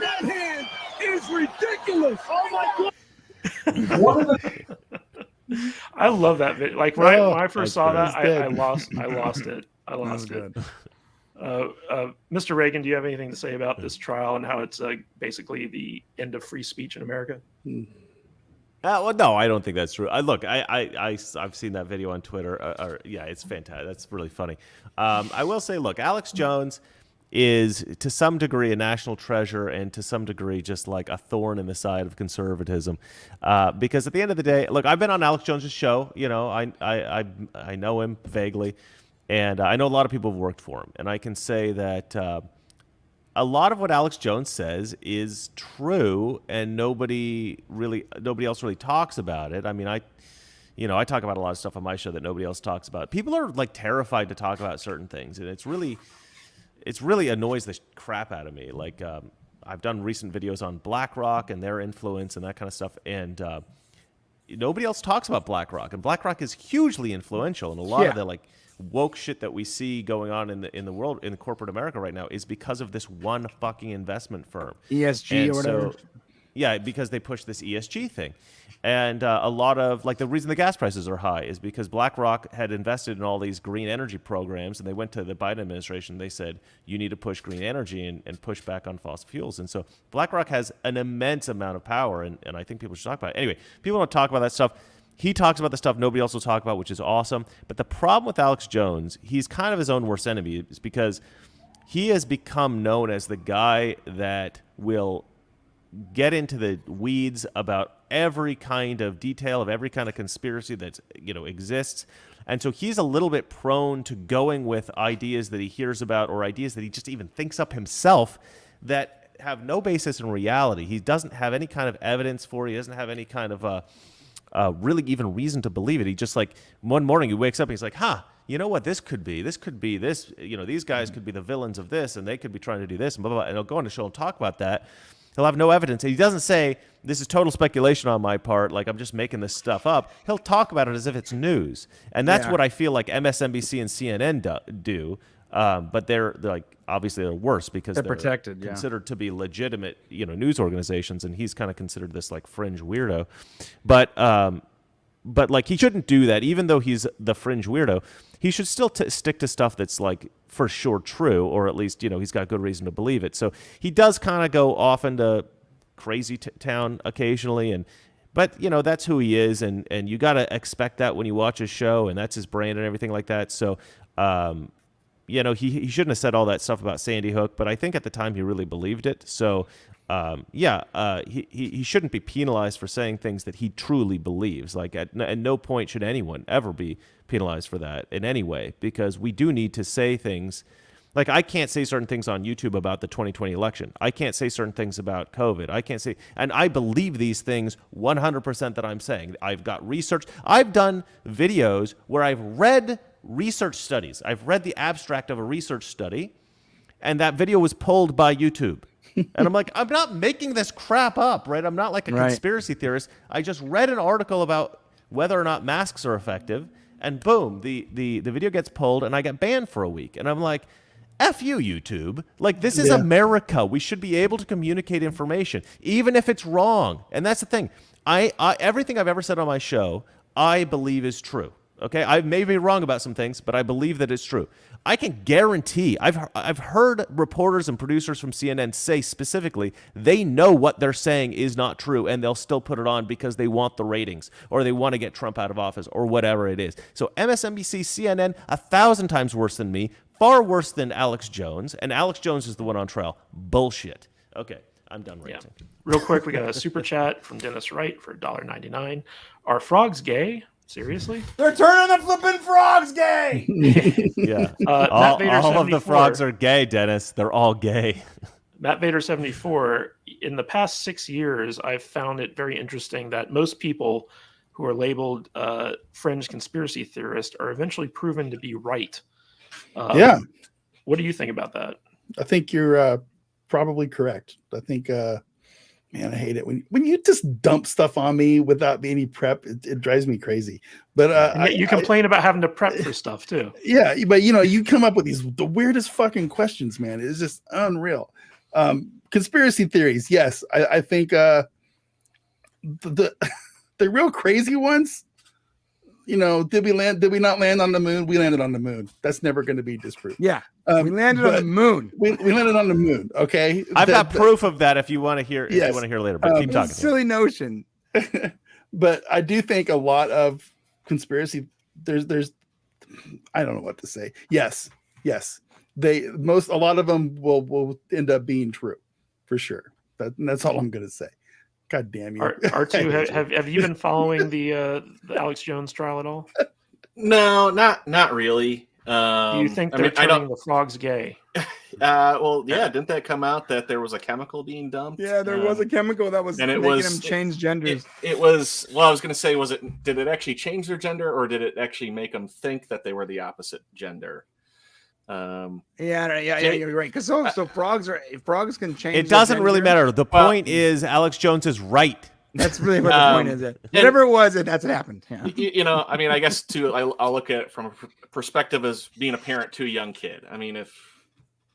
That is ridiculous. Oh my God. I love that video. Like when I first saw that, I lost it. I lost it. Mr. Reagan, do you have anything to say about this trial and how it's basically the end of free speech in America? Well, no, I don't think that's true. I've seen that video on Twitter. Yeah, it's fantastic. That's really funny. I will say, look, Alex Jones is to some degree a national treasure and to some degree just like a thorn in the side of conservatism. Because at the end of the day, look, I've been on Alex Jones's show. You know, I know him vaguely, and I know a lot of people have worked for him. And I can say that a lot of what Alex Jones says is true, and nobody else really talks about it. I mean, I talk about a lot of stuff on my show that nobody else talks about. People are like terrified to talk about certain things, and it's really annoys the crap out of me. Like I've done recent videos on BlackRock and their influence and that kind of stuff, and nobody else talks about BlackRock, and BlackRock is hugely influential, and a lot of the like woke shit that we see going on in the world, in corporate America right now, is because of this one fucking investment firm, ESG and or whatever. Yeah, because they push this ESG thing. And a lot of, like, the reason the gas prices are high is because BlackRock had invested in all these green energy programs, and they went to the Biden administration. They said, you need to push green energy and push back on fossil fuels. And so BlackRock has an immense amount of power, and I think people should talk about it. Anyway, people don't talk about that stuff. He talks about the stuff nobody else will talk about, which is awesome. But the problem with Alex Jones, he's kind of his own worst enemy, is because he has become known as the guy that will get into the weeds about every kind of detail of every kind of conspiracy that exists. And so he's a little bit prone to going with ideas that he hears about or ideas that he just even thinks up himself that have no basis in reality. He doesn't have any kind of evidence for it. He doesn't have any kind of really even reason to believe it. He just, like, one morning he wakes up and he's like, you know what, this could be this, these guys could be the villains of this, and they could be trying to do this, and blah, blah, blah. And he'll go on the show and talk about that. He'll have no evidence. He doesn't say, this is total speculation on my part, like I'm just making this stuff up. He'll talk about it as if it's news. And that's what I feel like MSNBC and CNN do. But they're like, obviously they're worse because they're protected, considered to be legitimate, news organizations. And he's kind of considered this like fringe weirdo. But like, he shouldn't do that. Even though he's the fringe weirdo, he should still stick to stuff that's like for sure true, or at least, he's got good reason to believe it. So he does kind of go off into crazy town occasionally, but that's who he is, and you got to expect that when you watch his show, and that's his brand and everything like that. So he shouldn't have said all that stuff about Sandy Hook, but I think at the time he really believed it. So he shouldn't be penalized for saying things that he truly believes. Like at no point should anyone ever be penalized for that in any way, because we do need to say things. Like, I can't say certain things on YouTube about the 2020 election. I can't say certain things about COVID. I can't say, and I believe these things 100% that I'm saying. I've got research. I've done videos where I've read research studies. I've read the abstract of a research study, and that video was pulled by YouTube. And I'm like, I'm not making this crap up, right? I'm not like a conspiracy theorist. I just read an article about whether or not masks are effective, and boom, the video gets pulled, and I get banned for a week. And I'm like, F you, YouTube. Like, this is America. We should be able to communicate information, even if it's wrong. And that's the thing. I everything I've ever said on my show, I believe is true. Okay, I may be wrong about some things, but I believe that it's true. I can guarantee, I've heard reporters and producers from CNN say specifically they know what they're saying is not true, and they'll still put it on because they want the ratings, or they want to get Trump out of office, or whatever it is. So MSNBC, CNN, 1,000 times worse than me, far worse than Alex Jones, and Alex Jones is the one on trial. Bullshit. Okay, I'm done ranting. Yeah. Real quick, we got a super chat from Dennis Wright for $1.99. Are frogs gay? Seriously? They're turning the flipping frogs gay. Yeah. Matt Vader all of the 74. frogs are gay, Dennis. They're all gay. Matt Vader 74. In the past 6 years, I've found it very interesting that most people who are labeled fringe conspiracy theorists are eventually proven to be right. What do you think about that? I think you're probably correct. I think, man, I hate it when you just dump stuff on me without any prep. It drives me crazy. But and yet you complain about having to prep for stuff too. Yeah, but you come up with the weirdest fucking questions, man. It's just unreal. Conspiracy theories, yes. I think the real crazy ones. Did we not land on the moon? We landed on the moon. That's never going to be disproved. Yeah, we landed on the moon. We landed on the moon. Okay, I've got proof of that. If you want to hear, yes. if you want to hear later, but keep talking. Silly notion. But I do think a lot of conspiracy. There's, I don't know what to say. Yes. A lot of them will end up being true, for sure. That's all I'm going to say. God damn you. R2, have you been following the Alex Jones trial at all? No, not really. Do you think they're turning the frogs gay? Well, yeah, didn't that come out that there was a chemical being dumped? Yeah, there was a chemical that was and it making was them change genders. It was. Well, I was going to say, did it actually change their gender, or did it actually make them think that they were the opposite gender? Yeah, you're right. Because so frogs can change. It doesn't really matter. The point is, Alex Jones is right. That's really what the point is. Whatever it was, that's what happened. Yeah. I mean, I guess too, I'll look at it from a perspective as being a parent to a young kid. I mean, if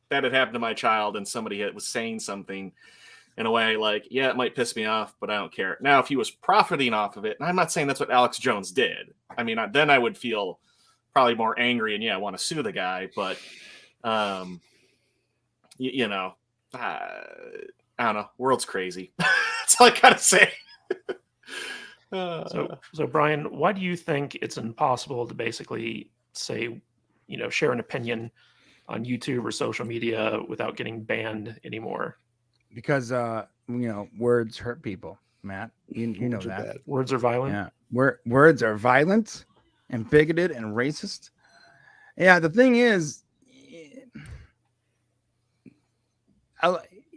that had happened to my child and somebody was saying something in a way like, yeah, it might piss me off, but I don't care. Now, if he was profiting off of it, and I'm not saying that's what Alex Jones did. I mean, then I would feel probably more angry and I want to sue the guy. But, I don't know. World's crazy. That's all I gotta say. So Brian, why do you think it's impossible to basically say, share an opinion on YouTube or social media without getting banned anymore? Because words hurt people, Matt. You know that. Bad. Words are violent. Yeah, words are violent and bigoted and racist. Yeah, the thing is,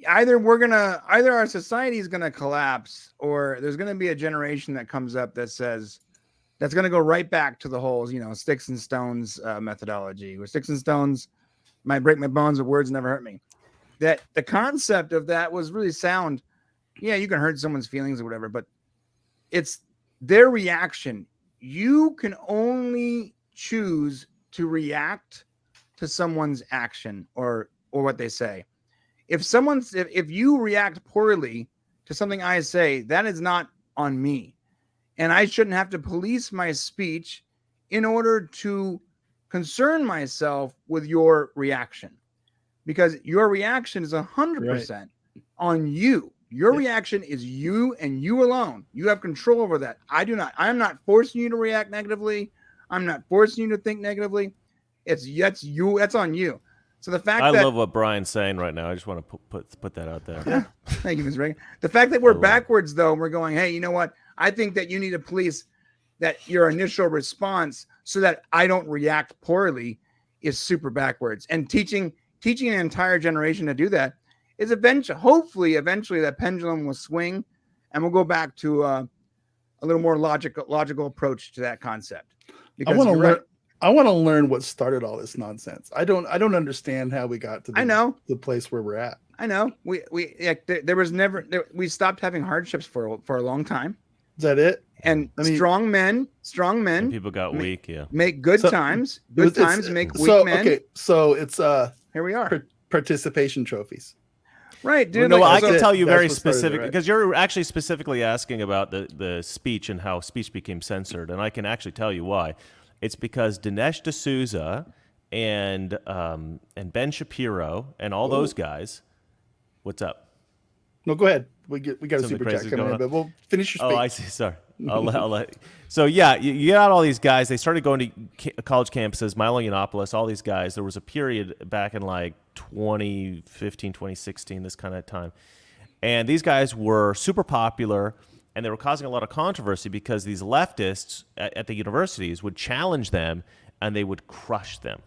either our society is gonna collapse, or there's gonna be a generation that comes up that's gonna go right back to the whole sticks and stones methodology, where sticks and stones might break my bones, but words never hurt me. That the concept of that was really sound. Yeah, you can hurt someone's feelings or whatever, but it's their reaction. You can only choose to react to someone's action or what they say. If you react poorly to something I say, that is not on me. And I shouldn't have to police my speech in order to concern myself with your reaction, because your reaction is 100% on you. Your reaction is you and you alone. You have control over that. I do not. I'm not forcing you to react negatively. I'm not forcing you to think negatively. It's you. That's on you. So the fact I love what Brian's saying right now. I just want to put that out there. Yeah. Thank you, Ms. Reagan. The fact that we're backwards, though, and we're going, hey, you know what? I think that you need to police that your initial response so that I don't react poorly is super backwards. And teaching an entire generation to do that is hopefully eventually that pendulum will swing, and we'll go back to a little more logical approach to that conceect. Because I want to learn what started all this nonsense. I don't understand how we got to the place where we're at. I know we stopped having hardships for a long time. Is that it? And strong men, and people got weak. Yeah, make good times. Good times make weak men. Okay, so it's here we are. Participation trophies. Right, dude. No, I can tell you very specific because you're actually specifically asking about the speech and how speech became censored, and I can actually tell you why. It's because Dinesh D'Souza and Ben Shapiro and all those guys. What's up? No, go ahead. We got a super chat coming in, but we'll finish your speech. Oh, I see. Sorry. I'll let. So yeah, you got all these guys. They started going to college campuses, Milo Yiannopoulos, all these guys. There was a period back in like 2015, 2016, this kind of time, and these guys were super popular. And they were causing a lot of controversy because these leftists at the universities would challenge them and they would crush them.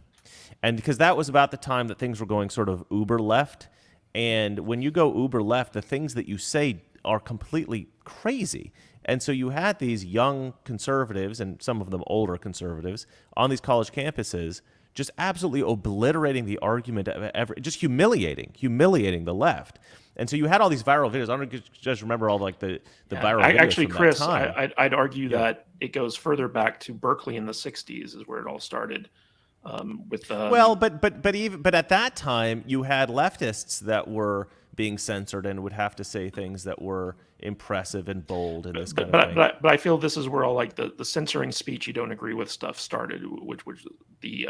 And because that was about the time that things were going sort of uber left. And when you go uber left, the things that you say are completely crazy. And so you had these young conservatives and some of them older conservatives on these college campuses just absolutely obliterating the argument of just humiliating the left. And so you had all these viral videos. I don't just remember all like the viral videos actually, from Chris, that time. I'd argue that it goes further back to Berkeley in the 60s is where it all started. But at that time you had leftists that were being censored and would have to say things that were impressive and bold and this kind of thing. But I feel this is where all like the censoring speech you don't agree with stuff started, which was the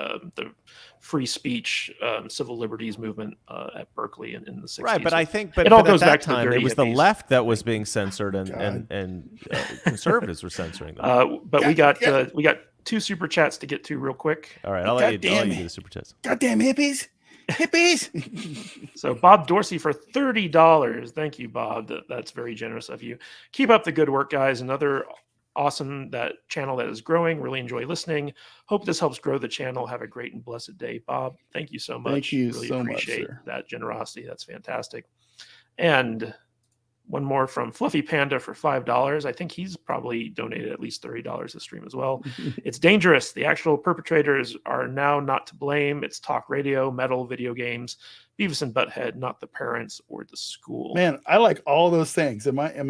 free speach, civil liberties movement at Berkeley in the 60s. Right, but I think it all goes at that back to time the it was the hippies. left that was being censored and conservatives were censoring them. But we got 2 super chats to get to real quick. All right, I'll let you do the super chats. Goddamn hippies. So Bob Dorsey for $30. Thank you, Bob. That's very generous of you. Keep up the good work, guys. Another awesome, that channel that is growing. Really enjoy listening. Hope this helps grow the channel. Have a great and blessed day, Bob. Thank you so much. Thank you really so much, appreciate sir. that generosity. That's fantastic. And one more from Fluffy Panda for $5. I think he's probably donated at least $30 a stream as well. It's dangerous. The actual perpetrators are now not to blame. It's talk radio, metal, video games, Beavis and Butthead, not the parents or the school. Man, I like all those things. Am I a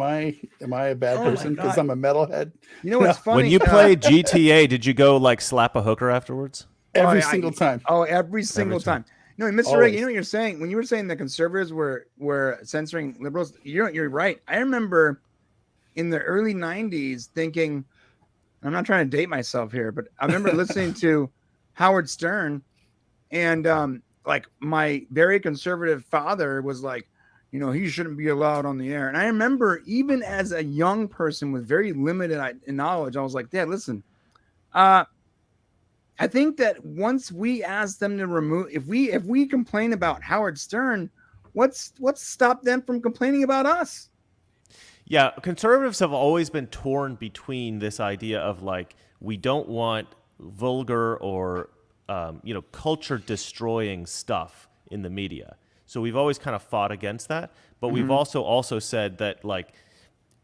bad Oh my person because God. I'm a metalhead? You know what's funny? When you played GTA, did you go like slap a hooker afterwards? Every yeah, single time. Oh, every single time. No, Mr. Always. Reagan, you know what you're saying? When you were saying the conservatives were censoring liberals, you're right. I remember in the early 90s thinking, I'm not trying to date myself here, but I remember listening to Howard Stern, and like my very conservative father was like, you know, he shouldn't be allowed on the air. And I remember even as a young person with very limited knowledge, I was like, Dad, listen, I think that once we ask them to remove, if we complain about Howard Stern, what's stopped them from complaining about us? Yeah, conservatives have always been torn between this idea of like, we don't want vulgar or culture destroying stuff in the media. So we've always kind of fought against that, but we've also said that like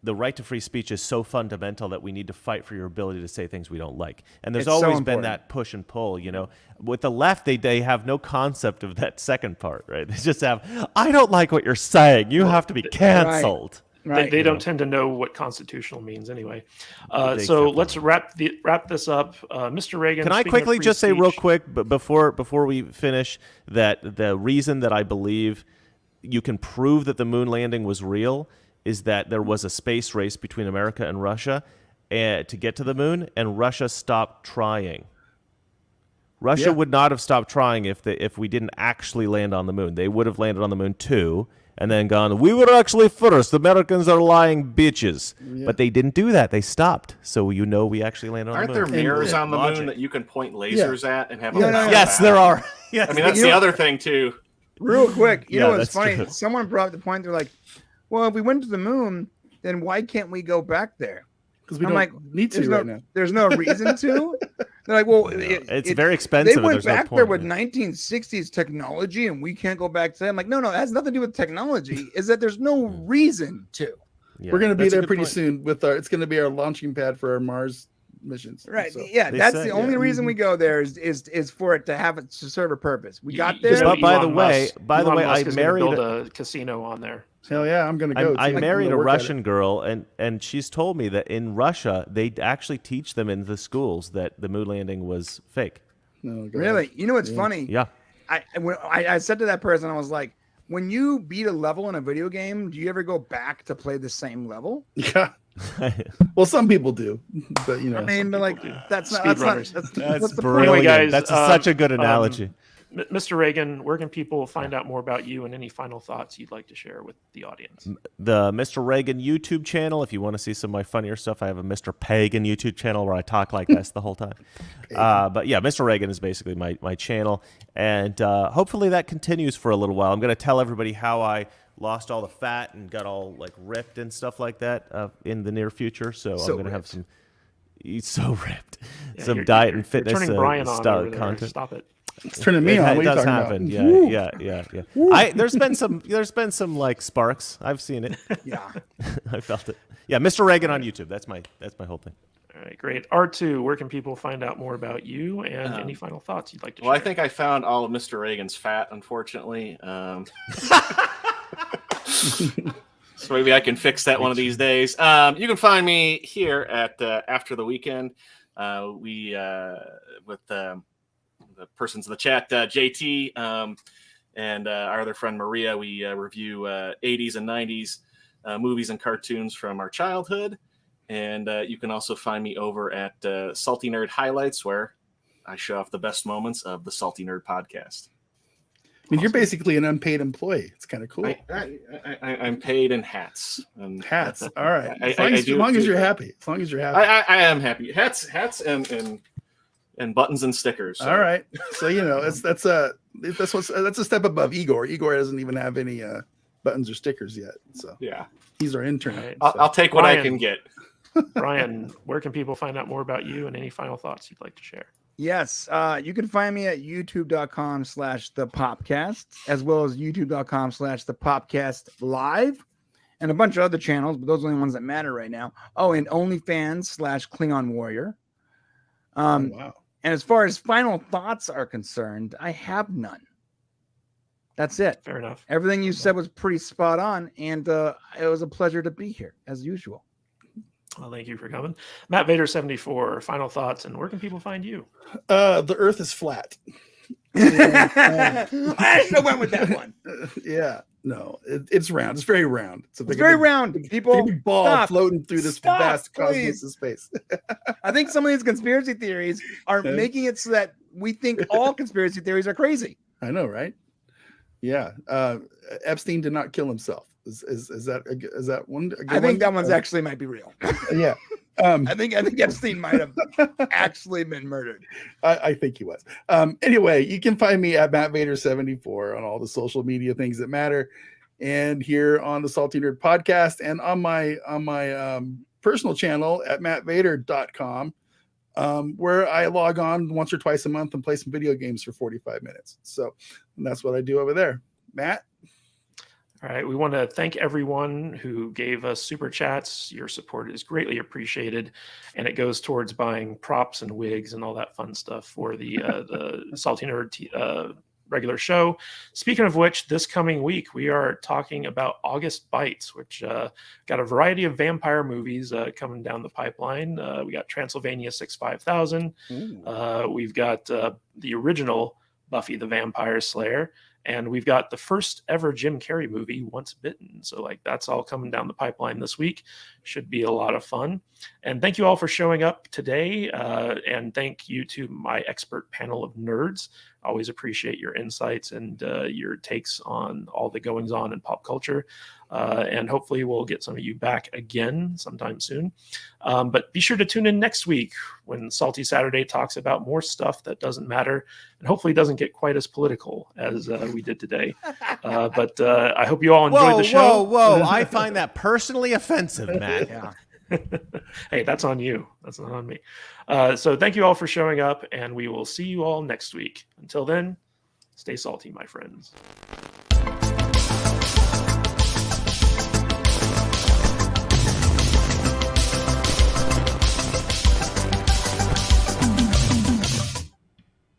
the right to free speech is so fundamental that we need to fight for your ability to say things we don't like. And there's It's so always been important. that push and pull, you know. With the left, they have no concept of that second part, right? They just have, I don't like what you're saying. You have to be canceled. Right. They don't tend to know what constitutional means anyway. They So accept let's wrap this up. Mr. Reagan, Can I speaking of quickly free just say real speech- quick, but before we finish, that the reason that I believe you can prove that the moon landing was real is that there was a space race between America and Russia to get to the moon, and Russia stopped trying. Russia would not have stopped trying if we didn't actually land on the moon. They would have landed on the moon too, and then gone, we were actually first. Americans are lying bitches. Yeah. But they didn't do that. They stopped. So we actually landed on Aren't the there moon. mirrors on the Logic. moon that you can point lasers at and have? Yeah, them no, bounce Yes, back? there are. Yes, I mean, that's You the know- other thing too. Real quick, you Yeah, know what's that's funny? true. Someone brought up the point. They're like, well, if we went to the moon, then why can't we go back there? Because we I'm don't like, need to There's right no, now. there's no reason to. They're like, well, It's very expensive. They and went there's no back there point, with yeah. 1960s technology, and we can't go back to that. I'm like, no, it has nothing to do with technology. Is that there's no reason to. Yeah, We're going to be that's a there good pretty point. soon with it's going to be our launching pad for our Mars missions. Right. So, Yeah. They That's say, the only yeah. reason we go there is for it to have it to serve a purpose. We got You there. know But by the Elon way- Musk- by the Elon way, Musk I is gonna married build a- a casino on there. hell yeah, I'm going to go. I too. I'm married gonna a work at it. Russian girl, and she's told me that in Russia they actually teach them in the schools that the moon landing was fake. Oh, God. Really? You know what's funny? Yeah. I said to that person, I was like, when you beat a level in a video game, do you ever go back to play the same level? Yeah. Well, some people do, but you know. I mean, but like do. that's not Speedrunners. that's That's what's the brilliant. point? Anyway, guys, That's such a good analogy. Mr. Reagan, where can people find out more about you and any final thoughts you'd like to share with the audience? The Mr. Reagan YouTube channel. If you want to see some of my funnier stuff, I have a Mr. Pagan YouTube channel where I talk like this the whole time. But yeah, Mr. Reagan is basically my channel, and hopefully that continues for a little while. I'm going to tell everybody how I lost all the fat and got all like ripped and stuff like that in the near future. So I'm going to have some. He's so ripped. Yeah, some you're- diet you're- and fitness you're turning Brian on style over there. content. Stop it. It's turning me It on. What are you does talking happen. about? Yeah, Woo. yeah. There's been some like sparks. I've seen it. Yeah. I felt it. Yeah, Mr. Reagan on YouTube. That's my whole thing. All right, great. R2, where can people find out more about you and any final thoughts you'd like to Well, share? I think I found all of Mr. Reagan's fat, unfortunately. So maybe I can fix that one of these days. You can find me here at After the Weekend. We with the persons in the chat, JT, and our other friend Maria. We review 80s and 90s movies and cartoons from our childhood. And you can also find me over at Salty Nerd Highlights, where I show off the best moments of the Salty Nerd podcast. I mean, you're basically an unpaid employee. It's kind of cool. I'm paid in hats. And Hats. All right. I- As long, I as, do- as long as do you're that. happy. As long as you're happy. I am happy. Hats and buttons and stickers. So. All right. So you know, that's a step above Igor. Igor doesn't even have any buttons or stickers yet. So Yeah, he's our intern. Right. So. I'll take what I Brian. can get. Brian, where can people find out more about you and any final thoughts you'd like to share? Yes, you can find me at youtube.com/thepopcast, as well as youtube.com/thepopcastlive, and a bunch of other channels, but those are the only ones that matter right now. Oh, and OnlyFans/Klingon Warrior. Wow. And as far as final thoughts are concerned, I have none. That's it. Fair enough. Everything you said was pretty spot on, and it was a pleasure to be here, as usual. Well, thank you for coming. Matt Vader 74, final thoughts, and where can people find you? The Earth is flat. I should have went with that one. Yeah, no, it's round. It's very round. It's very round. People, big ball stop. floating through this Stop, vast cosmos please. of space. I think some of these conspiracy theories are making it so that we think all conspiracy theories are crazy. I know, right? Yeah. Epstein did not kill himself. Is that one? I think that one's actually might be real. Yeah. I think Epstein might have actually been murdered. I think he was. Anyway, you can find me at Matt Vader 74 on all the social media things that matter, and here on the Salty Nerd podcast, and on my personal channel at mattvader.com, where I log on once or twice a month and play some video games for 45 minutes. So that's what I do over there. Matt? All right. We want to thank everyone who gave us super chats. Your support is greatly appreciated, and it goes towards buying props and wigs and all that fun stuff for the Salty Nerd regular show. Speaking of which, this coming week we are talking about August Bites, which got a variety of vampire movies coming down the pipeline. We got Transylvania 65000. We've got the original Buffy the Vampire Slayer. And we've got the first ever Jim Carrey movie, Once Bitten. So like that's all coming down the pipeline this week. Should be a lot of fun. And thank you all for showing up today. And thank you to my expert panel of nerds. Always appreciate your insights and your takes on all the goings on in pop culture. And hopefully we'll get some of you back again sometime soon. But be sure to tune in next week when Salty Saturday talks about more stuff that doesn't matter and hopefully doesn't get quite as political as we did today. But I hope you all enjoyed the show. Whoa. I find that personally offensive, Matt. Yeah. Hey, that's on you. That's not on me. So thank you all for showing up, and we will see you all next week. Until then, stay salty, my friends.